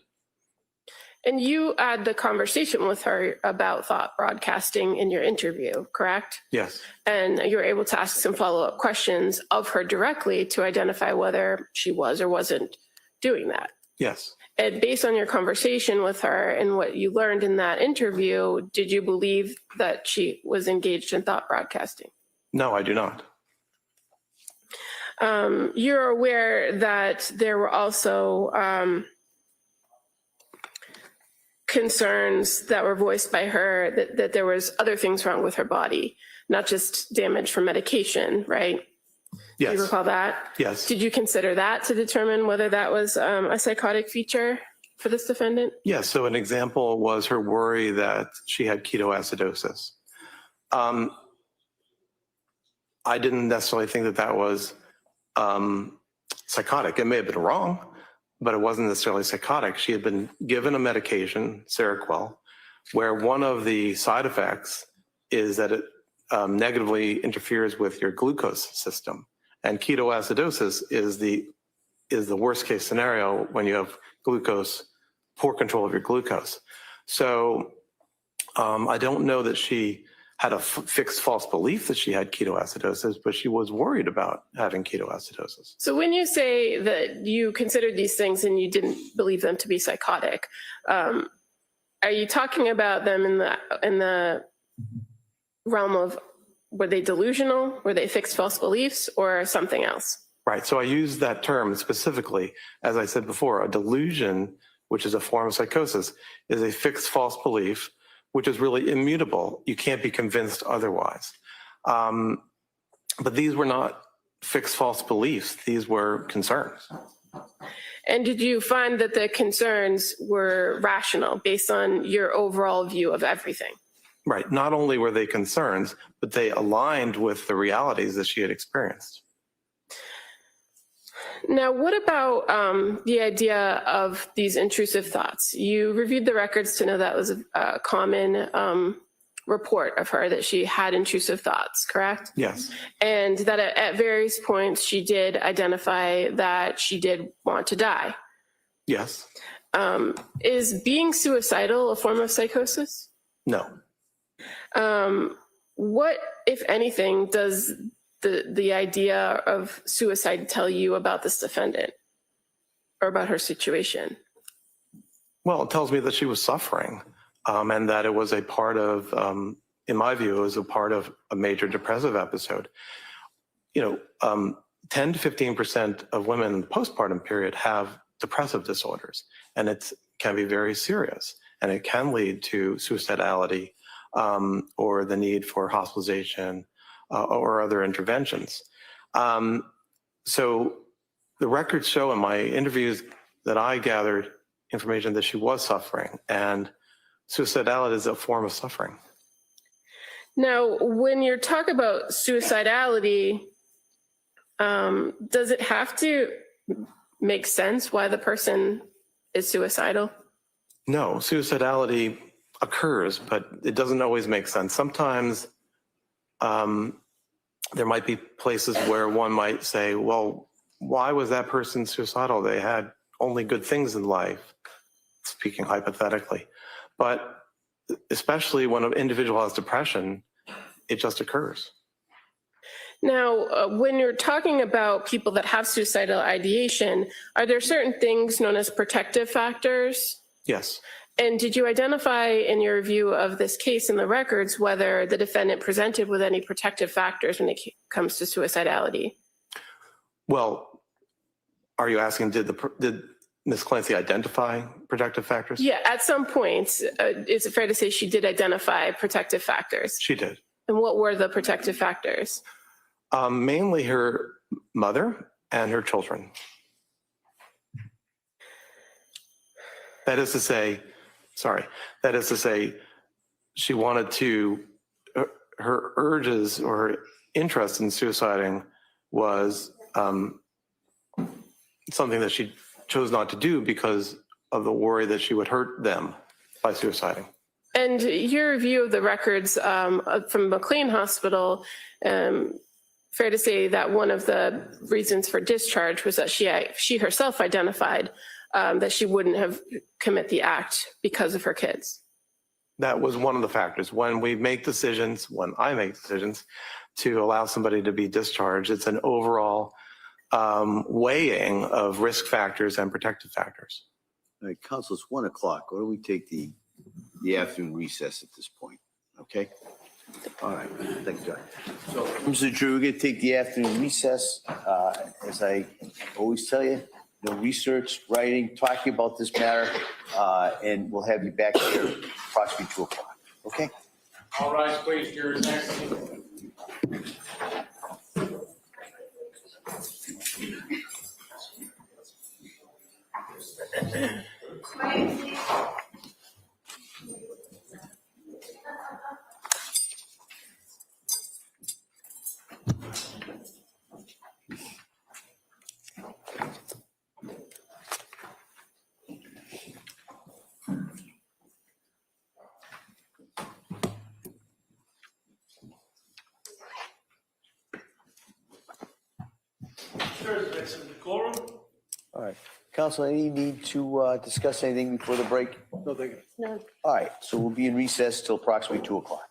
And you had the conversation with her about thought broadcasting in your interview, correct? Yes. And you were able to ask some follow-up questions of her directly to identify whether she was or wasn't doing that. Yes. And based on your conversation with her and what you learned in that interview, did you believe that she was engaged in thought broadcasting? No, I do not. You're aware that there were also concerns that were voiced by her that there was other things wrong with her body, not just damage from medication, right? Yes. Do you recall that? Yes. Did you consider that to determine whether that was a psychotic feature for this defendant? Yes. So an example was her worry that she had ketoacidosis. I didn't necessarily think that was psychotic. It may have been wrong, but it wasn't necessarily psychotic. She had been given a medication, Seroquel, where one of the side effects is that it negatively interferes with your glucose system. And ketoacidosis is the worst case scenario when you have poor control of your glucose. So I don't know that she had a fixed false belief that she had ketoacidosis, but she was worried about having ketoacidosis. So when you say that you considered these things and you didn't believe them to be psychotic, are you talking about them in the realm of, were they delusional, were they fixed false beliefs, or something else? Right. So I use that term specifically, as I said before, a delusion, which is a form of psychosis, is a fixed false belief, which is really immutable. You can't be convinced otherwise. But these were not fixed false beliefs. These were concerns. And did you find that the concerns were rational based on your overall view of everything? Right. Not only were they concerns, but they aligned with the realities that she had experienced. Now, what about the idea of these intrusive thoughts? You reviewed the records to know that was a common report of her, that she had intrusive thoughts, correct? Yes. And that at various points she did identify that she did want to die. Yes. Is being suicidal a form of psychosis? No. What, if anything, does the idea of suicide tell you about this defendant or about her situation? Well, it tells me that she was suffering and that it was a part of, in my view, it was a part of a major depressive episode. 10 to 15% of women in the postpartum period have depressive disorders, and it can be very serious, and it can lead to suicidality or the need for hospitalization or other interventions. So the records show in my interviews that I gathered information that she was suffering, and suicidality is a form of suffering. Now, when you're talking about suicidality, does it have to make sense why the person is suicidal? No, suicidality occurs, but it doesn't always make sense. Sometimes there might be places where one might say, well, why was that person suicidal? They had only good things in life, speaking hypothetically. But especially when an individual has depression, it just occurs. Now, when you're talking about people that have suicidal ideation, are there certain things known as protective factors? Yes. And did you identify in your review of this case in the records whether the defendant presented with any protective factors when it comes to suicidality? Well, are you asking, did Ms. Clancy identify protective factors? Yeah, at some point, is it fair to say she did identify protective factors? She did. And what were the protective factors? Mainly her mother and her children. That is to say, she wanted to, her urges or her interest in suiciding was something that she chose not to do because of the worry that she would hurt them by suiciding. And your review of the records from McLean Hospital, fair to say that one of the reasons for discharge was that she herself identified that she wouldn't have commit the act because of her kids. That was one of the factors. When I make decisions to allow somebody to be discharged, it's an overall weighing of risk factors and protective factors. All right, council, it's 1 o'clock. Why don't we take the afternoon recess at this point? Okay? All right, thank you, John. So, Mr. Drew, we're going to take the afternoon recess. As I always tell you, no research, writing, talking about this matter, and we'll have you back here approximately 2 o'clock. Okay? All rise, please, your next. Decorum? All right. Council, any need to discuss anything before the break? No, thank you. No. All right, so we'll be in recess till approximately 2 o'clock.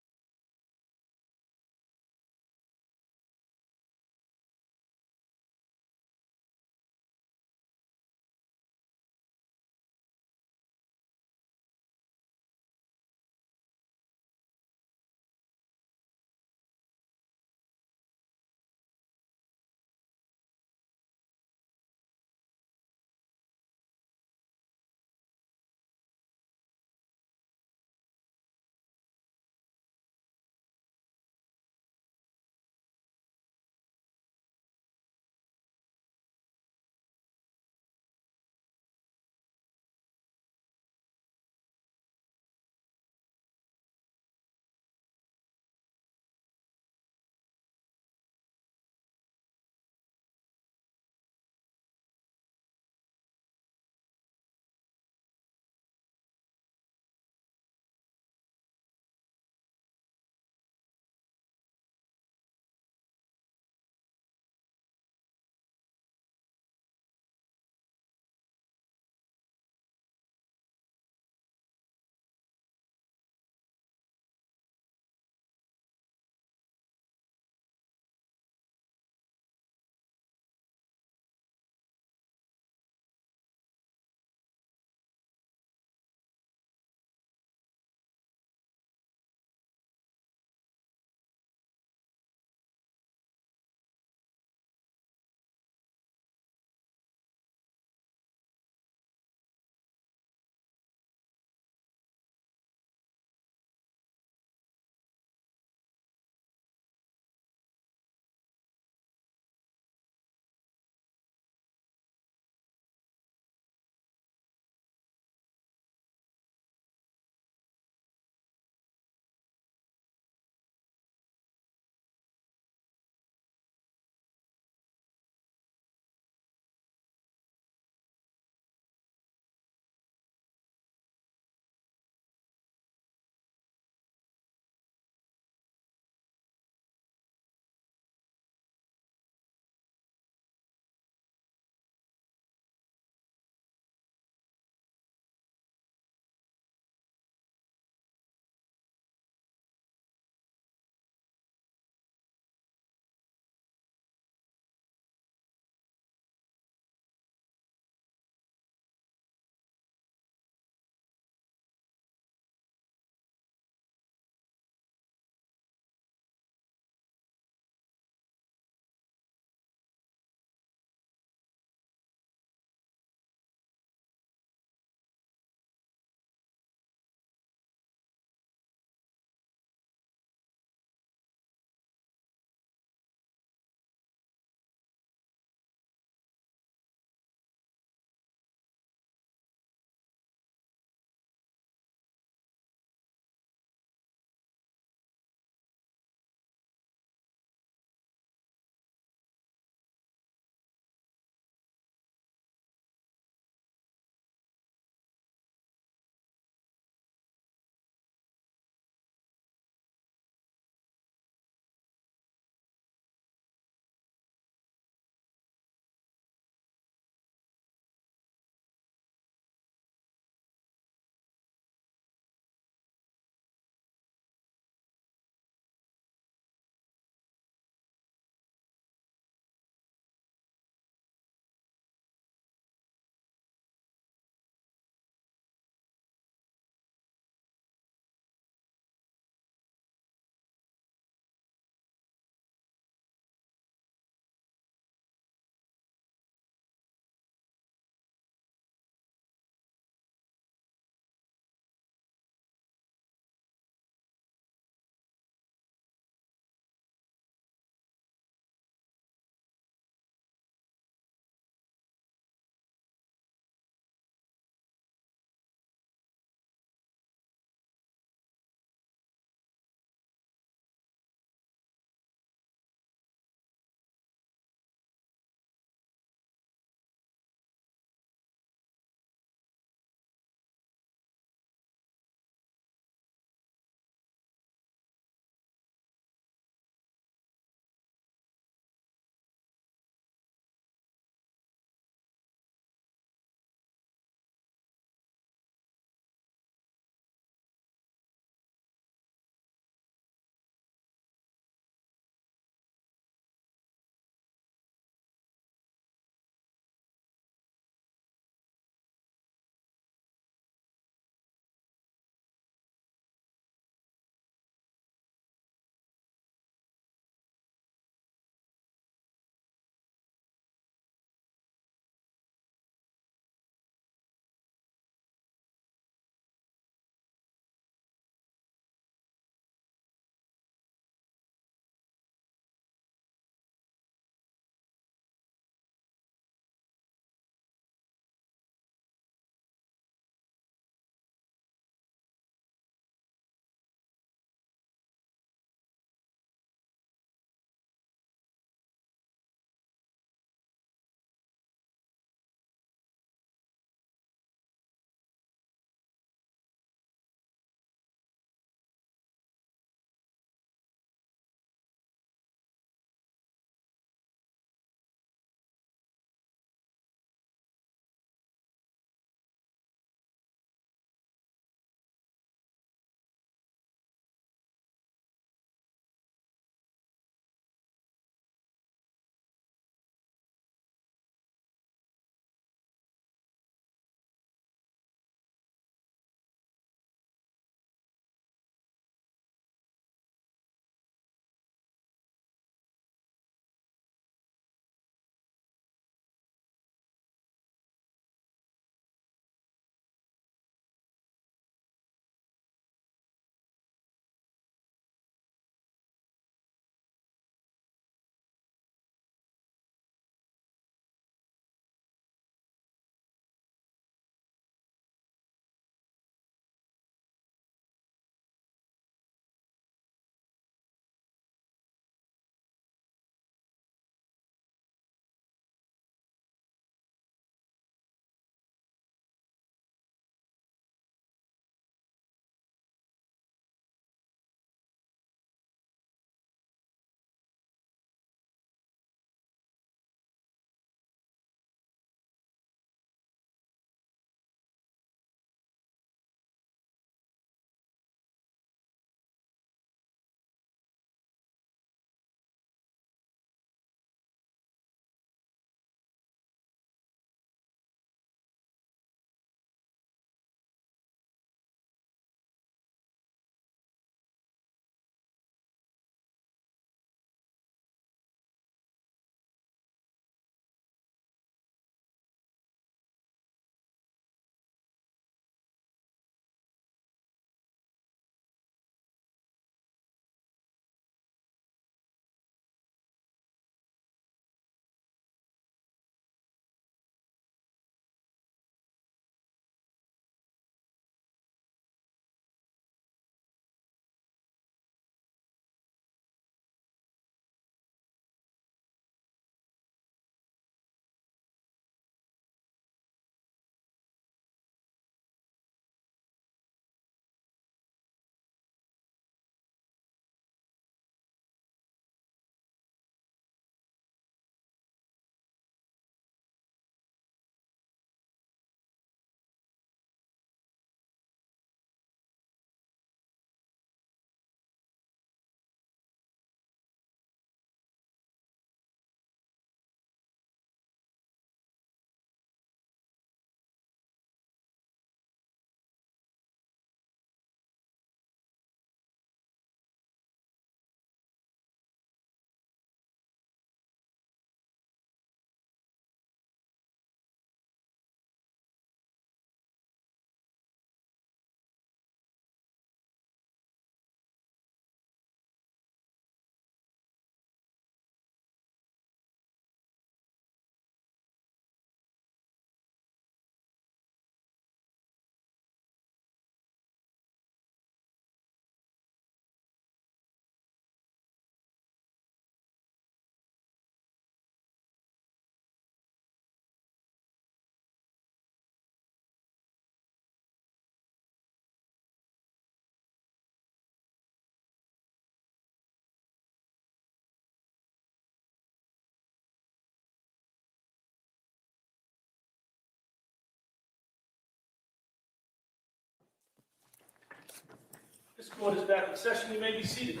This court is back in session. You may be seated.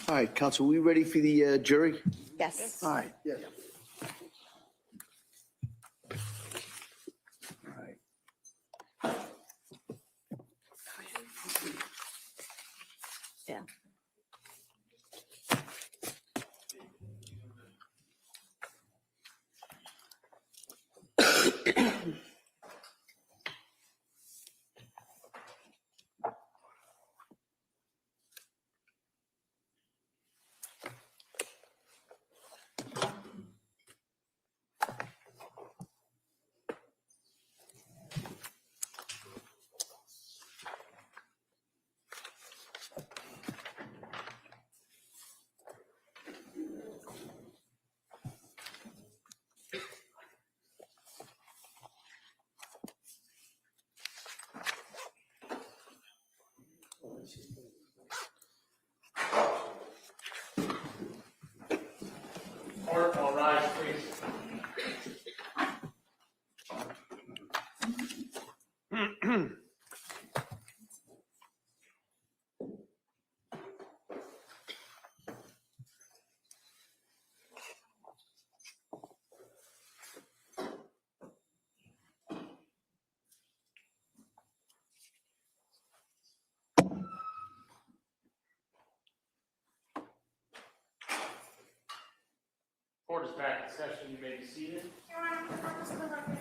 All right, counsel, we ready for the jury? Yes. All right. Yes. All right. Yeah. Court, all rise, please. Court is back in session. You may be seated. Your Honor, for the purpose of the record,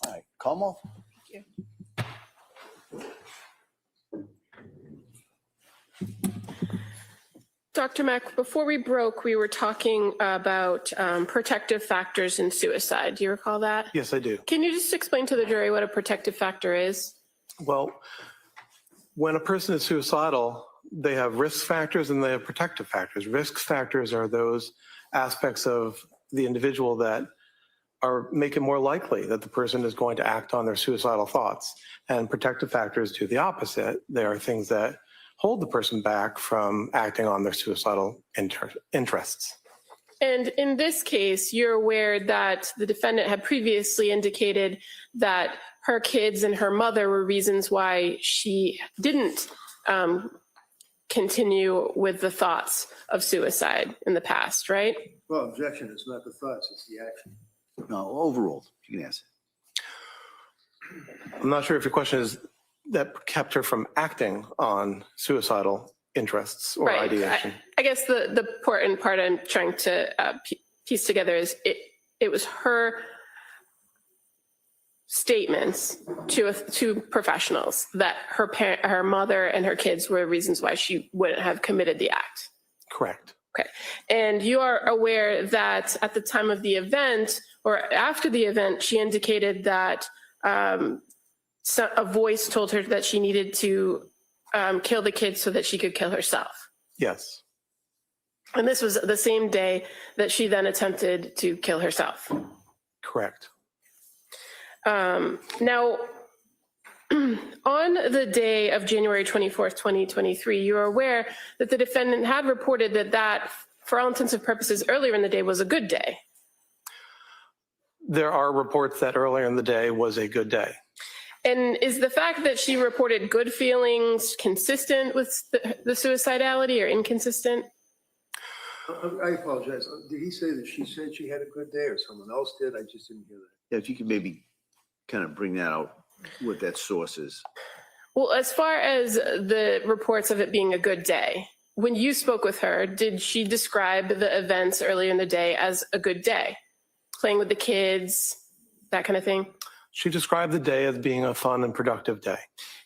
All right, Como? Dr. Mack, before we broke, we were talking about protective factors in suicide. Do you recall that? Yes, I do. Can you just explain to the jury what a protective factor is? Well, when a person is suicidal, they have risk factors and they have protective factors. Risk factors are those aspects of the individual that make it more likely that the person is going to act on their suicidal thoughts. And protective factors do the opposite. They are things that hold the person back from acting on their suicidal interests. And in this case, you're aware that the defendant had previously indicated that her kids and her mother were reasons why she didn't continue with the thoughts of suicide in the past, right? Well, objection is not the thoughts, it's the action. No, overruled. You can answer. I'm not sure if your question is that kept her from acting on suicidal interests or Right. ideation. I guess the important part I'm trying to piece together is it was her statements to professionals that her mother and her kids were reasons why she wouldn't have committed the act. Correct. Okay. And you are aware that at the time of the event or after the event, she indicated that a voice told her that she needed to kill the kids so that she could kill herself. Yes. And this was the same day that she then attempted to kill herself. Correct. Now, on the day of January 24th, 2023, you are aware that the defendant had reported that, for all intents and purposes, earlier in the day was a good day. There are reports that earlier in the day was a good day. And is the fact that she reported good feelings consistent with the suicidality or inconsistent? I apologize. Did he say that she said she had a good day or someone else did? I just didn't hear that. Yeah, if you could maybe kind of bring that out, what that source is. Well, as far as the reports of it being a good day, when you spoke with her, did she describe the events earlier in the day as a good day? Playing with the kids, that kind of thing? She described the day as being a fun and productive day.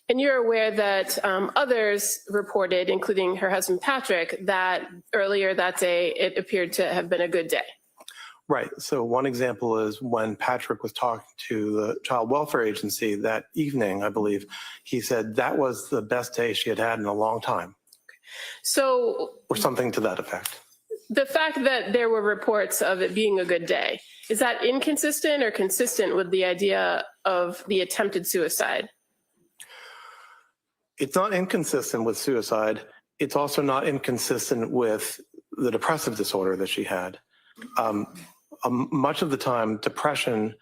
And you're aware that others reported, including her husband Patrick, that earlier that day it appeared to have been a good day. Right. So one example is when Patrick was talking to the Child Welfare Agency that evening, I believe, he said that was the best day she had had in a long time. So, or something to that effect. The fact that there were reports of it being a good day, is that inconsistent or consistent with the idea of the attempted suicide? It's not inconsistent with suicide. it's also not inconsistent with the depressive disorder that she had. Much of the time, depression,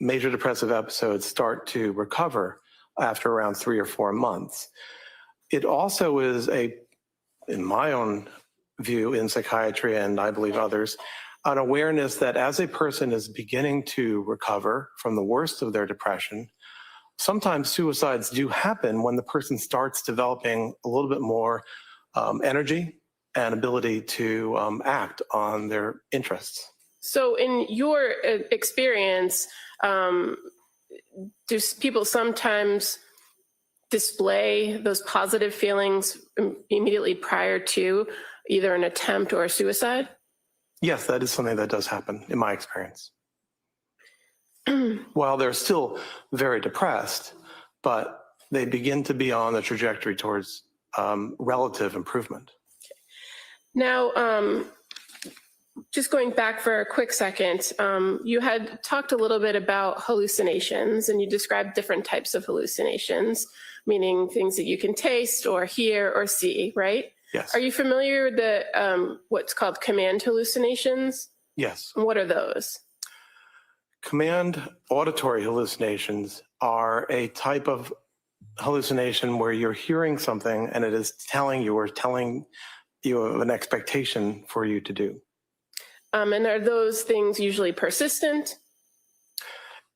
major depressive episodes start to recover after around 3 or 4 months. It also is in my own view in psychiatry, and I believe others, an awareness that as a person is beginning to recover from the worst of their depression, sometimes suicides do happen when the person starts developing a little bit more energy and ability to act on their interests. So in your experience, do people sometimes display those positive feelings immediately prior to either an attempt or a suicide? Yes, that is something that does happen in my experience. While they're still very depressed, but they begin to be on the trajectory towards relative improvement. Now, just going back for a quick second, you had talked a little bit about hallucinations, and you described different types of hallucinations, meaning things that you can taste or hear or see, right? Yes. Are you familiar with the what's called command hallucinations? Yes. And what are those? Command auditory hallucinations are a type of hallucination where you're hearing something and it is telling you of an expectation for you to do. And are those things usually persistent?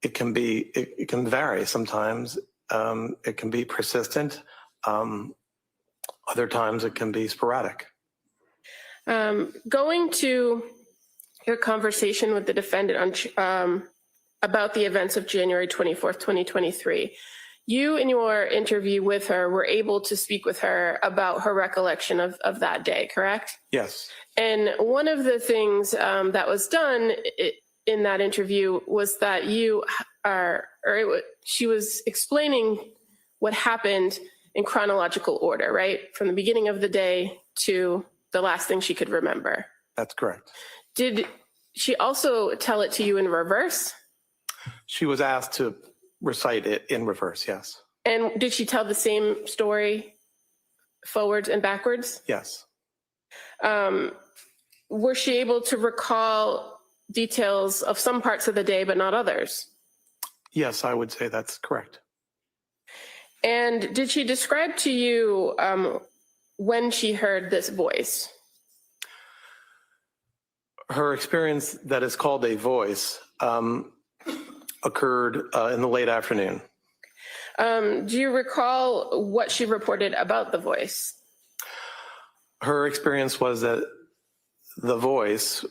It can be. It can vary. Sometimes it can be persistent. Other times it can be sporadic. Going to your conversation with the defendant on about the events of January 24th, 2023, you in your interview with her were able to speak with her about her recollection of that day, correct? Yes. And one of the things that was done in that interview was that she was explaining what happened in chronological order, right? From the beginning of the day to the last thing she could remember. That's correct. Did she also tell it to you in reverse? She was asked to recite it in reverse, yes. And did she tell the same story forwards and backwards? Yes. Was she able to recall details of some parts of the day but not others? Yes, I would say that's correct. And did she describe to you when she heard this voice? Her experience that is called a voice occurred in the late afternoon. Do you recall what she reported about the voice? Her experience was that the voice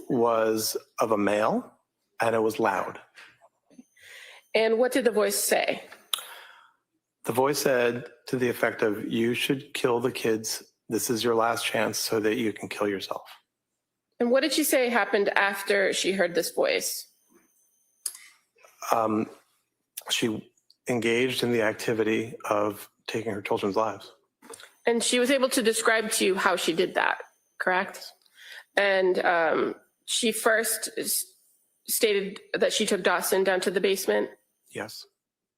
was of a male and it was loud. And what did the voice say? The voice said to the effect of, "You should kill the kids. This is your last chance so that you can kill yourself." And what did she say happened after she heard this voice? She engaged in the activity of taking her children's lives. And she was able to describe to you how she did that, correct? And she first stated that she took Dawson down to the basement. Yes.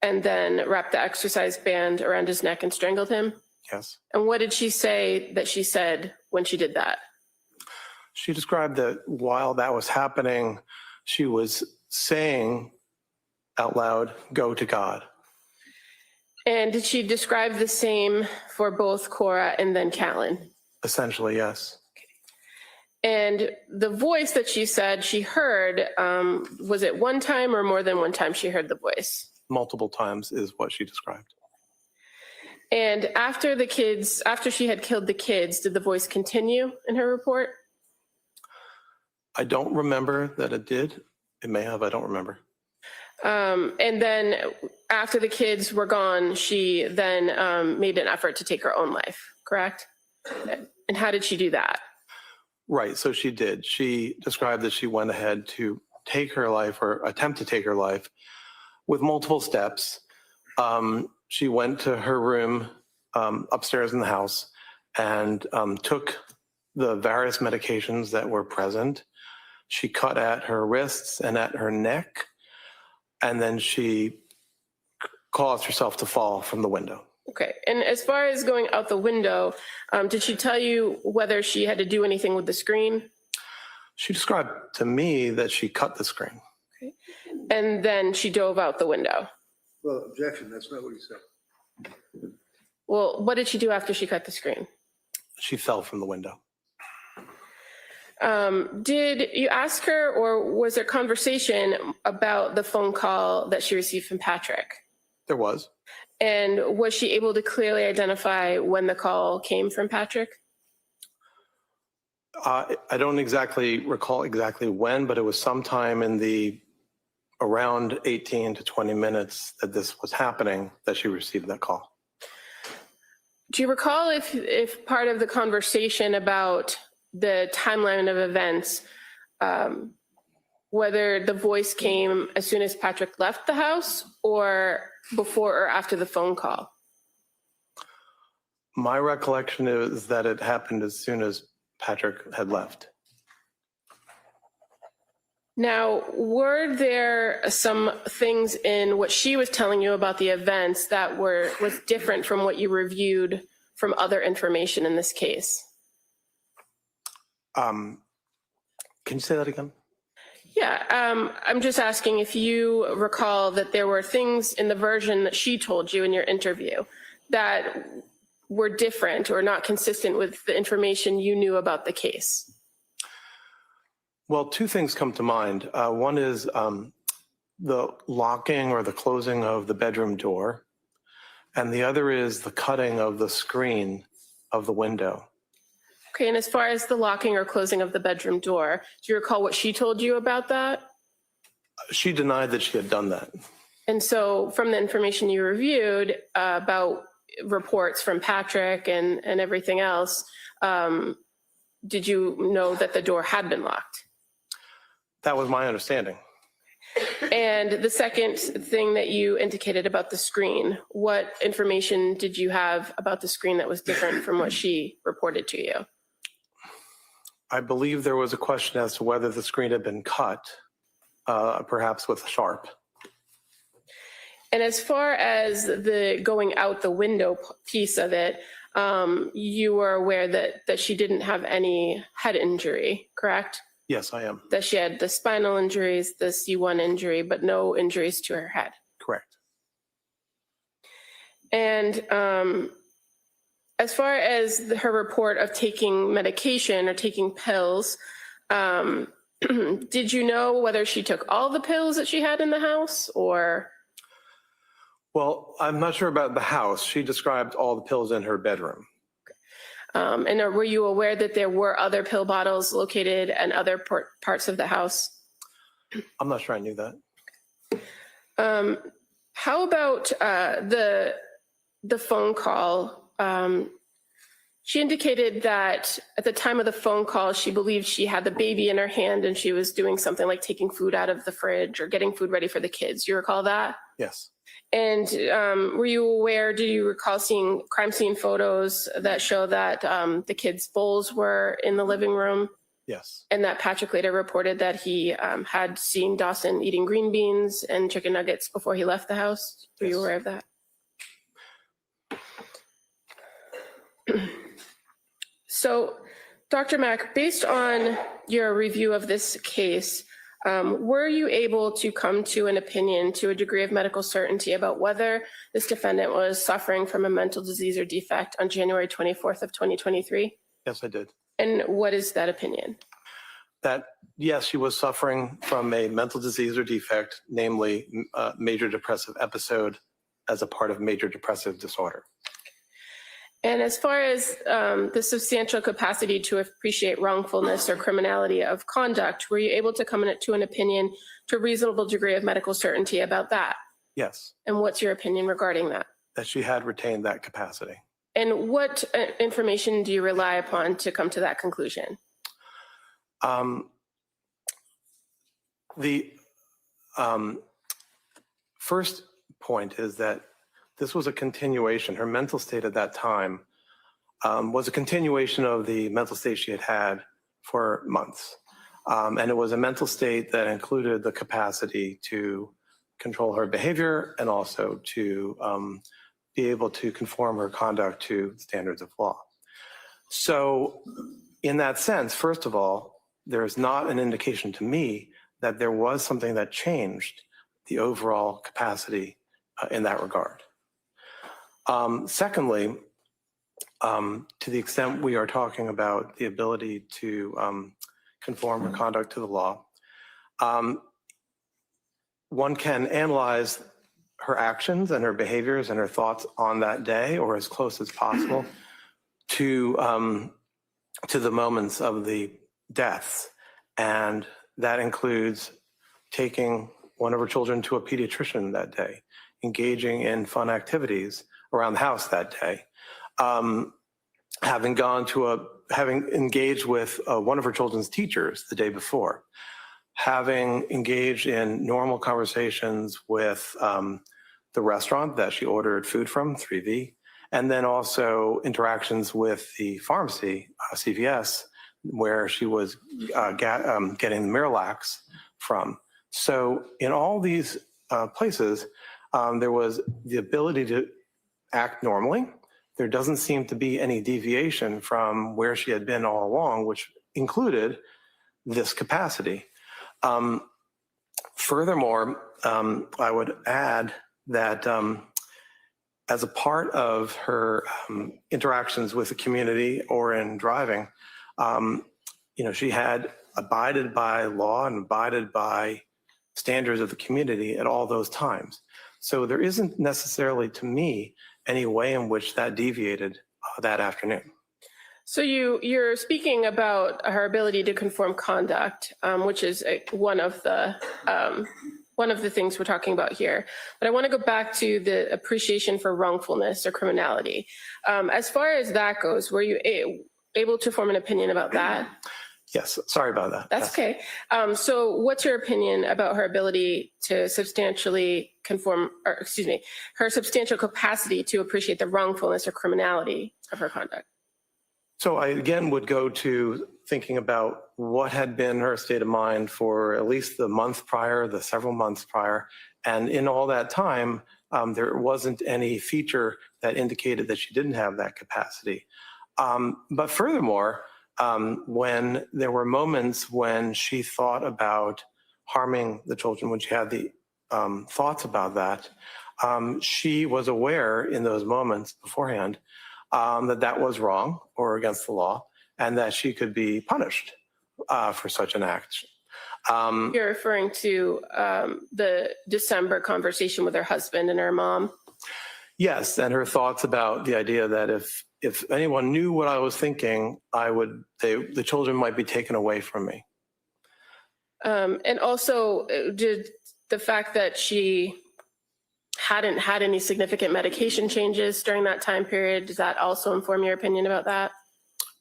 And then wrapped the exercise band around his neck and strangled him. Yes. And what did she say that she said when she did that? She described that while that was happening, she was saying out loud, "Go to God." And did she describe the same for both Cora and then Callan? Essentially, yes. And the voice that she said she heard, was it one time or more than one time she heard the voice? Multiple times is what she described. And after she had killed the kids, did the voice continue in her report? I don't remember that it did. It may have, I don't remember. And then after the kids were gone, she then made an effort to take her own life, correct? And how did she do that? Right, so she did. She described that she went ahead to take her life or attempt to take her life with multiple steps. She went to her room upstairs in the house and took the various medications that were present. She cut at her wrists and at her neck, and then she caused herself to fall from the window. Okay. And as far as going out the window, did she tell you whether she had to do anything with the screen? She described to me that she cut the screen. Okay. And then she dove out the window. Well, objection, that's not what he said. Well, what did she do after she cut the screen? She fell from the window. Did you ask her, or was there conversation about the phone call that she received from Patrick? There was. And was she able to clearly identify when the call came from Patrick? I don't exactly recall exactly when, but it was sometime in the around 18 to 20 minutes that this was happening that she received that call. Do you recall if part of the conversation about the timeline of events, whether the voice came as soon as Patrick left the house or before or after the phone call? My recollection is that it happened as soon as Patrick had left. Now, were there some things in what she was telling you about the events that was different from what you reviewed from other information in this case? Can you say that again? Yeah, I'm just asking if you recall that there were things in the version that she told you in your interview that were different or not consistent with the information you knew about the case. Well, two things come to mind. One is the locking or the closing of the bedroom door, and the other is the cutting of the screen of the window. Okay, and as far as the locking or closing of the bedroom door, do you recall what she told you about that? She denied that she had done that. And so from the information you reviewed about reports from Patrick and everything else, did you know that the door had been locked? That was my understanding. And the second thing that you indicated about the screen, what information did you have about the screen that was different from what she reported to you? I believe there was a question as to whether the screen had been cut, perhaps with a sharp. And as far as the going out the window piece of it, you were aware that she didn't have any head injury, correct? Yes, I am. That she had the spinal injuries, the C1 injury, but no injuries to her head. Correct. And as far as her report of taking medication or taking pills, did you know whether she took all the pills that she had in the house or? Well, I'm not sure about the house. She described all the pills in her bedroom. And were you aware that there were other pill bottles located in other parts of the house? I'm not sure I knew that. How about the phone call? She indicated that at the time of the phone call, she believed she had the baby in her hand and she was doing something like taking food out of the fridge or getting food ready for the kids. Do you recall that? Yes. And were you aware, do you recall seeing crime scene photos that show that the kids' bowls were in the living room? Yes. And that Patrick later reported that he had seen Dawson eating green beans and chicken nuggets before he left the house? Were you aware of that? So, Dr. Mack, based on your review of this case, were you able to come to an opinion to a degree of medical certainty about whether this defendant was suffering from a mental disease or defect on January 24th of 2023? Yes, I did. And what is that opinion? That, yes, she was suffering from a mental disease or defect, namely major depressive episode as a part of major depressive disorder. And as far as the substantial capacity to appreciate wrongfulness or criminality of conduct, were you able to come to an opinion to a reasonable degree of medical certainty about that? Yes. And what's your opinion regarding that? That she had retained that capacity. And what information do you rely upon to come to that conclusion? The first point is that this was a continuation. Her mental state at that time was a continuation of the mental state she had had for months. And it was a mental state that included the capacity to control her behavior and also to be able to conform her conduct to standards of law. So in that sense, first of all, there's not an indication to me that there was something that changed the overall capacity in that regard. Secondly, to the extent we are talking about the ability to conform her conduct to the law, one can analyze her actions and her behaviors and her thoughts on that day, or as close as possible to the moments of the deaths. And that includes taking one of her children to a pediatrician that day, engaging in fun activities around the house that day, having engaged with one of her children's teachers the day before, having engaged in normal conversations with the restaurant that she ordered food from, 3V, and then also interactions with the pharmacy, CVS, where she was getting the Miralax from. So in all these places, there was the ability to act normally. There doesn't seem to be any deviation from where she had been all along, which included this capacity. Furthermore, I would add that as a part of her interactions with the community or in driving, she had abided by law and abided by standards of the community at all those times. So there isn't necessarily, to me, any way in which that deviated that afternoon. So you're speaking about her ability to conform conduct, which is one of the things we're talking about here. But I want to go back to the appreciation for wrongfulness or criminality. As far as that goes, were you able to form an opinion about that? Yes, sorry about that. That's okay. So what's your opinion about her ability to substantially conform, or excuse me, her substantial capacity to appreciate the wrongfulness or criminality of her conduct? So I again would go to thinking about what had been her state of mind for at least the month prior, the several months prior. And in all that time, there wasn't any feature that indicated that she didn't have that capacity. But furthermore, when there were moments when she thought about harming the children, when she had the thoughts about that, she was aware in those moments beforehand that was wrong or against the law, and that she could be punished for such an act. You're referring to the December conversation with her husband and her mom? Yes, and her thoughts about the idea that if anyone knew what I was thinking, the children might be taken away from me. And also, did the fact that she hadn't had any significant medication changes during that time period, does that also inform your opinion about that?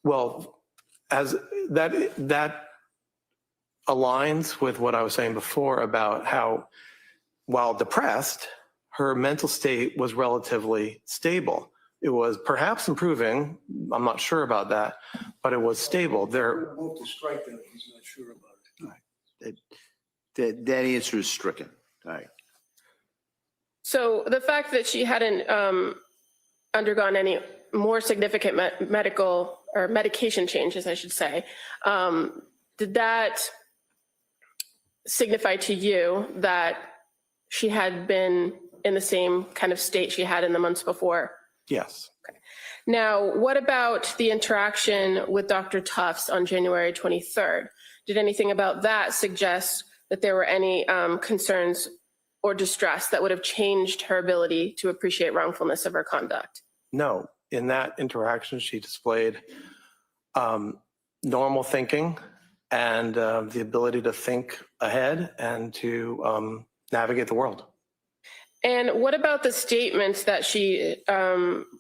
Well, as that aligns with what I was saying before about how, while depressed, her mental state was relatively stable. It was perhaps improving. I'm not sure about that, but it was stable. We'll move to strike that if he's not sure about it. All right. That answer is stricken. All right. So the fact that she hadn't undergone any more significant medical or medication changes, I should say, did that signify to you that she had been in the same kind of state she had in the months before? Yes. Okay. Now, what about the interaction with Dr. Tufts on January 23rd? Did anything about that suggest that there were any concerns or distress that would have changed her ability to appreciate wrongfulness of her conduct? No. In that interaction, she displayed normal thinking and the ability to think ahead and to navigate the world. And what about the statements that she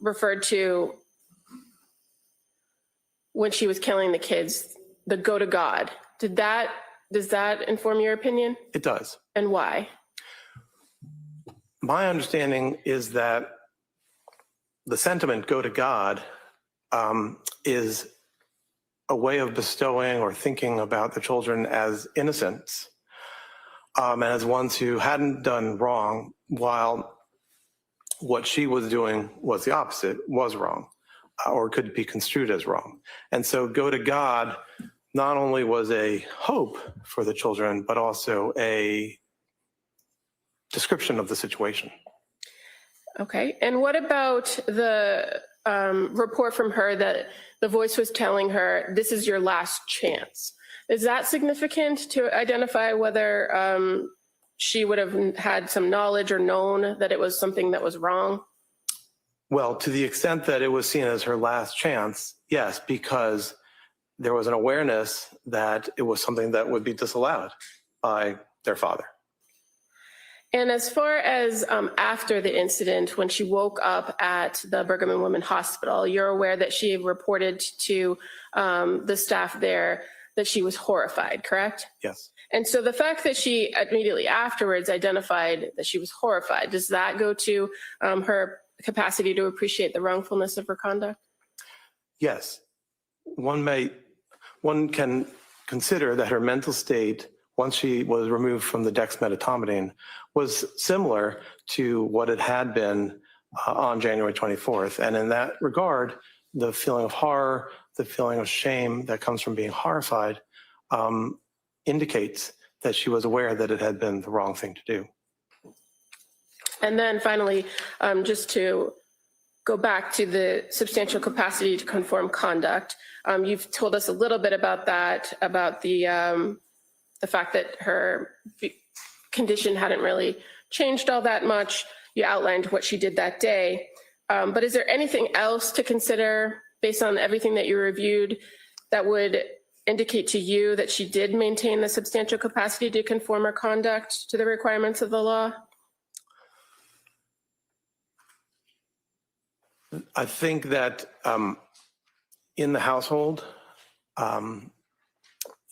referred to when she was killing the kids, the go to God? Does that inform your opinion? It does. And why? My understanding is that the sentiment go to God is a way of bestowing or thinking about the children as innocents and as ones who hadn't done wrong, while what she was doing was the opposite, was wrong, or could be construed as wrong. And so go to God not only was a hope for the children, but also a description of the situation. Okay. And what about the report from her that the voice was telling her, this is your last chance? Is that significant to identify whether she would have had some knowledge or known that it was something that was wrong? Well, to the extent that it was seen as her last chance, yes, because there was an awareness that it was something that would be disallowed by their father. And as far as after the incident, when she woke up at the Brigham and Women Hospital, you're aware that she reported to the staff there that she was horrified, correct? Yes. And so the fact that she immediately afterwards identified that she was horrified, does that go to her capacity to appreciate the wrongfulness of her conduct? Yes. One can consider that her mental state, once she was removed from the dexmedetomidine, was similar to what it had been on January 24th. And in that regard, the feeling of horror, the feeling of shame that comes from being horrified indicates that she was aware that it had been the wrong thing to do. And then finally, just to go back to the substantial capacity to conform conduct, you've told us a little bit about that, about the fact that her condition hadn't really changed all that much. You outlined what she did that day. But is there anything else to consider based on everything that you reviewed that would indicate to you that she did maintain the substantial capacity to conform her conduct to the requirements of the law? I think that in the household,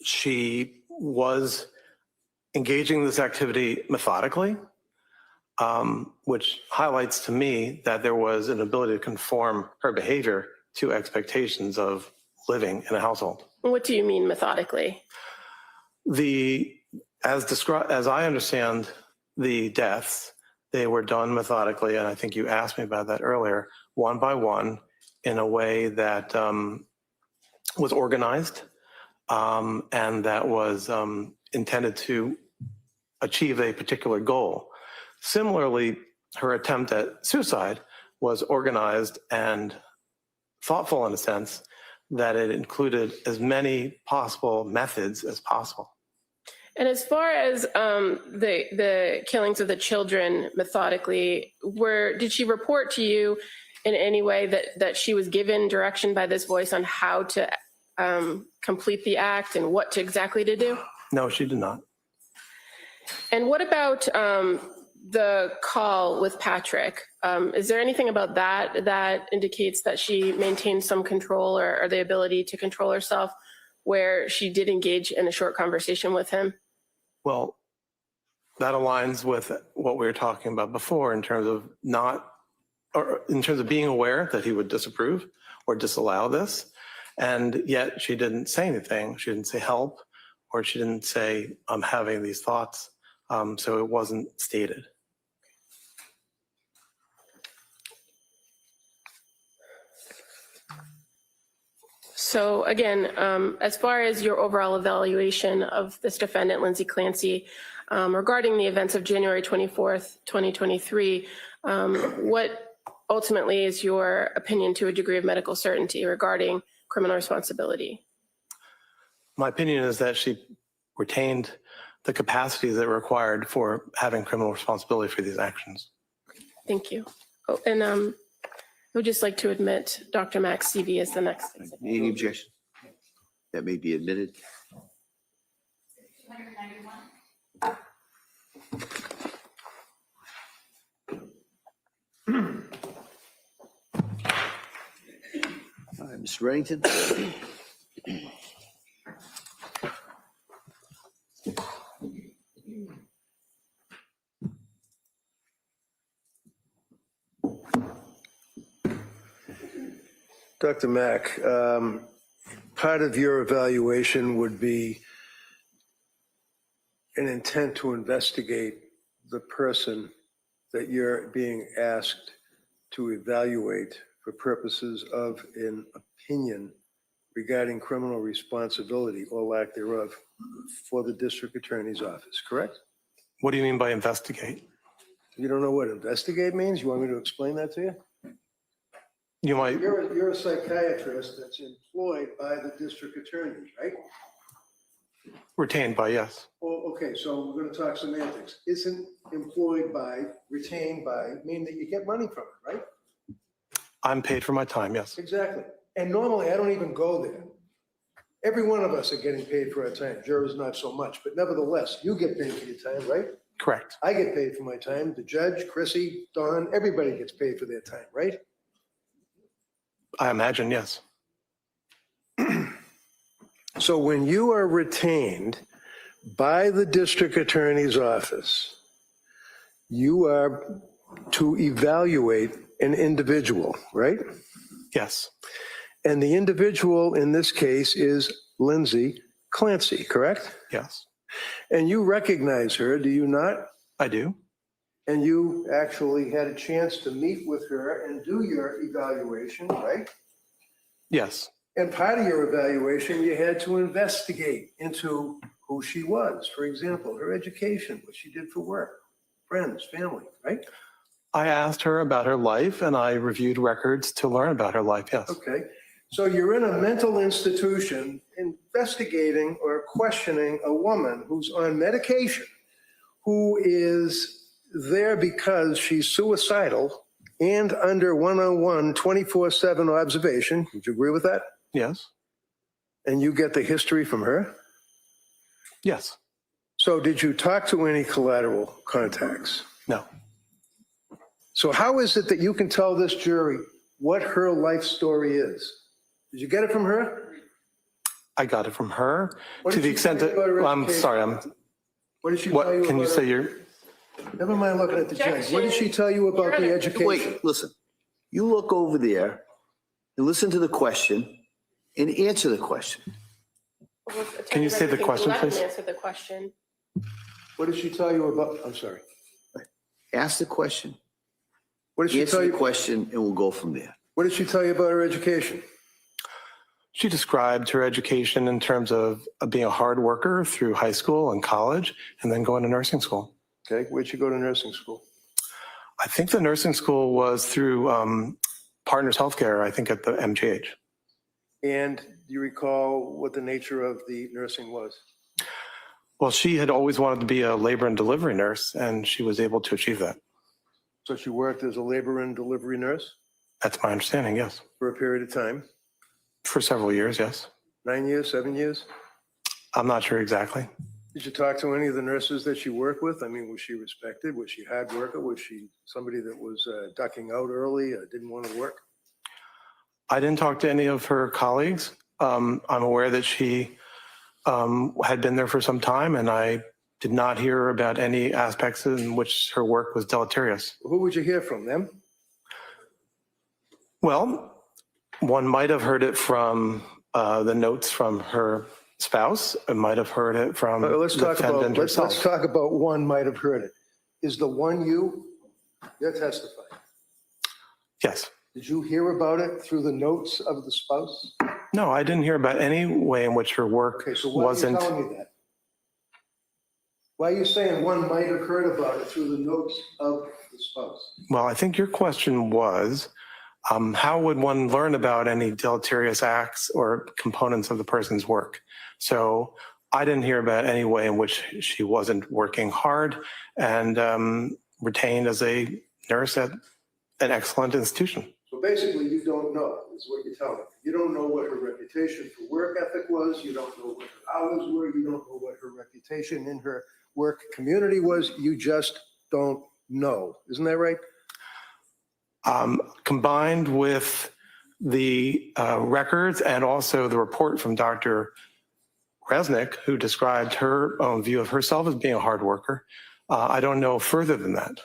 she was engaging this activity methodically, which highlights to me that there was an ability to conform her behavior to expectations of living in a household. What do you mean methodically? As I understand the deaths, they were done methodically, and I think you asked me about that earlier, one by one, in a way that was organized and that was intended to achieve a particular goal. Similarly, her attempt at suicide was organized and thoughtful in a sense that it included as many possible methods as possible. And as far as the killings of the children methodically, did she report to you in any way that she was given direction by this voice on how to complete the act and what exactly to do? No, she did not. And what about the call with Patrick? Is there anything about that indicates that she maintained some control or the ability to control herself where she did engage in a short conversation with him? Well, that aligns with what we were talking about before in terms of being aware that he would disapprove or disallow this. And yet she didn't say anything. She didn't say help, or she didn't say, I'm having these thoughts. So it wasn't stated. So again, as far as your overall evaluation of this defendant, Lindsay Clancy, regarding the events of January 24th, 2023, what ultimately is your opinion to a degree of medical certainty regarding criminal responsibility? My opinion is that she retained the capacity that required for having criminal responsibility for these actions. Thank you. Oh, and I would just like to admit Dr. Max CV as the next. Any objection? That may be admitted. All right, Mr. Reddington. Dr. Mack, part of your evaluation would be an intent to investigate the person that you're being asked to evaluate for purposes of an opinion regarding criminal responsibility or lack thereof for the district attorney's office, correct? What do you mean by investigate? You don't know what investigate means? You want me to explain that to you? You might, You're a psychiatrist that's employed by the district attorney, right? retained by, yes. Well, okay, so we're gonna talk semantics. Isn't employed by, retained by, mean that you get money from it, right? I'm paid for my time, yes. Exactly. And normally I don't even go there. Every one of us are getting paid for our time. Jurors not so much, but nevertheless, you get paid for your time, right? Correct. I get paid for my time. The judge, Chrissy, Don, everybody gets paid for their time, right? I imagine, yes. So when you are retained by the district attorney's office, you are to evaluate an individual, right? Yes. And the individual in this case is Lindsay Clancy, correct? Yes. And you recognize her, do you not? I do. And you actually had a chance to meet with her and do your evaluation, right? Yes. And part of your evaluation, you had to investigate into who she was. For example, her education, what she did for work, friends, family, right? I asked her about her life and I reviewed records to learn about her life, yes. Okay. So you're in a mental institution investigating or questioning a woman who's on medication, who is there because she's suicidal and under 101 24/7 observation. Would you agree with that? Yes. And you get the history from her? Yes. So did you talk to any collateral contacts? No. So how is it that you can tell this jury what her life story is? Did you get it from her? I got it from her What to did the she extent tell you that, about her I'm education? sorry, What did she tell you what, can you about say her- your, Never mind looking at the judge. What did she tell you about the education? Wait, listen. You look over there and listen to the question and answer the question. Can you say the question, Let him please? answer the question. What did she tell you about? I'm sorry. Ask the question, What did she answer tell the you? question, and we'll go from there. What did she tell you about her education? She described her education in terms of being a hard worker through high school and college and then going to nursing school. Okay, where'd she go to nursing school? I think the nursing school was through Partners Healthcare, I think at the MGH. And do you recall what the nature of the nursing was? Well, she had always wanted to be a labor and delivery nurse, and she was able to achieve that. So she worked as a labor and delivery nurse That's my understanding, yes. for a period of time, For several years, yes. 9 years, 7 years? I'm not sure exactly. Did you talk to any of the nurses that she worked with? I mean, was she respected? Was she a hard worker? Was she somebody that was ducking out early, didn't want to work? I didn't talk to any of her colleagues. I'm aware that she had been there for some time, and I did not hear about any aspects in which her work was deleterious. Who would you hear from, them? Well, one might have heard it from the notes from her spouse. It might have heard it from the Let's talk defendant about, let's herself. talk about one might have heard it. Is the one you're testifying? Yes. Did you hear about it through the notes of the spouse? No, I didn't hear about any way in which her work Okay, so why are you wasn't. telling me that? Why are you saying one might have heard about it through the notes of the spouse? Well, I think your question was, how would one learn about any deleterious acts or components of the person's work? So I didn't hear about any way in which she wasn't working hard and retained as a nurse at an excellent institution. So basically, you don't know, is what you're telling me. You don't know what her reputation for work ethic was. You don't know what her hours were. You don't know what her reputation in her work community was. You just don't know. Isn't that right? Combined with the records and also the report from Dr. Resnick, who described her own view of herself as being a hard worker, I don't know further than that.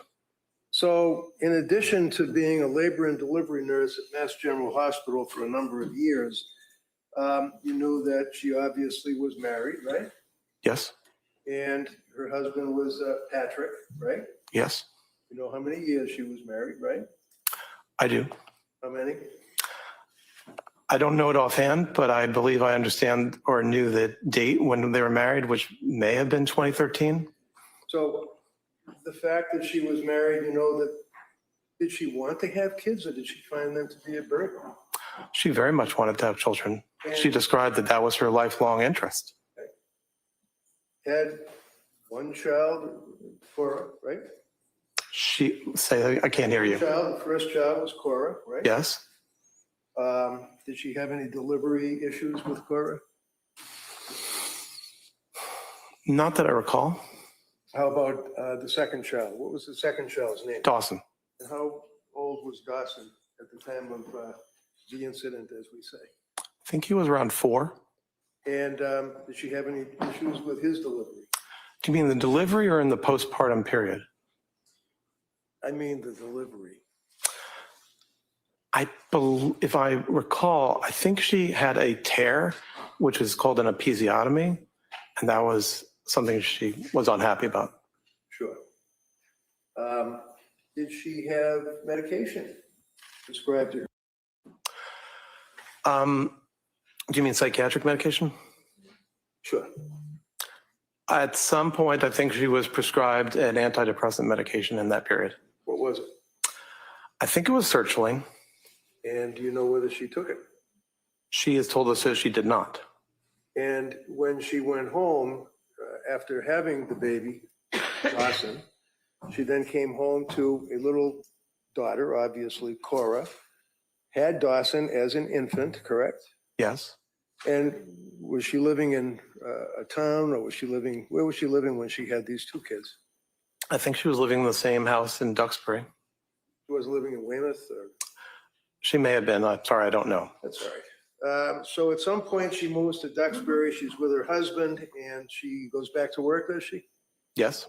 So in addition to being a labor and delivery nurse at Mass General Hospital for a number of years, you knew that she obviously was married, right? Yes, And her husband was Patrick, right? yes. You know how many years she was married, right? I do. How many? I don't know it offhand, but I believe I understand or knew the date when they were married, which may have been 2013. So the fact that she was married, you know, that did she want to have kids or did she find them to be a burden? She very much wanted to have children. She And described that that was her lifelong interest. had one child for, right? I can't hear you. The first child was Cora, right? Yes. Did she have any delivery issues with Cora? Not that I recall. How about the second child? What was the second child's name? Dawson. And how old was Dawson at the time of the incident, as we say? I think he was around 4. And did she have any issues with his delivery? Do you mean the delivery or in the postpartum period? I mean the delivery. If I recall, I think she had a tear, which is called an episiotomy, and that was something she was unhappy about. Sure. Did she have medication prescribed to her? Do you mean psychiatric medication? Sure. At some point, I think she was prescribed an antidepressant medication in that period. What was it? I think it was sertraline. And do you know whether she took it? She has told us that she did not. And when she went home after having the baby, Dawson, she then came home to a little daughter, obviously Cora, had Dawson as an infant, correct? Yes. And was she living in a town or where was she living when she had these two kids? I think she was living in the same house in Duxbury. She was living in Weymouth or? She may have been. I'm sorry, I don't know. That's all right. So at some point she moves to Duxbury, she's with her husband and she goes back to work, does she? Yes.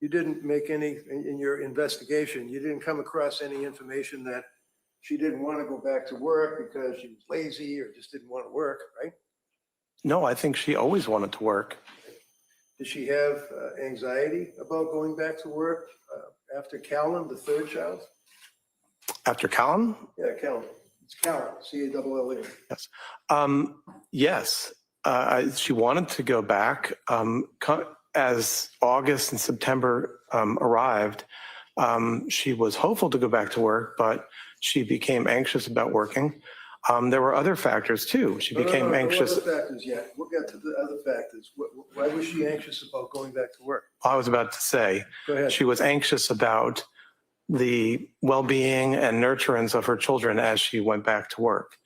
You didn't make any, in your investigation, you didn't come across any information that she didn't want to go back to work because she was lazy or just didn't want to work, right? No, I think she always wanted to work. Did she have anxiety about going back to work after Callan, the third child? After Callum? Yeah, Callan. It's Callan, C-A-L-L-E. Yes. Yes. She wanted to go back. As August and September arrived, she was hopeful to go back to work, but she became anxious about working. There were other factors too. She became anxious. No other factors yet. We'll get to the other factors. Why was she anxious about going back to work? I was about to say, Go ahead. she was anxious about the well-being and nurturance of her children as she went back to work.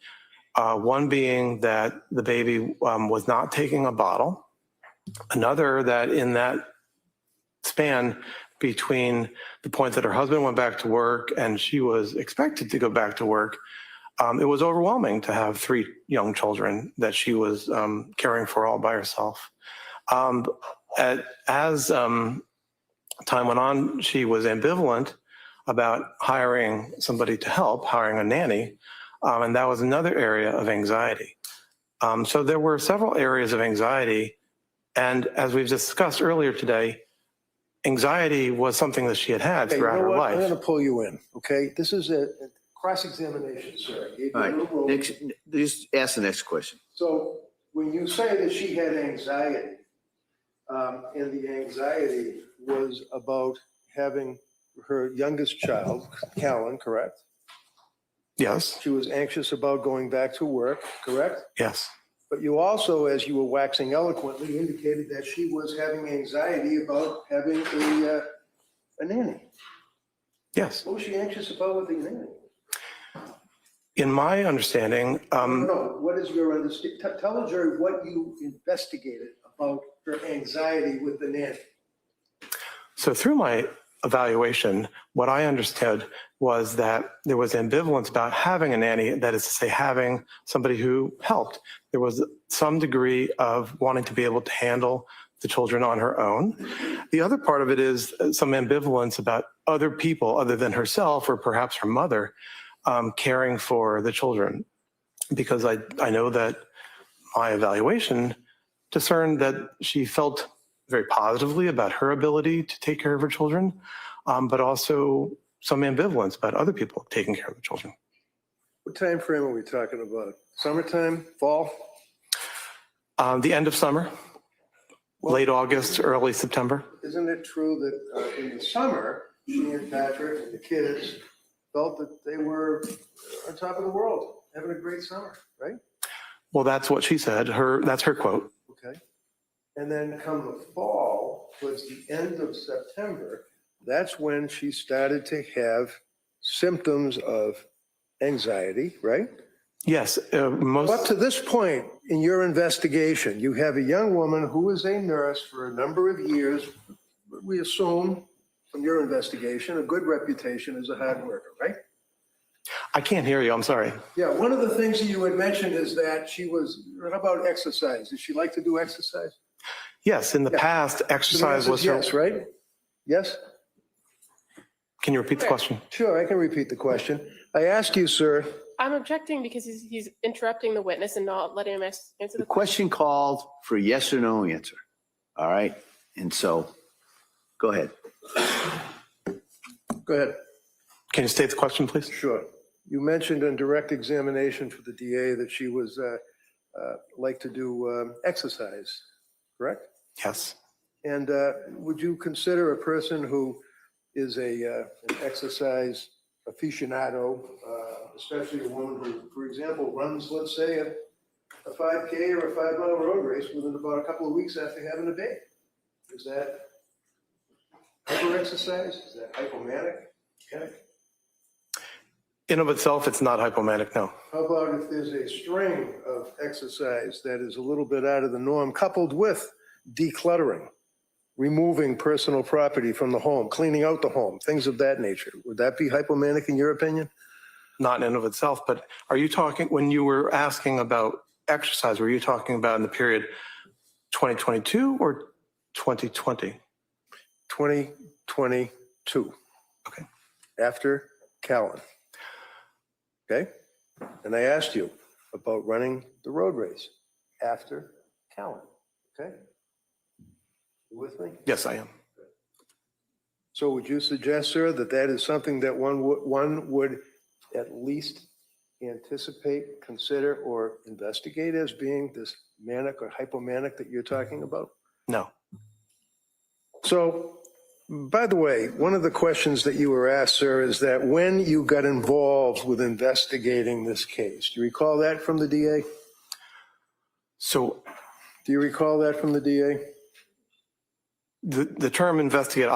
One being that the baby was not taking a bottle. Another, that in that span between the point that her husband went back to work and she was expected to go back to work, it was overwhelming to have 3 young children that she was caring for all by herself. As time went on, she was ambivalent about hiring somebody to help, hiring a nanny, and that was another area of anxiety. So there were several areas of anxiety, and as we've discussed earlier today, anxiety was something that she had Okay, throughout you know her what? life. I'm going to pull you in, okay? This is a cross-examination, sir. I gave you All a little right, room. next, just ask the next question. So when you say that she had anxiety, and the anxiety was about having her youngest child, Callan, correct? Yes, She was anxious about going back to work, correct? yes, But you also, as you were waxing eloquently, indicated that she was having anxiety about having a nanny. yes. What was she anxious about with the nanny? In my understanding, No, what is your understanding? Tell the jury what you investigated about her anxiety with the nanny. so through my evaluation, what I understood was that there was ambivalence about having a nanny, that is to say, having somebody who helped. There was some degree of wanting to be able to handle the children on her own. The other part of it is some ambivalence about other people other than herself or perhaps her mother caring for the children. Because I know that my evaluation discerned that she felt very positively about her ability to take care of her children, but also some ambivalence about other people taking care of the children. What time frame are we talking about? Summertime, fall? The end of summer, late August, early September. Isn't it true that in the summer, she and Patrick and the kids felt that they were on top of the world, having a great summer, right? Well, that's what she said. That's her quote. Okay. And then come the fall, towards the end of September, that's when she started to have symptoms of anxiety, right? Yes, Up to this point in your investigation, you have a young woman who was a nurse for a number of years, we assume from your investigation, a good reputation as a hard worker, right? I can't hear you. I'm sorry. Yeah, one of the things that you had mentioned is that she was, how about exercise? Did she like to do exercise? Yes, in the Yeah. past, exercise was her. Yes, right? Yes? Can you repeat the question? Sure, I can repeat the question. I asked you, sir, I'm objecting because he's interrupting the witness and not letting him answer The the question called for a yes or no answer. All right? And so, go ahead. go ahead. Can you state the question, please? Sure. You mentioned in direct examination for the DA that she was like to do exercise, correct? Yes. And would you consider a person who is an exercise aficionado, especially a woman who, for example, runs, let's say, a 5K or a 5-mile road race within about a couple of weeks after having a baby? Is that hyper-exercise? Is that hypomanic? Okay. In of itself, it's not hypomanic, no. How about if there's a string of exercise that is a little bit out of the norm, coupled with decluttering, removing personal property from the home, cleaning out the home, things of that nature? Would that be hypomanic in your opinion? Not in and of itself, but are you talking, when you were asking about exercise, were you talking about in the period 2022 or 2020? 2022. Okay. After Callan. Okay? And I asked you about running the road race after Callan. Okay? You with me? Yes, I am. So would you suggest, sir, that that is something that one would at least anticipate, consider, or investigate as being this manic or hypomanic that you're talking about? No. So, by the way, one of the questions that you were asked, sir, is that when you got involved with investigating this case, do you recall that from the DA? So Do you recall that from the DA? the term investigate,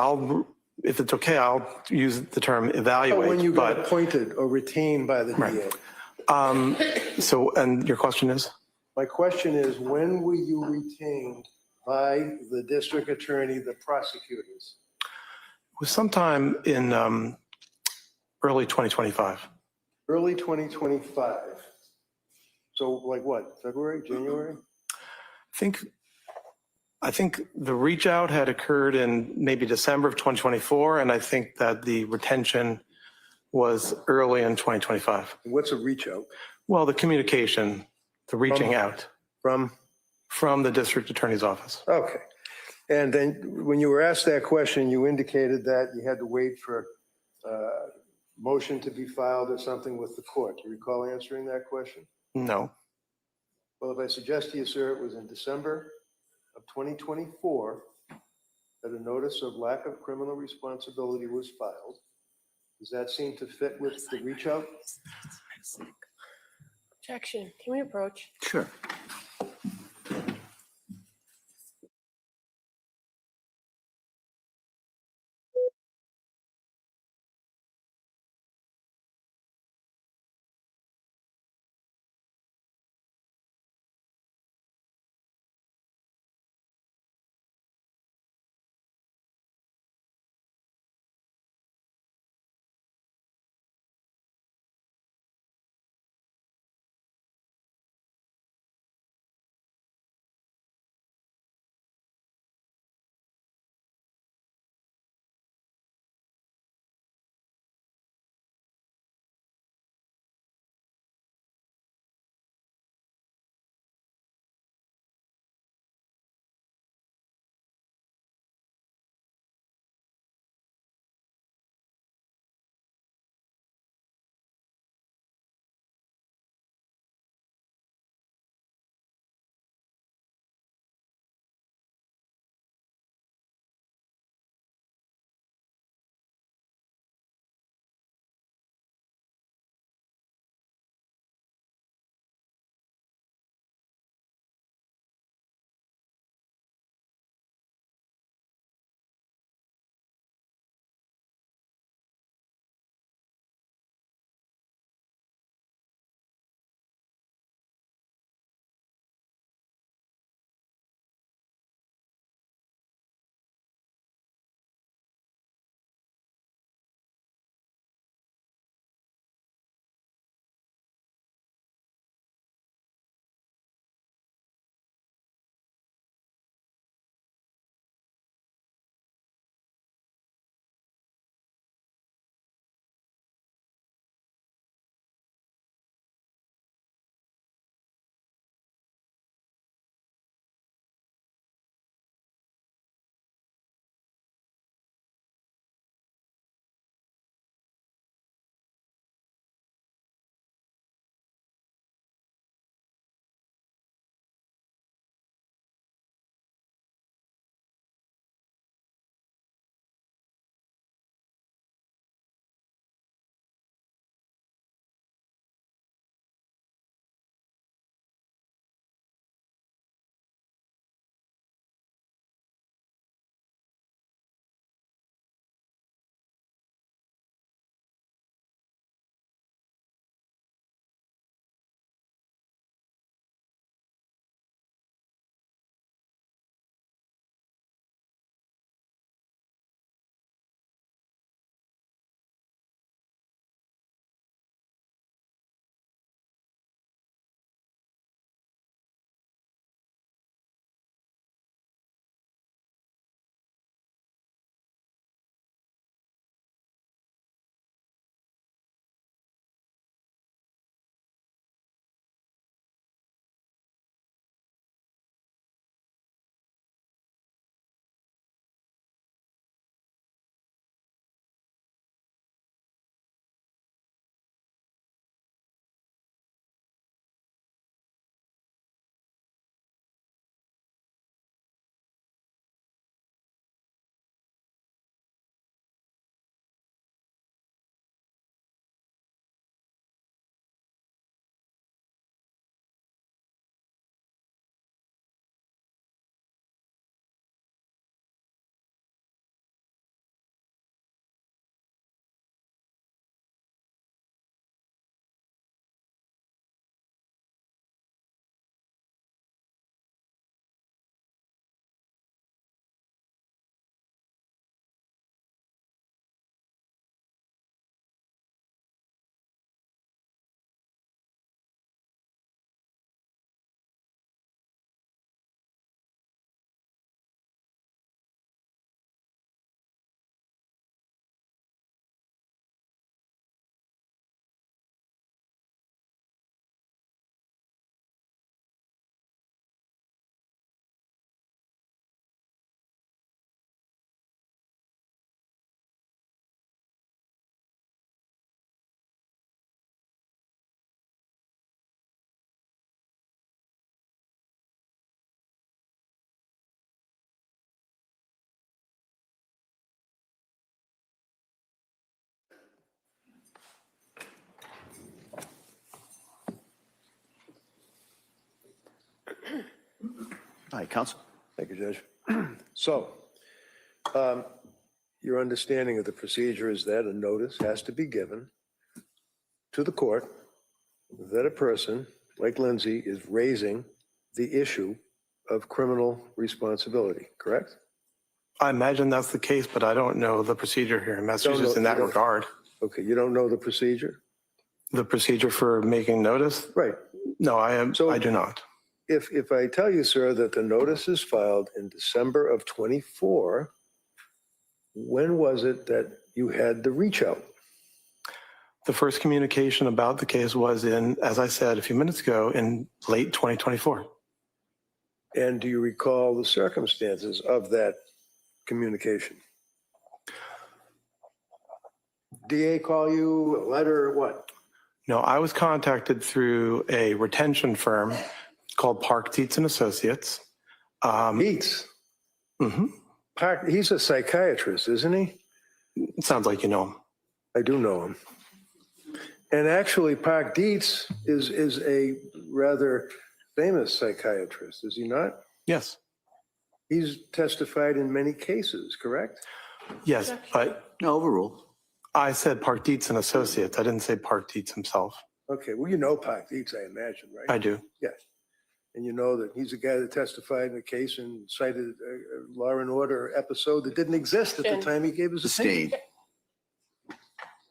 if it's okay, I'll use the term Oh, evaluate. when you got but, appointed or retained by the Right. DA? So, and your question is? My question is, when were you retained by the district attorney, the prosecutors? It was sometime in early 2025. Early 2025. So like what, February, January? I think the reach out had occurred in maybe December of 2024, and I think that the retention was early in 2025. What's a reach out? Well, the communication, the reaching out From, the district attorney's office. okay. And then when you were asked that question, you indicated that you had to wait for motion to be filed or something with the court. Do you recall answering that question? No. Well, if I suggest to you, sir, it was in December of 2024 that a notice of lack of criminal responsibility was filed. Does that seem to fit with the reach out? objection. Can we approach? Sure. All right, counsel. Thank you, Judge. So, your understanding of the procedure is that a notice has to be given to the court that a person like Lindsay is raising the issue of criminal responsibility, correct? I imagine that's the case, but I don't know the procedure here in Massachusetts in that regard. Okay, you don't know the procedure? The procedure for making notice? Right. No, So- I do not. If I tell you, sir, that the notice is filed in December of 24, when was it that you had the reach out? The first communication about the case was in, as I said a few minutes ago, in late 2024. And do you recall the circumstances of that communication? DA call you, a letter, what? No, I was contacted through a retention firm called Park Dietz and Associates. Dietz. Mhm. Park, he's a psychiatrist, isn't he? It sounds like you know him. I do know him. And actually, Park Dietz is a rather famous psychiatrist, is he not? Yes. He's testified in many cases, correct? Yes, but No, overruled. I said Park Dietz and Associates. I didn't say Park Dietz himself. Okay, well, you know Park Dietz, I imagine, right? I do. Yes. And you know that he's the guy that testified in the case and cited a Law and Order episode that didn't exist at the time he gave his opinion. Sustained.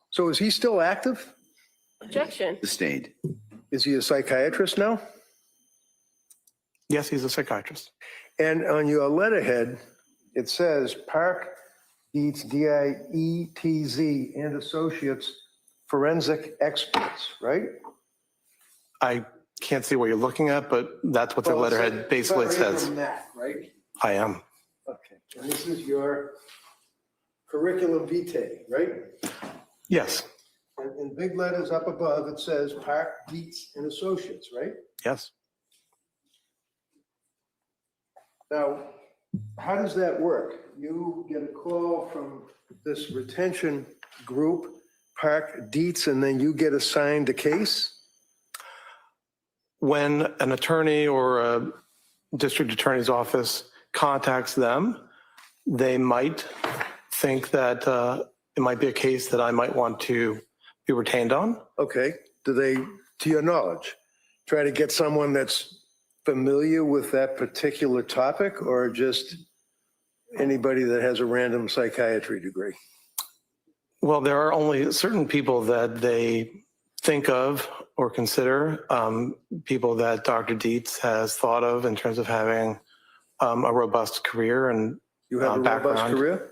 So is he still active? Objection. Sustained. Is he a psychiatrist now? Yes, he's a psychiatrist. And on your letterhead, it says Park Dietz, D-I-E-T-Z, and Associates, forensic experts, right? I can't see what you're looking at, but that's what the Well, it letterhead says- basically it's right says. from that, right? I am. Okay, and this is your curriculum vitae, right? Yes. And in big letters up above, it says Park Dietz and Associates, right? Yes. Now, how does that work? You get a call from this retention group, Park Dietz, and then you get assigned a case? When an attorney or a district attorney's office contacts them, they might think that it might be a case that I might want to be retained on. Okay, do they, to your knowledge, try to get someone that's familiar with that particular topic, or just anybody that has a random psychiatry degree? Well, there are only certain people that they think of or consider, people that Dr. Dietz has thought of in terms of having a robust career and You have a robust background. career?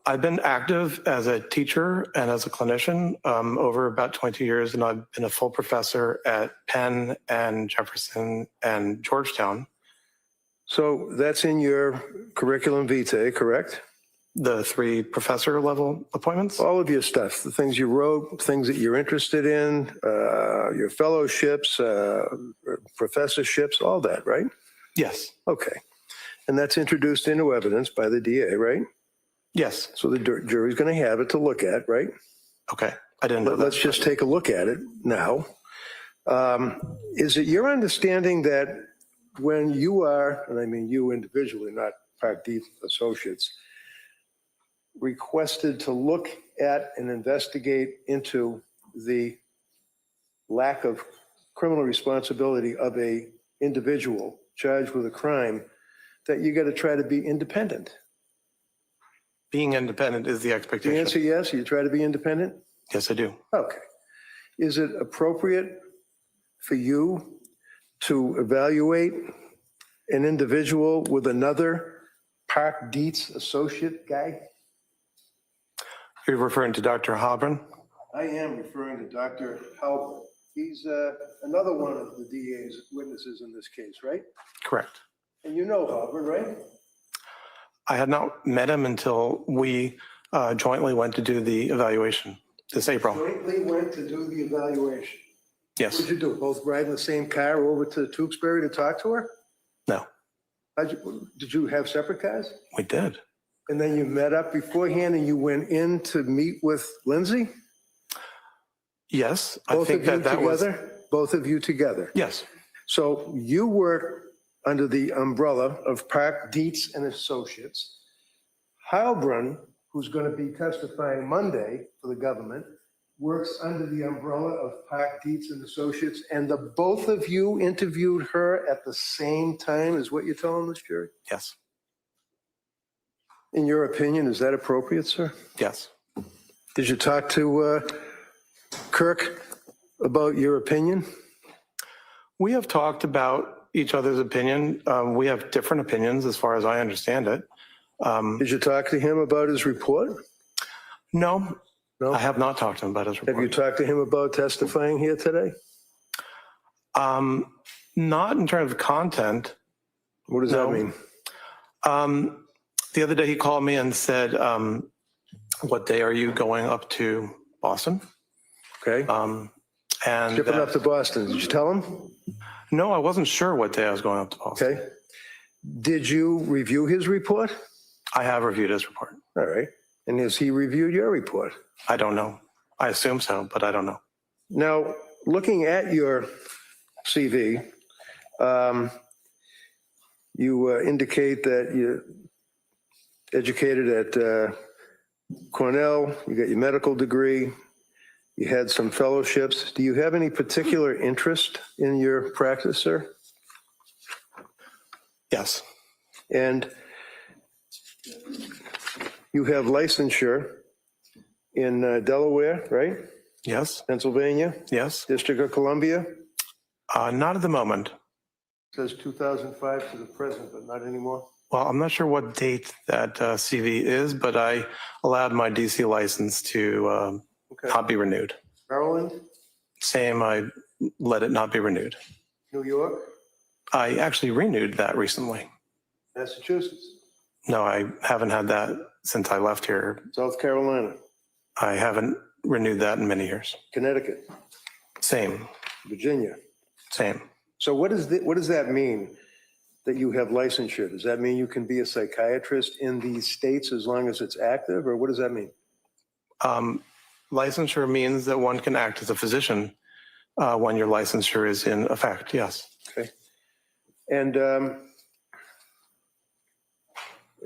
I've been active as a teacher and as a clinician over about 20 years, and I've been a full professor at Penn and Jefferson and Georgetown. So that's in your curriculum vitae, correct? The 3 professor level appointments? All of your stuff, the things you wrote, things that you're interested in, your fellowships, professorships, all that, right? Yes. Okay. And that's introduced into evidence by the DA, right? Yes. So the jury's going to have it to look at, right? Okay. I didn't know that. Let's just take a look at it now. Is it your understanding that when you are, and I mean you individually, not Park Dietz Associates, requested to look at and investigate into the lack of criminal responsibility of a individual charged with a crime, that you got to try to be independent? Being independent is the The expectation. answer yes, you try to be independent? Yes, I do. Okay. Is it appropriate for you to evaluate an individual with another Park Dietz associate guy? You're referring to Dr. Habran? I am referring to Dr. Halbert. He's another one of the DA's witnesses in this case, right? Correct. And you know Halbert, right? I had not met him until we jointly went to do the evaluation this April. Jointly went to do the evaluation. Yes. What'd you do? Both ride in the same car over to Tewksbury to talk to her? No, Did you have separate cars? we did. And then you met up beforehand and you went in to meet with Lindsay? Yes, I Both think of you that was, together? Both of you together? yes, So you were under the umbrella of Park Dietz and Associates. Heilbrunn, who's going to be testifying Monday for the government, works under the umbrella of Park Dietz and Associates, and the both of you interviewed her at the same time, is what you're telling this jury? Yes. In your opinion, is that appropriate, sir? Yes. Did you talk to Kirk about your opinion? We have talked about each other's opinion. We have different opinions as far as I understand it. Did you talk to him about his report? No, No? I have not talked to him about his report. Have you talked to him about testifying here today? Not in terms of content. What does No. that mean? The other day he called me and said, what day are you going up to Boston? Okay. And Shipping up to Boston. Did you tell him? no, I wasn't sure what day I was going up to Boston. Okay. Did you review his report? I have reviewed his report. All right. And has he reviewed your report? I don't know. I assume so, but I don't know. Now, looking at your CV, you indicate that you're educated at Cornell, you got your medical degree, you had some fellowships. Do you have any particular interest in your practice, sir? Yes. And you have licensure in Delaware, right? Yes. Pennsylvania, Yes. District of Columbia. Not at the moment. Says 2005 to the present, but not anymore. Well, I'm not sure what date that CV is, but I allowed my DC license to Okay. not be renewed. Maryland, Same, I let it not be renewed. New York, I actually renewed that recently. Massachusetts, No, I haven't had that since I left here. South Carolina, I haven't renewed that in many years. Connecticut, Same, Virginia. same. So what does that mean that you have licensure? Does that mean you can be a psychiatrist in these states as long as it's active, or what does that mean? Licensure means that one can act as a physician when your licensure is in effect, yes. Okay. And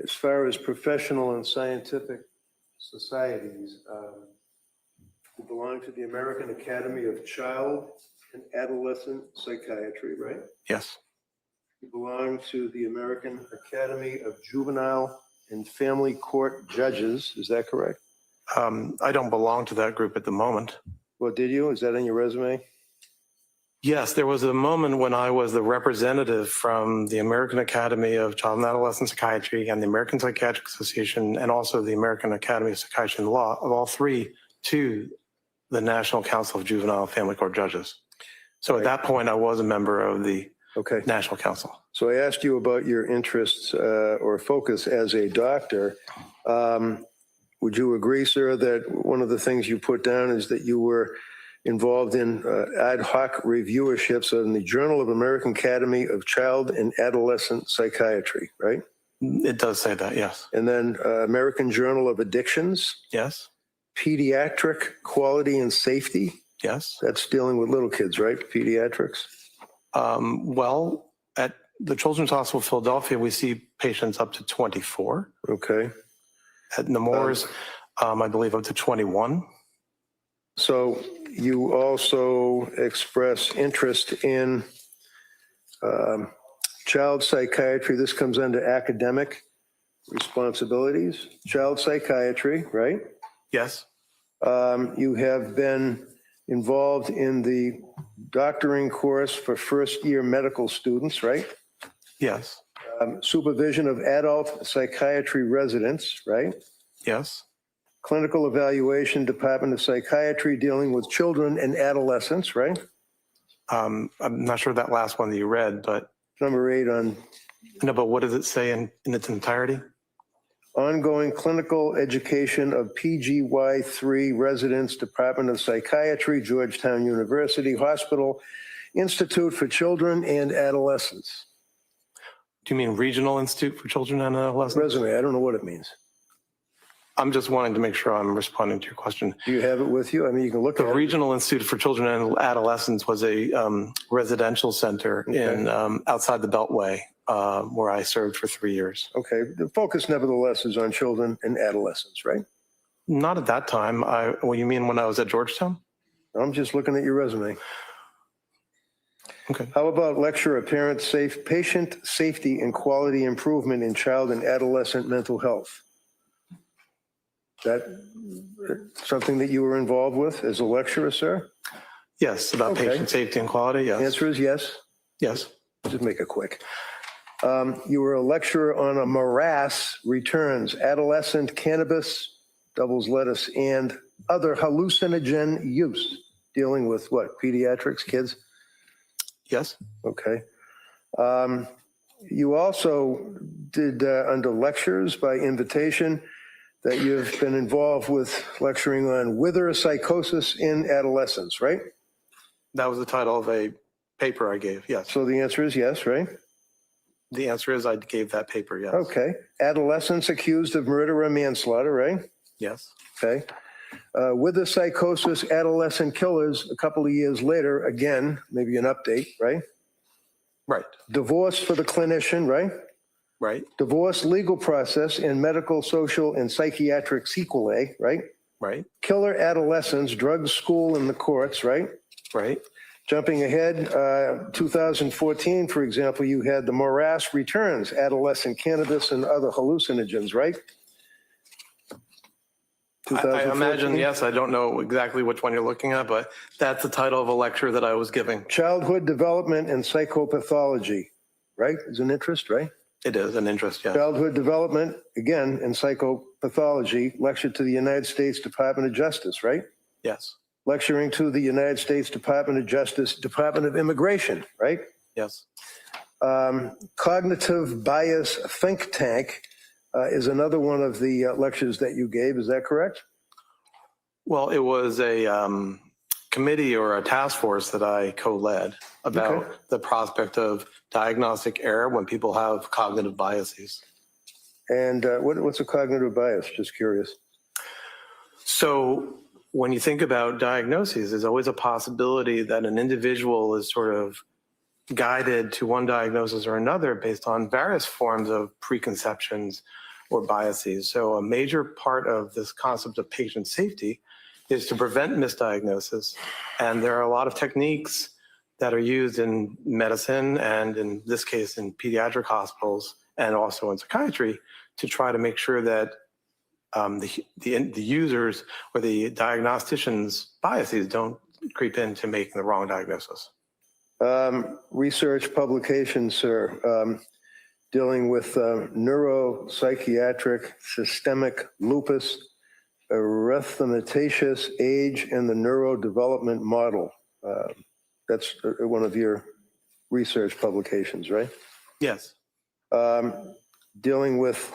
as far as professional and scientific societies, you belong to the American Academy of Child and Adolescent Psychiatry, right? Yes. You belong to the American Academy of Juvenile and Family Court Judges, is that correct? I don't belong to that group at the moment. Well, did you? Is that in your resume? Yes, there was a moment when I was the representative from the American Academy of Child and Adolescent Psychiatry and the American Psychiatric Association and also the American Academy of Psychiatry and Law, of all three, to the National Council of Juvenile and Family Court Judges. So at that point, I was a member of the Okay. National Council. So I asked you about your interests or focus as a doctor. Would you agree, sir, that one of the things you put down is that you were involved in ad hoc reviewerships in the Journal of American Academy of Child and Adolescent Psychiatry, right? It does say that, yes. And then American Journal of Addictions, Yes, Pediatric Quality and Safety. yes. That's dealing with little kids, right? Pediatrics. Well, at the Children's Hospital of Philadelphia, we see patients up to 24. Okay. At Nemours, I believe up to 21. So you also express interest in child psychiatry. This comes under academic responsibilities. Child psychiatry, right? Yes, You have been involved in the doctoring course for first-year medical students, right? yes, Supervision of adult psychiatry residents, right? yes, Clinical evaluation, Department of Psychiatry, dealing with children and adolescents, right? I'm not sure that last one that you read, but Number 8 on no, but what does it say in its entirety? ongoing clinical education of PGY3 residents, Department of Psychiatry, Georgetown University Hospital, Institute for Children and Adolescents. Do you mean Regional Institute for Children and Adolescents? Resume, I don't know what it means. I'm just wanting to make sure I'm responding to your question. Do you have it with you? I mean, you can look The at it. Regional Institute for Children and Adolescents was a residential center in outside the Beltway where I served for 3 years. Okay, the focus nevertheless is on children and adolescents, right? Not at that time. Well, you mean when I was at Georgetown? I'm just looking at your resume. Okay. How about lecture of patient safety and quality improvement in child and adolescent mental health? That something that you were involved with as a lecturer, sir? Yes, about Okay. patient safety and quality, yes. Answer is yes. Yes. Just make it quick. You were a lecturer on a morass returns, adolescent cannabis, doubles lettuce, and other hallucinogen use, dealing with what, pediatrics, kids? Yes. Okay. You also did under lectures by invitation that you've been involved with lecturing on wither psychosis in adolescents, right? That was the title of a paper I gave, yes. So the answer is yes, right? The answer is I gave that paper, yes. Okay. Adolescents accused of murder or manslaughter, right? Yes. Okay. Wither psychosis, adolescent killers, a couple of years later, again, maybe an update, right? Right. Divorce for the clinician, right? Right. Divorce legal process and medical, social, and psychiatric sequelae, right? Right. Killer adolescents, drugs, school, and the courts, right? Right. Jumping ahead, 2014, for example, you had the morass returns, adolescent cannabis and other hallucinogens, right? I imagine, 2014. yes. I don't know exactly which one you're looking at, but that's the title of a lecture that I was giving. Childhood development and psychopathology, right? Is an interest, right? It is an interest, yes. Childhood development, again, and psychopathology, lecture to the United States Department of Justice, right? Yes. Lecturing to the United States Department of Justice, Department of Immigration, right? Yes. Cognitive bias think tank is another one of the lectures that you gave. Is that correct? Well, it was a committee or a task force that I co-led about Okay. the prospect of diagnostic error when people have cognitive biases. And what's a cognitive bias? Just curious. So when you think about diagnoses, there's always a possibility that an individual is sort of guided to one diagnosis or another based on various forms of preconceptions or biases. So a major part of this concept of patient safety is to prevent misdiagnosis. And there are a lot of techniques that are used in medicine and in this case in pediatric hospitals and also in psychiatry to try to make sure that the users or the diagnosticians' biases don't creep into making the wrong diagnosis. Research publications, sir, dealing with neuropsychiatric systemic lupus, erythematosus, age, and the neurodevelopment model. That's one of your research publications, right? Yes. Dealing with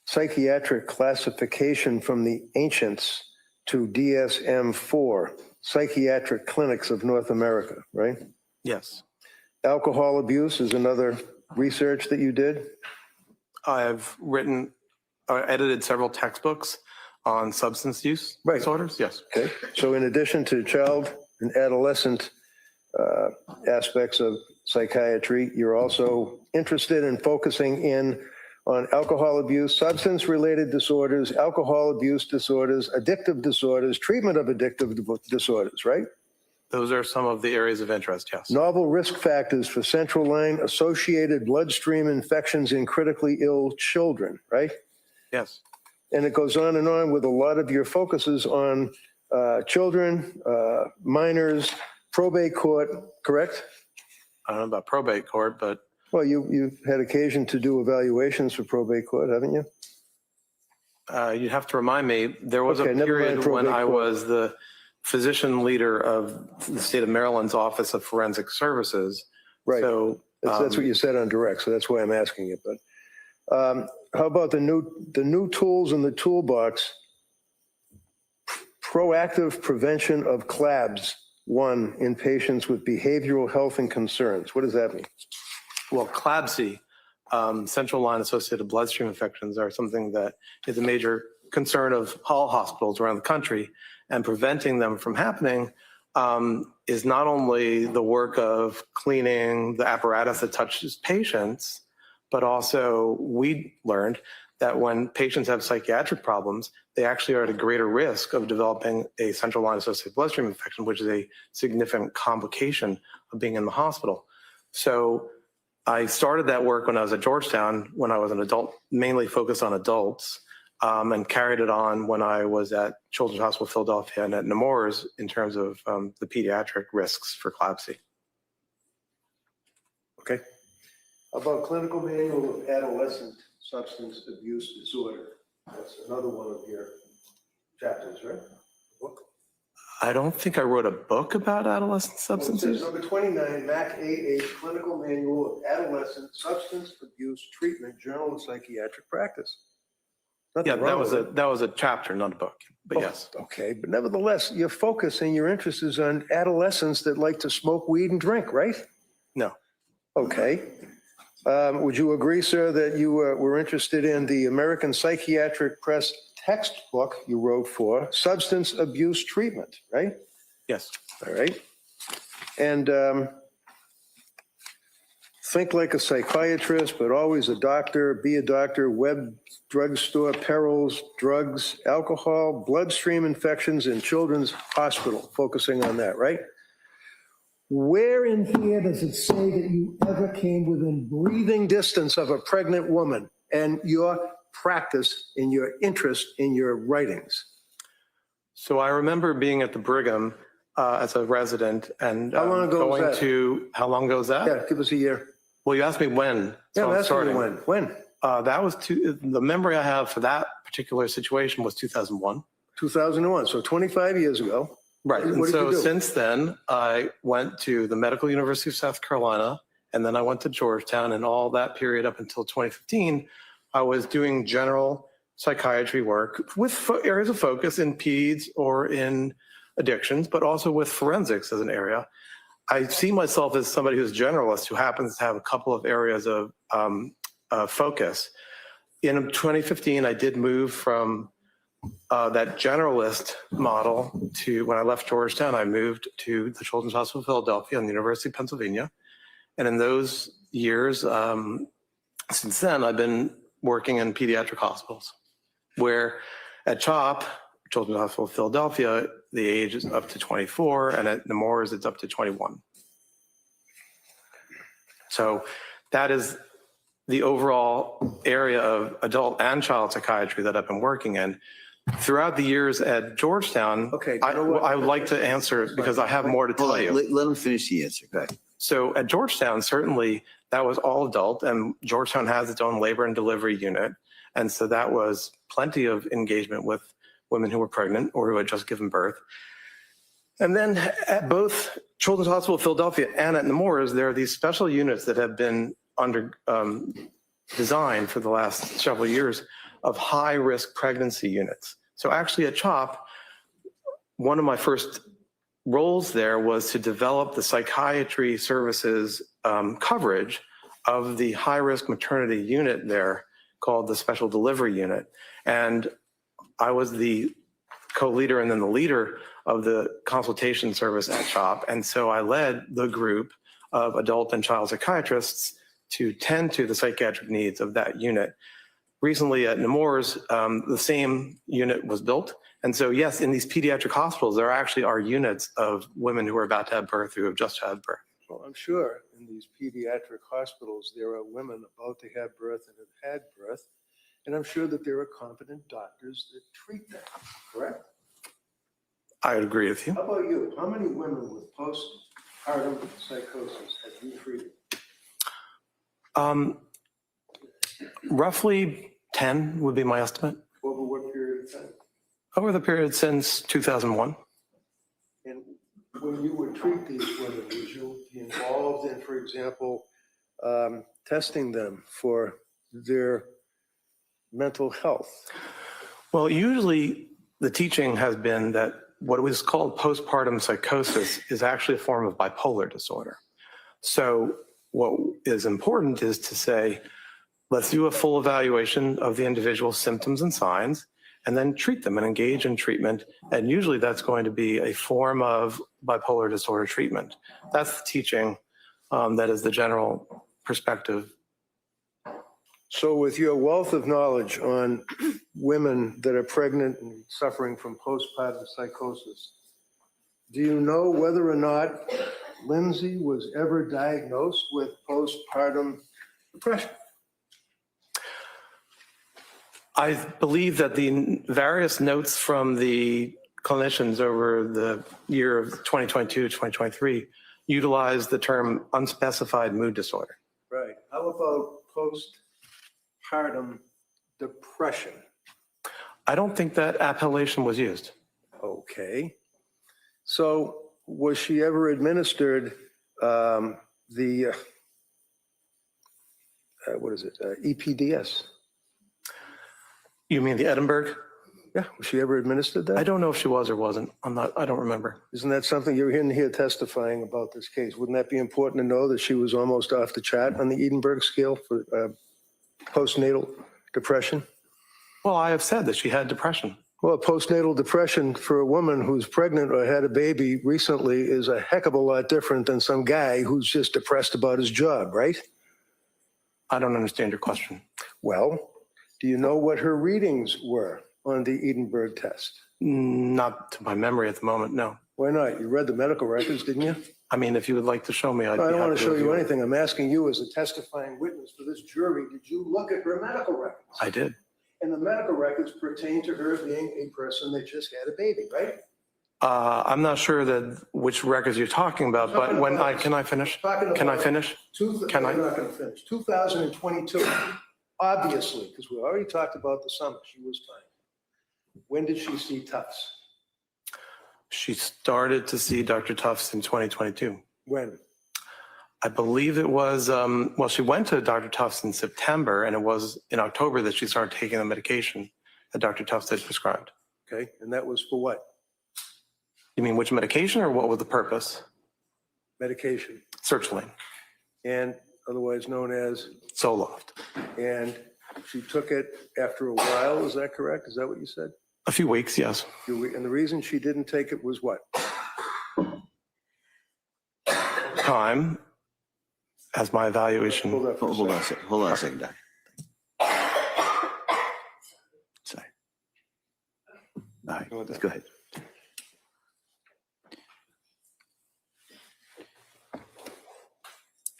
psychiatric classification from the ancients to DSM-4, psychiatric clinics of North America, right? Yes. Alcohol abuse is another research that you did. I've written or edited several textbooks on substance use Right. disorders. Yes. Okay. So in addition to child and adolescent aspects of psychiatry, you're also interested in focusing in on alcohol abuse, substance-related disorders, alcohol abuse disorders, addictive disorders, treatment of addictive disorders, right? Those are some of the areas of interest. Yes. Novel risk factors for central line associated bloodstream infections in critically ill children, right? Yes. And it goes on and on with a lot of your focuses on children, minors, probate court, correct? I don't know about probate court, but Well, you've had occasion to do evaluations for probate court, haven't you? you'd have to remind me, there was Okay, a never mind period when probate I court. was the physician leader of the state of Maryland's Office of Forensic Services. Right. So That's what you said on direct, so that's why I'm asking you. But how about the new tools in the toolbox? Proactive prevention of CLABS, 1 in patients with behavioral health and concerns. What does that mean? Well, CLABSI, central line associated bloodstream infections, are something that is a major concern of all hospitals around the country, and preventing them from happening is not only the work of cleaning the apparatus that touches patients, but also we learned that when patients have psychiatric problems, they actually are at a greater risk of developing a central line associated bloodstream infection, which is a significant complication of being in the hospital. So I started that work when I was at Georgetown, when I was an adult, mainly focused on adults, and carried it on when I was at Children's Hospital Philadelphia and at Nemours in terms of the pediatric risks for CLABSI. Okay. How about Clinical Manual of Adolescent Substance Abuse Disorder? That's another one of your chapters, right? Book. I don't think I wrote a book about adolescent substance Well, it use. says number 29, MAC 88, Clinical Manual of Adolescent Substance Abuse Treatment, Journal of Psychiatric Practice. Nothing Yeah, wrong with it. that was a chapter, not a book, but yes. Okay, but nevertheless, your focus and your interest is on adolescents that like to smoke weed and drink, right? No. Okay. Would you agree, sir, that you were interested in the American Psychiatric Press textbook you wrote for substance abuse treatment, right? Yes. All right. And think like a psychiatrist, but always a doctor, be a doctor, web drugstore, perils, drugs, alcohol, bloodstream infections in Children's Hospital, focusing on that, right? Where in here does it say that you ever came within breathing distance of a pregnant woman and your practice and your interest in your writings? So I remember being at the Brigham as a resident and How long ago was going that? to, how long ago was that? Yeah, give us a year. Well, you asked me when. Yeah, So I'm that's starting. when? That was the memory I have for that particular situation was 2001. 2001, so 25 years ago. Right. What And did so you do? since then, I went to the Medical University of South Carolina, and then I went to Georgetown, and all that period up until 2015, I was doing general psychiatry work with areas of focus in peds or in addictions, but also with forensics as an area. I see myself as somebody who's generalist who happens to have a couple of areas of focus. In 2015, I did move from that generalist model to, when I left Georgetown, I moved to the Children's Hospital of Philadelphia and the University of Pennsylvania. And in those years, since then, I've been working in pediatric hospitals, where at CHOP, Children's Hospital of Philadelphia, the age is up to 24, and at Nemours, it's up to 21. So that is the overall area of adult and child psychiatry that I've been working in. Throughout the years at Georgetown, Okay. I would like to answer because I have more to tell you. Let him finish the answer. Go ahead. So at Georgetown, certainly that was all adult, and Georgetown has its own labor and delivery unit. And so that was plenty of engagement with women who were pregnant or who had just given birth. And then at both Children's Hospital of Philadelphia and at Nemours, there are these special units that have been designed for the last several years of high-risk pregnancy units. So actually at CHOP, one of my first roles there was to develop the psychiatry services coverage of the high-risk maternity unit there called the Special Delivery Unit. And I was the co-leader and then the leader of the consultation service at CHOP. And so I led the group of adult and child psychiatrists to tend to the psychiatric needs of that unit. Recently at Nemours, the same unit was built. And so yes, in these pediatric hospitals, there actually are units of women who are about to have birth, who have just had birth. Well, I'm sure in these pediatric hospitals, there are women about to have birth and have had birth. And I'm sure that there are competent doctors that treat them, correct? I would agree with you. How about you? How many women with postpartum psychosis have you treated? Roughly 10 would be my estimate Over what period of time? over the period since 2001. And when you would treat these women, would you be involved in, for example, testing them for their mental health? Well, usually the teaching has been that what was called postpartum psychosis is actually a form of bipolar disorder. So what is important is to say, let's do a full evaluation of the individual's symptoms and signs, and then treat them and engage in treatment. And usually that's going to be a form of bipolar disorder treatment. That's the teaching. That is the general perspective. So with your wealth of knowledge on women that are pregnant and suffering from postpartum psychosis, do you know whether or not Lindsay was ever diagnosed with postpartum depression? I believe that the various notes from the clinicians over the year of 2022 to 2023 utilized the term unspecified mood disorder. Right. How about postpartum depression? I don't think that appellation was used. Okay. So was she ever administered EPDS? You mean the Edinburgh? Yeah, was she ever administered that? I don't know if she was or wasn't. I don't remember. Isn't that something you're in here testifying about this case? Wouldn't that be important to know that she was almost off the chart on the Edinburgh scale for postnatal depression? Well, I have said that she had depression. Well, postnatal depression for a woman who's pregnant or had a baby recently is a heck of a lot different than some guy who's just depressed about his job, right? I don't understand your question. Well, do you know what her readings were on the Edinburgh test? Not to my memory at the moment, no. Why not? You read the medical records, didn't you? I mean, if you would like to show me, I'd be I don't want happy to show you review it. anything. I'm asking you as a testifying witness for this jury, did you look at her medical records? I did. And the medical records pertain to her being a person that just had a baby, right? I'm not sure that which records you're talking about, but can I finish? Can I finish? Can I? I'm not going to finish. 2022, obviously, because we already talked about the summer, she was fine. When did she see Tufts? She started to see Dr. Tufts in 2022. When? I believe it was, well, she went to Dr. Tufts in September, and it was in October that she started taking the medication that Dr. Tufts had prescribed. Okay, and that was for what? You mean which medication, or what was the purpose? Medication. Sertraline. And otherwise known as? Zoloft. And she took it after a while, is that correct? Is that what you said? A few weeks, yes. And the reason she didn't take it was what? Time, as my evaluation. Hold on for a Hold on a second. second. Hold on a second, Doc. Sorry. All right, let's go ahead.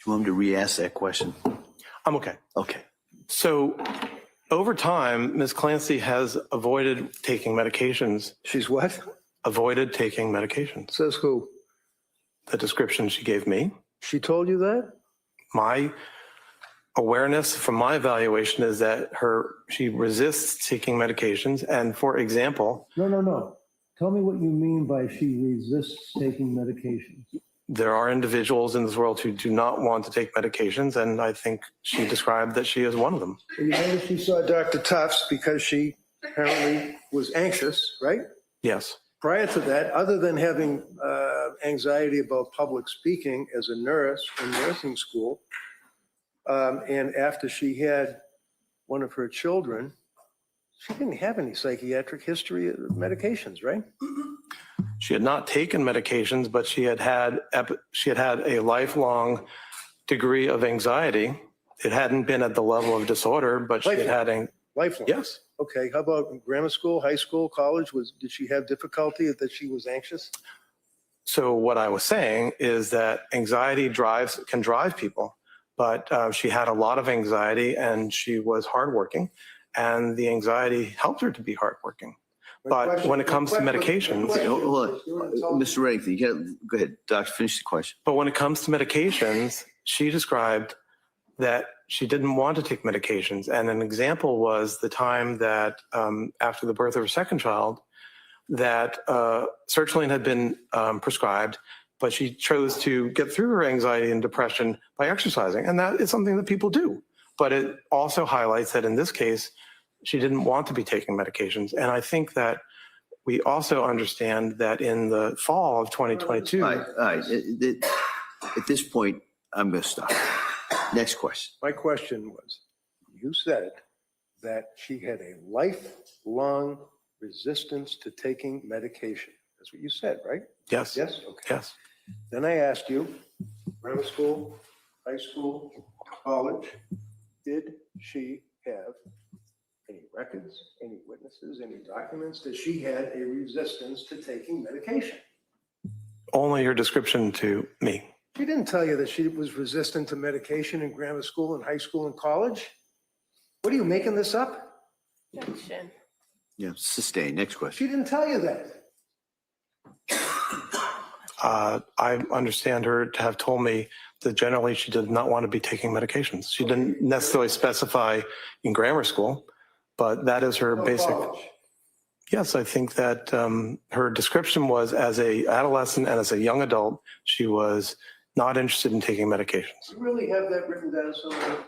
You want him to re-ask that question? I'm okay. Okay. So over time, Ms. Clancy has avoided taking medications. She's what? Avoided taking medications. Says who? The description she gave me. She told you that? My awareness from my evaluation is that she resists taking medications. And for example, No. Tell me what you mean by she resists taking medications. there are individuals in this world who do not want to take medications. And I think she described that she is one of them. You know that she saw Dr. Tufts because she apparently was anxious, right? Yes. Prior to that, other than having anxiety about public speaking as a nurse in nursing school, and after she had one of her children, she didn't have any psychiatric history of medications, right? She had not taken medications, but she had had a lifelong degree of anxiety. It hadn't been at the level of disorder, but she had Lifelong. yes. Okay, how about in grammar school, high school, college? Did she have difficulty that she was anxious? So what I was saying is that anxiety can drive people, but she had a lot of anxiety and she was hardworking, and the anxiety helped her to be hardworking. But when it comes to medications, Okay, hold on. Mr. Reddington, you got, go ahead, Doctor, finish the question. but when it comes to medications, she described that she didn't want to take medications. And an example was the time that after the birth of her second child, that sertraline had been prescribed, but she chose to get through her anxiety and depression by exercising. And that is something that people do. But it also highlights that in this case, she didn't want to be taking medications. And I think that we also understand that in the fall of 2022. All right. At this point, I'm going to stop. Next question. My question was, you said that she had a lifelong resistance to taking medication. That's what you said, right? Yes. Yes? Okay. Yes. Then I asked you, grammar school, high school, college, did she have any records, any witnesses, any documents that she had a resistance to taking medication? Only your description to me. She didn't tell you that she was resistant to medication in grammar school and high school and college? What are you, making this up? Objection. Yeah, sustain. Next question. She didn't tell you that. I understand her to have told me that generally she did not want to be taking medications. She didn't necessarily specify in grammar school, but that is her No basic. college. Yes, I think that her description was as a adolescent and as a young adult, she was not interested in taking medications. You really have that written down somewhere?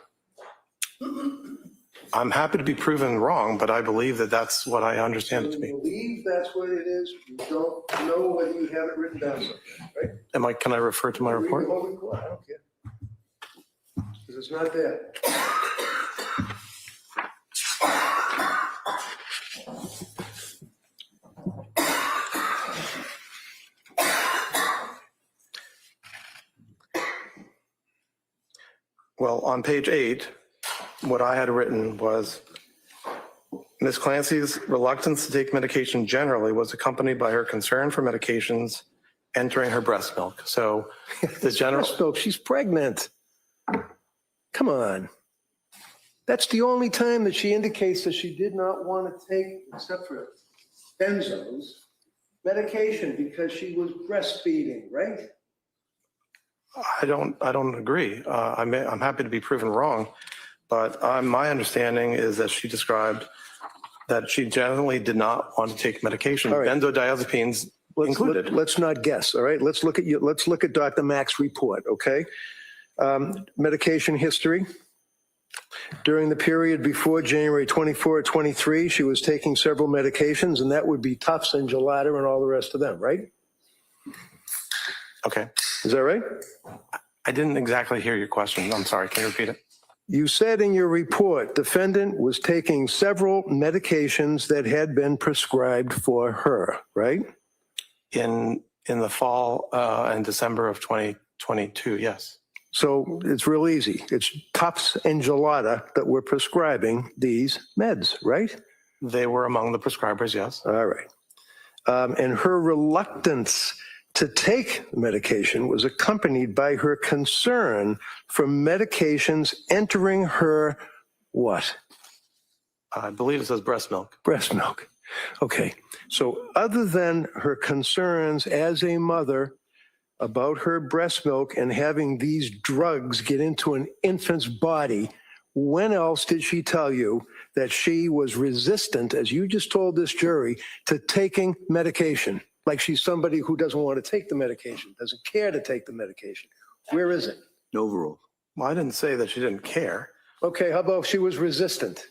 I'm happy to be proven wrong, but I believe that that's what I understand it to You be. believe that's what it is? You don't know whether you have it written down somewhere, right? Can I refer to my Read the report? whole report, I don't care. Because it's not there. Well, on page 8, what I had written was, Ms. Clancy's reluctance to take medication generally was accompanied by her concern for medications entering her breast milk. So the general, Breast milk, she's pregnant. Come on. That's the only time that she indicates that she did not want to take, except for benzos, medication because she was breastfeeding, right? I don't agree. I'm happy to be proven wrong, but my understanding is that she described that she generally did not want to take medication, All right. benzodiazepines included. Let's not guess, all right? Let's look at Dr. Mack's report, okay? Medication history. During the period before January 24, 23, she was taking several medications, and that would be Tufts and Gelada and all the rest of them, right? Okay. Is that right? I didn't exactly hear your question. I'm sorry. Can you repeat it? You said in your report, defendant was taking several medications that had been prescribed for her, right? In the fall and December of 2022, yes. So it's real easy. It's Tufts and Gelada that were prescribing these meds, right? They were among the prescribers, yes. All right. And her reluctance to take medication was accompanied by her concern for medications entering her what? I believe it says breast milk. Breast milk. Okay. So other than her concerns as a mother about her breast milk and having these drugs get into an infant's body, when else did she tell you that she was resistant, as you just told this jury, to taking medication? Like she's somebody who doesn't want to take the medication, doesn't care to take the medication. Where is it? Overall. Well, I didn't say that she didn't care. Okay, how about if she was resistant?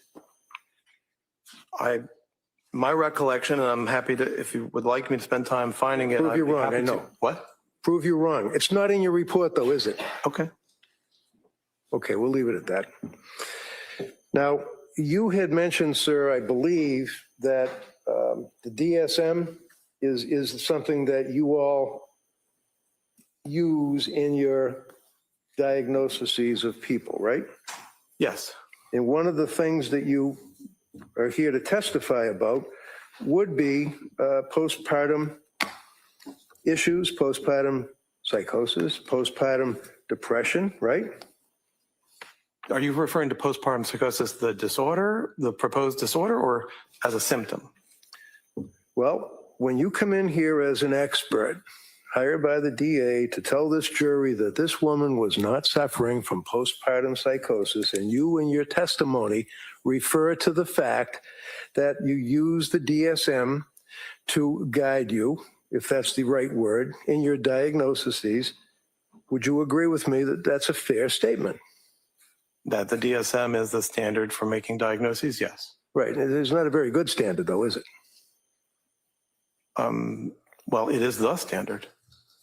My recollection, and I'm happy to, if you would like me to spend time finding it. Prove I'd you're be wrong, happy I to. know. What? Prove you wrong. It's not in your report though, is it? Okay. Okay, we'll leave it at that. Now, you had mentioned, sir, I believe that the DSM is something that you all use in your diagnoses of people, right? Yes. And one of the things that you are here to testify about would be postpartum issues, postpartum psychosis, postpartum depression, right? Are you referring to postpartum psychosis, the disorder, the proposed disorder, or as a symptom? Well, when you come in here as an expert, hired by the DA to tell this jury that this woman was not suffering from postpartum psychosis, and you in your testimony refer to the fact that you use the DSM to guide you, if that's the right word, in your diagnoses, would you agree with me that that's a fair statement? That the DSM is the standard for making diagnoses? Yes. Right. It's not a very good standard, though, is it? Well, it is the standard.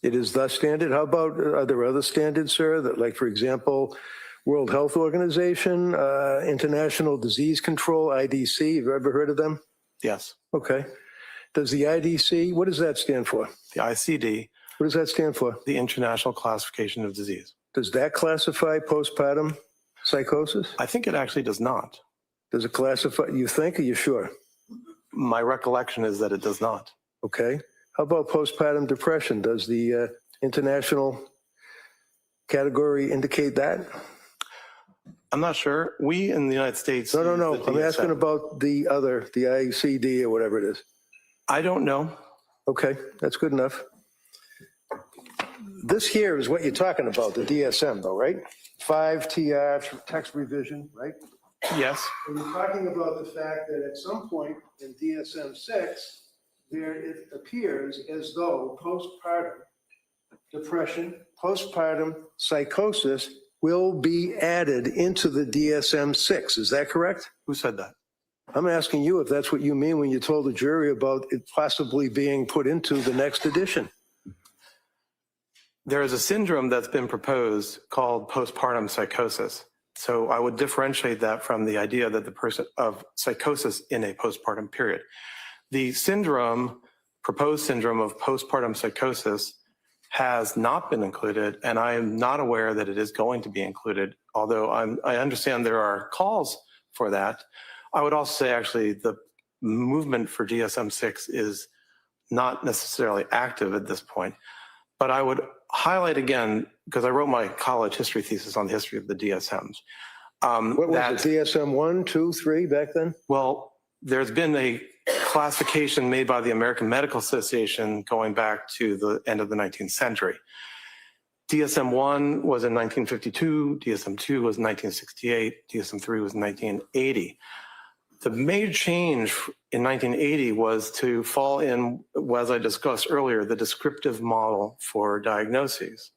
It is the standard. How about, are there other standards, sir, that, like, for example, World Health Organization, International Disease Control, IDC, have you ever heard of them? Yes. Okay. Does the IDC, what does that stand for? The ICD, What does that stand for? the International Classification of Disease. Does that classify postpartum psychosis? I think it actually does not. Does it classify, you think, or you sure? My recollection is that it does not. Okay. How about postpartum depression? Does the international category indicate that? I'm not sure. We in the United States. No. use the I'm DSM. asking about the other, the ICD or whatever it is. I don't know. Okay, that's good enough. This here is what you're talking about, the DSM though, right? 5 TR, text revision, right? Yes. And you're talking about the fact that at some point in DSM 6, there it appears as though postpartum depression, postpartum psychosis will be added into the DSM 6. Is that correct? Who said that? I'm asking you if that's what you mean when you told the jury about it possibly being put into the next edition. There is a syndrome that's been proposed called postpartum psychosis. So I would differentiate that from the idea that the person of psychosis in a postpartum period. The syndrome, proposed syndrome of postpartum psychosis has not been included, and I am not aware that it is going to be included, although I understand there are calls for that. I would also say actually the movement for DSM-6 is not necessarily active at this point, but I would highlight again, because I wrote my college history thesis on the history of the DSMs. What was it, DSM 1, 2, 3 back then? Well, there's been a classification made by the American Medical Association going back to the end of the 19th century. DSM-1 was in 1952, DSM-2 was in 1968, DSM-3 was in 1980. The major change in 1980 was to fall in, as I discussed earlier, the descriptive model for diagnoses.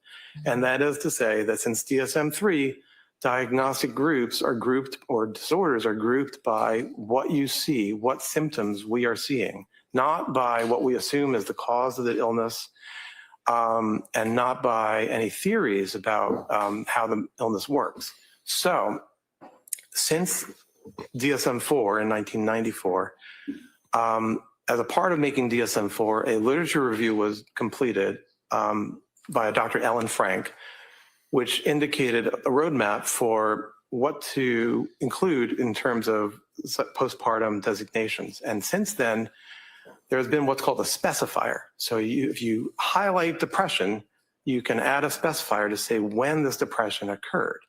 And that is to say that since DSM-3, diagnostic groups are grouped, or disorders are grouped by what you see, what symptoms we are seeing, not by what we assume is the cause of the illness, and not by any theories about how the illness works. So since DSM-4 in 1994, as a part of making DSM-4, a literature review was completed by Dr. Ellen Frank, which indicated a roadmap for what to include in terms of postpartum designations. And since then, there's been what's called a specifier. So if you highlight depression, you can add a specifier to say when this depression occurred.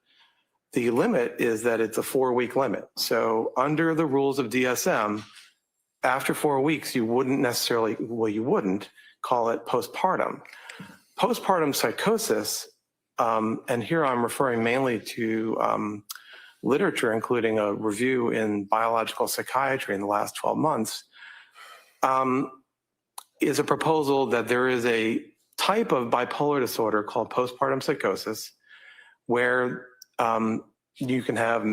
The limit is that it's a 4-week limit. So under the rules of DSM, after 4 weeks, you wouldn't necessarily, well, you wouldn't call it postpartum. Postpartum psychosis, and here I'm referring mainly to literature, including a review in biological psychiatry in the last 12 months, is a proposal that there is a type of bipolar disorder called postpartum psychosis, where you can have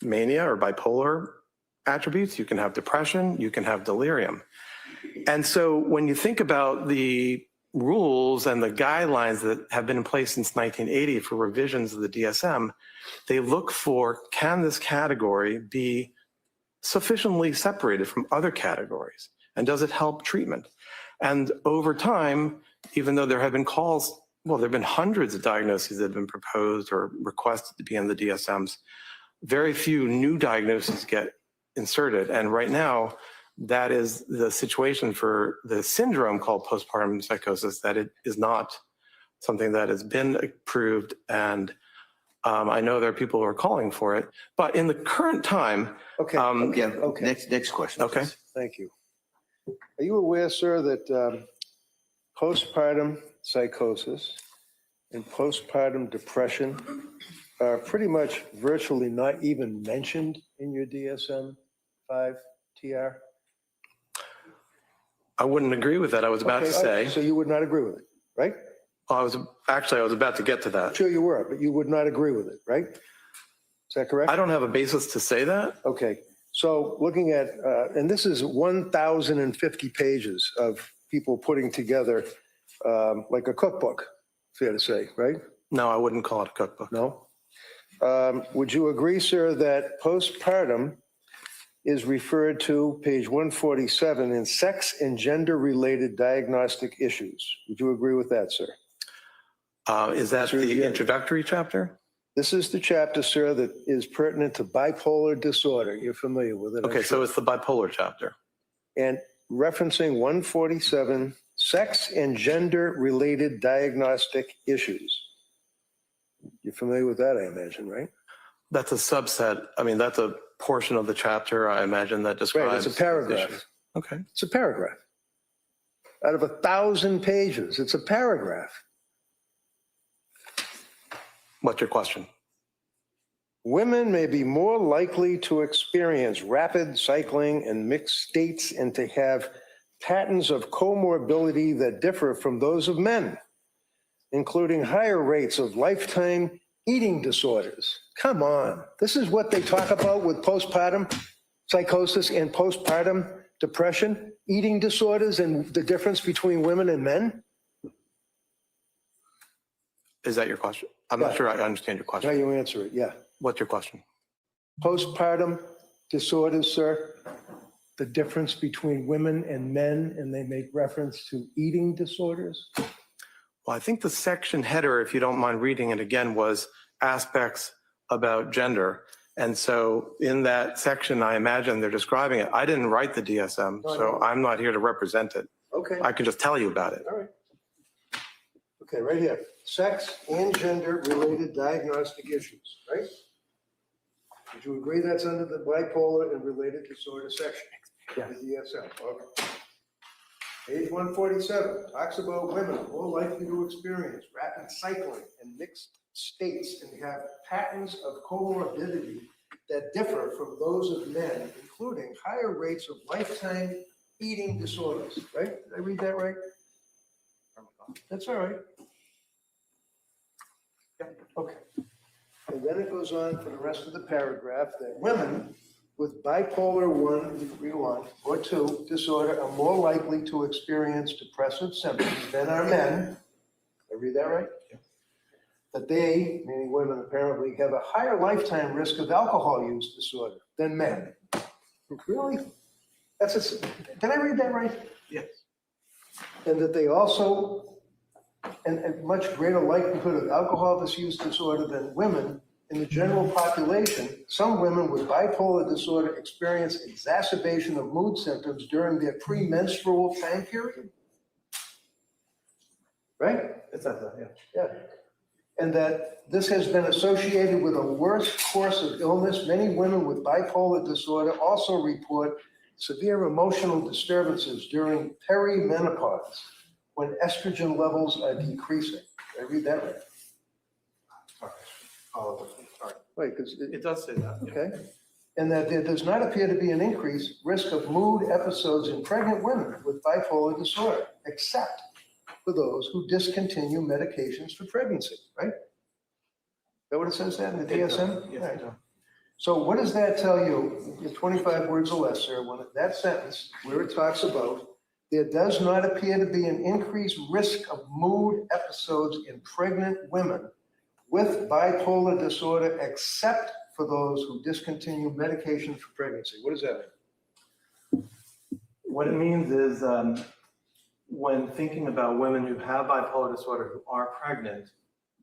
mania or bipolar attributes, you can have depression, you can have delirium. And so when you think about the rules and the guidelines that have been in place since 1980 for revisions of the DSM, they look for, can this category be sufficiently separated from other categories? And does it help treatment? And over time, even though there have been calls, well, there have been hundreds of diagnoses that have been proposed or requested to be in the DSMs, very few new diagnoses get inserted. And right now, that is the situation for the syndrome called postpartum psychosis, that it is not something that has been approved. And I know there are people who are calling for it, but in the current time. Okay. Okay. Next question. Okay. please. Thank you. Are you aware, sir, that postpartum psychosis and postpartum depression are pretty much virtually not even mentioned in your DSM-5 TR? I wouldn't agree with that. I was about to say. So you would not agree with it, right? I was about to get to that. Sure you were, but you would not agree with it, right? Is that correct? I don't have a basis to say that. Okay. So looking at, and this is 1,050 pages of people putting together like a cookbook, fair to say, right? No, I wouldn't call it a cookbook. No? Would you agree, sir, that postpartum is referred to, page 147, in sex and gender-related diagnostic issues. Would you agree with that, sir? Is that Sure, the yeah. introductory chapter? This is the chapter, sir, that is pertinent to bipolar disorder. You're familiar with it, I'm Okay, so sure. it's the bipolar chapter. And referencing 147, sex and gender-related diagnostic issues. You're familiar with that, I imagine, right? That's a subset. I mean, that's a portion of the chapter, I imagine, that describes. Right, it's a paragraph. issues. Okay. It's a paragraph. Out of 1,000 pages, it's a paragraph. What's your question? Women may be more likely to experience rapid cycling and mixed states and to have patterns of comorbidity that differ from those of men, including higher rates of lifetime eating disorders. Come on. This is what they talk about with postpartum psychosis and postpartum depression, eating disorders, and the difference between women and men? Is that your question? I'm not sure I understand your Now question. you answer it, yeah. What's your question? Postpartum disorders, sir, the difference between women and men, and they make reference to eating disorders. Well, I think the section header, if you don't mind reading it again, was aspects about gender. And so in that section, I imagine they're describing it. I didn't write the DSM, No, so no. I'm not here to represent it. Okay, I can just tell you about it. all right. Okay, right here, sex and gender-related diagnostic issues, right? Would you agree that's under the bipolar and related disorder section? Yes. The DSM, okay. Page 147 talks about women more likely to experience rapid cycling and mixed states and have patterns of comorbidity that differ from those of men, including higher rates of lifetime eating disorders, right? Did I read that right? That's all right. Okay. And then it goes on for the rest of the paragraph that women with bipolar 1 or 2 disorder are more likely to experience depressive symptoms than are men. Did I read that right? Yeah. That they, meaning women apparently, have a higher lifetime risk of alcohol use disorder than men. Really? Did I read that right? Yes. And that they also, and much greater likelihood of alcohol misuse disorder than women in the general population. Some women with bipolar disorder experience exacerbation of mood symptoms during their premenstrual time period. Right? It's that, yeah. Yeah. And that this has been associated with a worse course of illness. Many women with bipolar disorder also report severe emotional disturbances during perimenopause when estrogen levels are decreasing. Did I read that right? Sorry. Right, because It does say that. yeah. okay. And that there does not appear to be an increased risk of mood episodes in pregnant women with bipolar disorder, except for those who discontinue medications for pregnancy, right? Is that what it says that in the It does, DSM? yes, Right. it does. So what does that tell you, in 25 words or less, sir, when that sentence where it talks about there does not appear to be an increased risk of mood episodes in pregnant women with bipolar disorder, except for those who discontinue medication for pregnancy. What does that mean? What it means is when thinking about women who have bipolar disorder who are pregnant,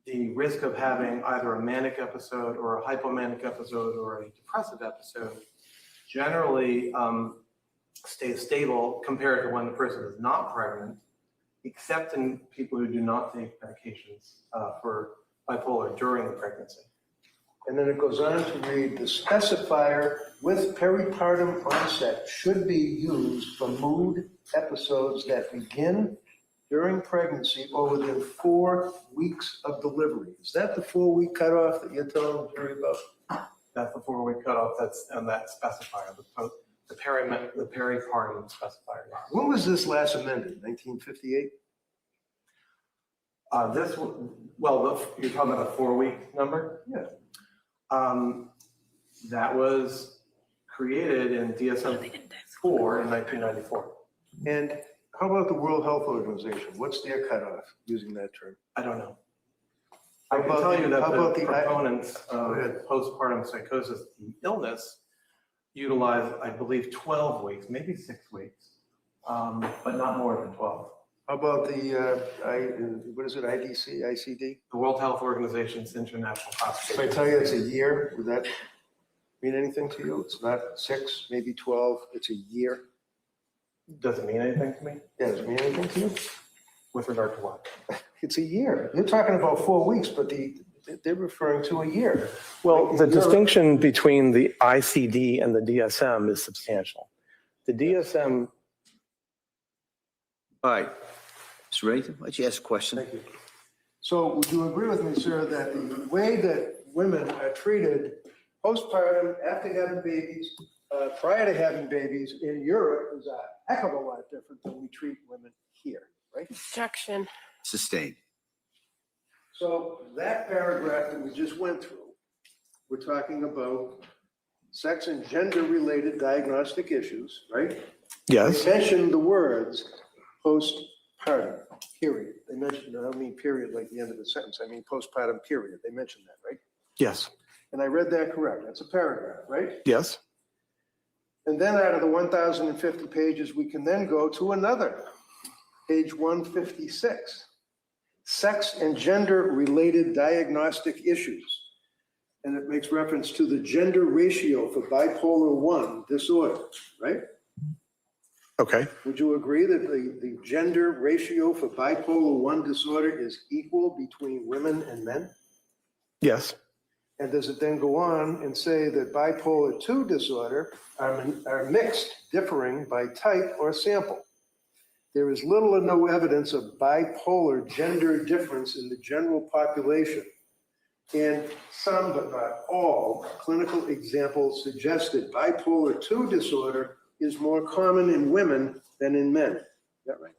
the risk of having either a manic episode or a hypomanic episode or a depressive episode generally stays stable compared to when the person is not pregnant, except in people who do not take medications for bipolar during the pregnancy. And then it goes on to read, the specifier with peripartum onset should be used for mood episodes that begin during pregnancy or within 4 weeks of delivery. Is that the 4-week cutoff that you're telling the jury about? That's the 4-week cutoff. That's on that specifier, the peripartum specifier. When was this last amended? 1958? You're talking about a 4-week number? Yeah. That was created in DSM-4 in 1994. And how about the World Health Organization? What's their cutoff using that term? I don't know. How I can about tell the- you that how the about the- proponents Go of ahead. postpartum psychosis, the illness, utilize, I believe, 12 weeks, maybe 6 weeks, but not more than 12. How about the, what is it, IDC, ICD? The World Health Organization's international If I classification. tell you it's a year, would that mean anything to you? It's not 6, maybe 12, it's a year. Does it mean anything to me? Yeah, does it mean anything to you? With regard to what? It's a year. You're talking about 4 weeks, but they're referring to a year. Well, the You're- distinction between the ICD and the DSM is substantial. The DSM, All right. Mr. Reddington, why don't you ask a question? Thank you. So would you agree with me, sir, that the way that women are treated postpartum, after having babies, prior to having babies in Europe is a heck of a lot different than we treat women here, right? Objection. Sustained. So that paragraph that we just went through, we're talking about sex and gender-related diagnostic issues, right? yes, They mentioned the words postpartum, period. They mentioned, I don't mean period like the end of the sentence, I mean postpartum, period. They mentioned that, right? yes, And I read that correct. That's a paragraph, right? yes, And then out of the 1,050 pages, we can then go to another, page 156. Sex and gender-related diagnostic issues. And it makes reference to the gender ratio for bipolar 1 disorder, right? okay, Would you agree that the gender ratio for bipolar 1 disorder is equal between women and men? yes, And does it then go on and say that bipolar 2 disorder are mixed, differing by type or sample? There is little or no evidence of bipolar gender difference in the general population. And some, but not all, clinical examples suggest that bipolar 2 disorder is more common in women than in men. Is that right?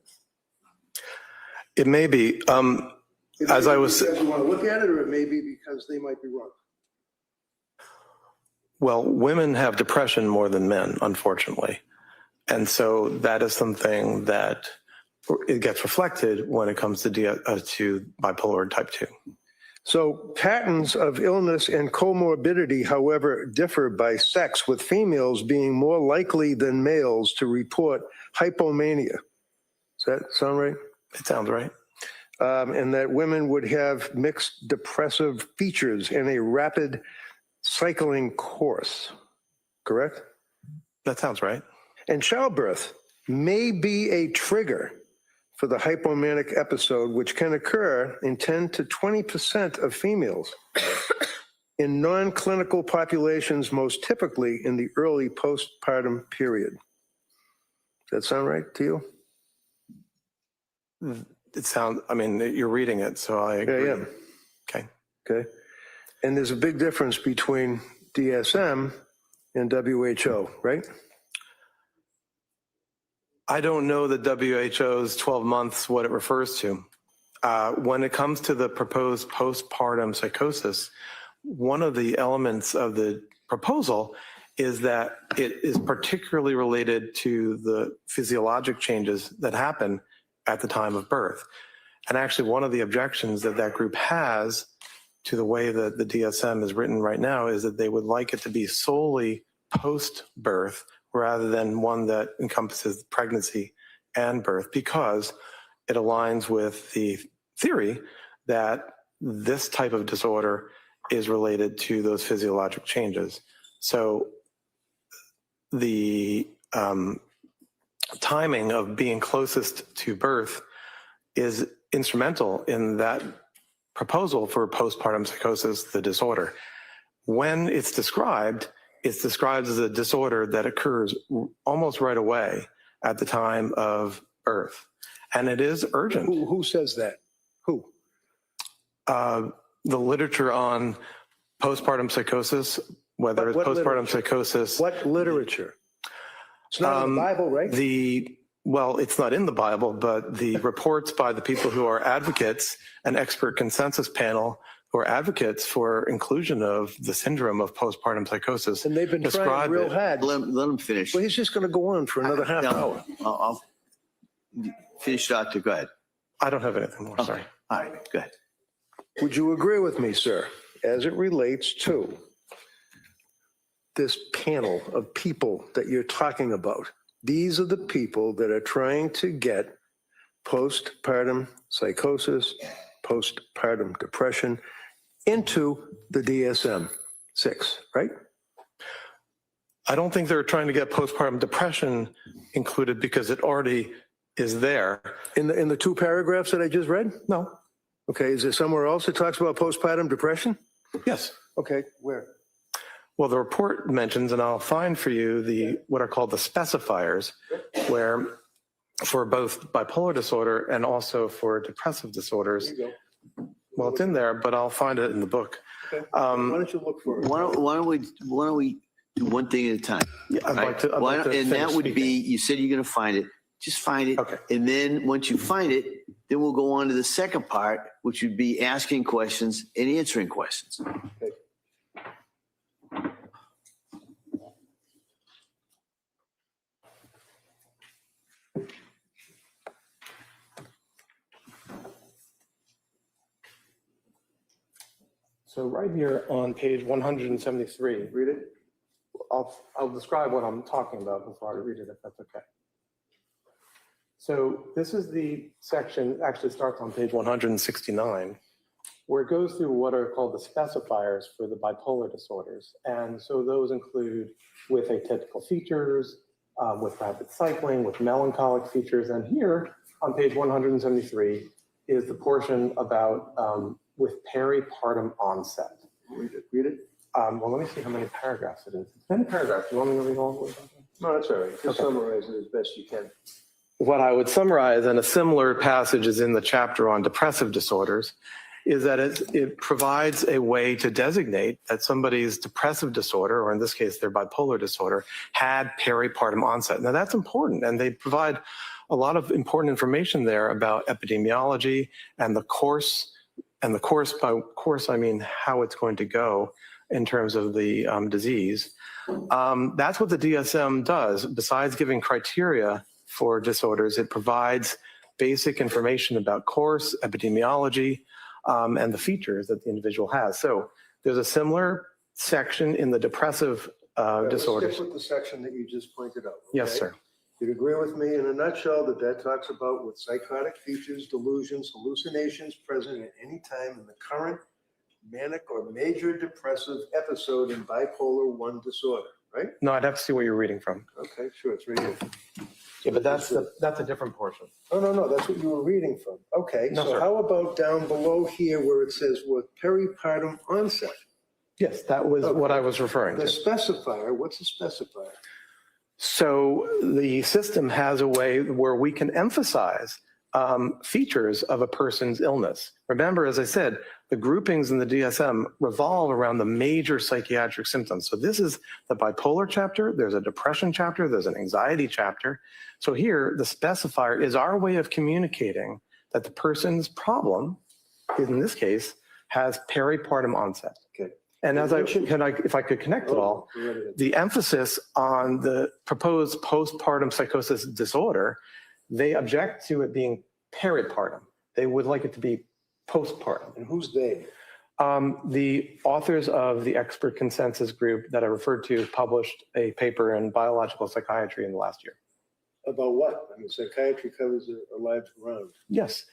it may be. It As may I be was- because you want to look at it, or it may be because they might be wrong. Well, women have depression more than men, unfortunately. And so that is something that it gets reflected when it comes to bipolar type 2. So patterns of illness and comorbidity, however, differ by sex, with females being more likely than males to report hypomania. Does that sound right? It sounds right. And that women would have mixed depressive features and a rapid cycling course, correct? That sounds right. And childbirth may be a trigger for the hypomanic episode, which can occur in 10 to 20% of females. In non-clinical populations, most typically in the early postpartum period. Does that sound right to you? It sounds, I mean, you're reading it, so I agree. Yeah. Okay. Okay. And there's a big difference between DSM and WHO, right? I don't know the WHO's 12 months, what it refers to. When it comes to the proposed postpartum psychosis, one of the elements of the proposal is that it is particularly related to the physiologic changes that happen at the time of birth. And actually, one of the objections that that group has to the way that the DSM is written right now is that they would like it to be solely post-birth rather than one that encompasses pregnancy and birth, because it aligns with the theory that this type of disorder is related to those physiologic changes. So the timing of being closest to birth is instrumental in that proposal for postpartum psychosis, the disorder. When it's described as a disorder that occurs almost right away at the time of birth. And it is urgent. Who says that? Who? The literature on postpartum psychosis, whether it's What postpartum literature? psychosis. What literature? It's not in the Bible, right? Well, it's not in the Bible, but the reports by the people who are advocates, an expert consensus panel who are advocates for inclusion of the syndrome of postpartum psychosis. And they've been trying describe real it. hard. Let him finish. Well, he's just going to go on for another half hour. I'll finish, Doctor. Go ahead. I don't have anything more, sorry. All right, go ahead. Would you agree with me, sir, as it relates to this panel of people that you're talking about. These are the people that are trying to get postpartum psychosis, postpartum depression into the DSM-6, right? I don't think they're trying to get postpartum depression included because it already is there. In the two paragraphs that I just read? No. Okay, is there somewhere else that talks about postpartum depression? Yes. Okay, where? Well, the report mentions, and I'll find for you what are called the specifiers, where for both bipolar disorder and also for depressive disorders. There you go. Well, it's in there, but I'll find it in the book. Okay. Why don't you look for it? Why don't we do one thing at a time? Yeah, I'd Right? like to And finish that would speaking. be, you said you're going to find it. Just find it. Okay. And then once you find it, then we'll go on to the second part, which would be asking questions and answering questions. Okay. So right here on page 173, Read it. I'll describe what I'm talking about before I read it, if that's okay. So this is the section, actually starts on page 169, where it goes through what are called the specifiers for the bipolar disorders. And so those include with atypical features, with rapid cycling, with melancholic features. And here on page 173 is the portion about with peripartum onset. Read it. Read it. Well, let me see how many paragraphs it is. It's 10 paragraphs. You want me to read all of them? No, that's all right. Just Okay. summarize it as best you can. What I would summarize, and a similar passage is in the chapter on depressive disorders, is that it provides a way to designate that somebody's depressive disorder, or in this case, their bipolar disorder, had peripartum onset. Now that's important, and they provide a lot of important information there about epidemiology and the course, by course I mean how it's going to go in terms of the disease. That's what the DSM does. Besides giving criteria for disorders, it provides basic information about course, epidemiology, and the features that the individual has. So there's a similar section in the depressive disorders. Let's stick with the section that you just pointed out. Yes, okay? sir. You'd agree with me in a nutshell that talks about with psychotic features, delusions, hallucinations present at any time in the current manic or major depressive episode in bipolar 1 disorder, right? No, I'd have to see what you're reading from. Okay, sure, it's right here. Yeah, but that's a different portion. No, that's what you were reading from. Okay, No, so sir. how about down below here where it says with peripartum onset? Yes, that was what I was referring The to. specifier, what's a specifier? So the system has a way where we can emphasize features of a person's illness. Remember, as I said, the groupings in the DSM revolve around the major psychiatric symptoms. So this is the bipolar chapter, there's a depression chapter, there's an anxiety chapter. So here, the specifier is our way of communicating that the person's problem, in this case, has peripartum onset. Okay. And as if I could connect it all, the emphasis on the proposed postpartum psychosis disorder, they object to it being peripartum. They would like it to be postpartum. And who's they? The authors of the expert consensus group that I referred to published a paper in biological psychiatry in the last year. About what? I mean, psychiatry covers a large ground. Yes.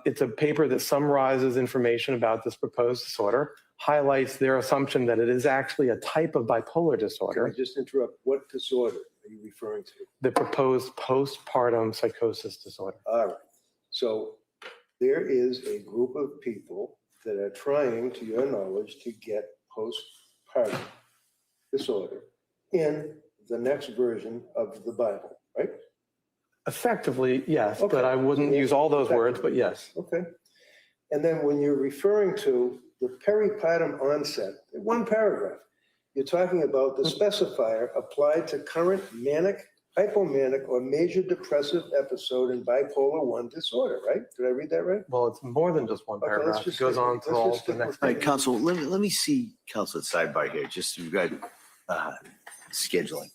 It's a paper that summarizes information about this proposed disorder, highlights their assumption that it is actually a type of bipolar Can disorder, I just interrupt? What disorder are you referring to? the proposed postpartum psychosis disorder. All right. So there is a group of people that are trying, to your knowledge, to get postpartum disorder in the next version of the Bible, right? Effectively, yes, Okay. but I wouldn't use all those words, but yes. Okay. And then when you're referring to the peripartum onset, in one paragraph, you're talking about the specifier applied to current manic, hypomanic, or major depressive episode in bipolar 1 disorder, right? Did I read that right? Well, it's more than just one Okay, let's paragraph. It just goes stick- on to let's all just the stick next. with All right, Council, let me see Council at sidebar here, just regarding scheduling.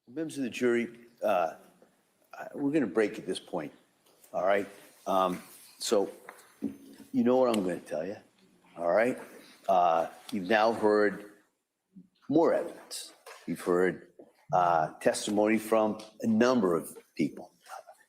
Members of the jury, we're going to break at this point, all right? So you know what I'm going to tell you, all right? You've now heard more evidence. You've heard testimony from a number of people.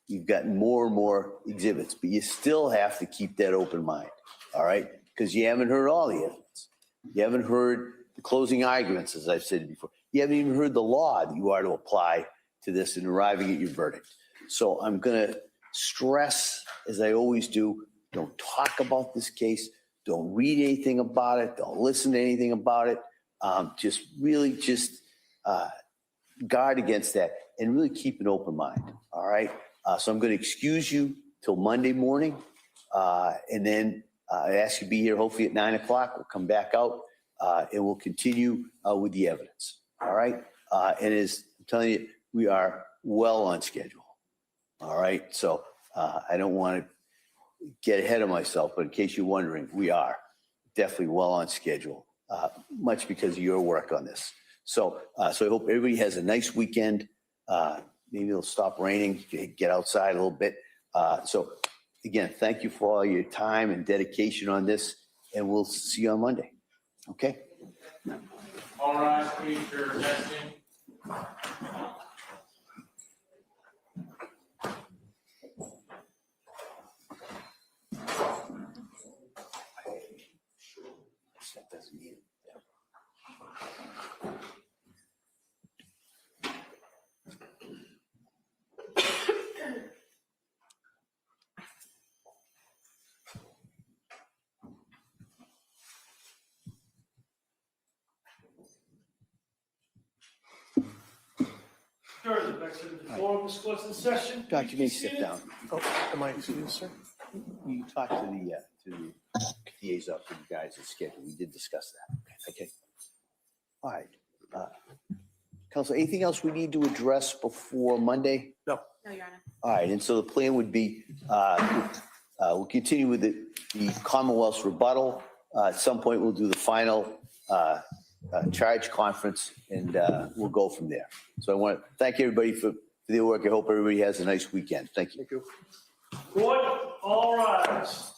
You've gotten more and more exhibits, but you still have to keep that open mind, all right? Because you haven't heard all the evidence. You haven't heard the closing arguments, as I've said before. You haven't even heard the law that you are to apply to this in arriving at your verdict. So I'm going to stress, as I always do, don't talk about this case. Don't read anything about it. Don't listen to anything about it. Just really guard against that and really keep an open mind, all right? So I'm going to excuse you till Monday morning, and then I ask you to be here hopefully at 9 o'clock. We'll come back out, and we'll continue with the evidence, all right? And as I'm telling you, we are well on schedule, all right? So I don't want to get ahead of myself, but in case you're wondering, we are definitely well on schedule, much because of your work on this. So I hope everybody has a nice weekend. Maybe it'll stop raining, get outside a little bit. So again, thank you for all your time and dedication on this, and we'll see you on Monday. Okay? All rise, please, for testing. That doesn't mean it. Sure, the next of the forum is closed in session. Doc, you may sit down. Oh, am I excused, sir? You talk to the DA's up with you guys' schedule. We did discuss that. Okay. All right. Counsel, anything else we need to address before Monday? No. No, Your Honor. All right. And so the plan would be, we'll continue with the Commonwealth's rebuttal. At some point, we'll do the final charge conference, and we'll go from there. So I want to thank everybody for their work. I hope everybody has a nice weekend. Thank you. Thank you. Court, all rise.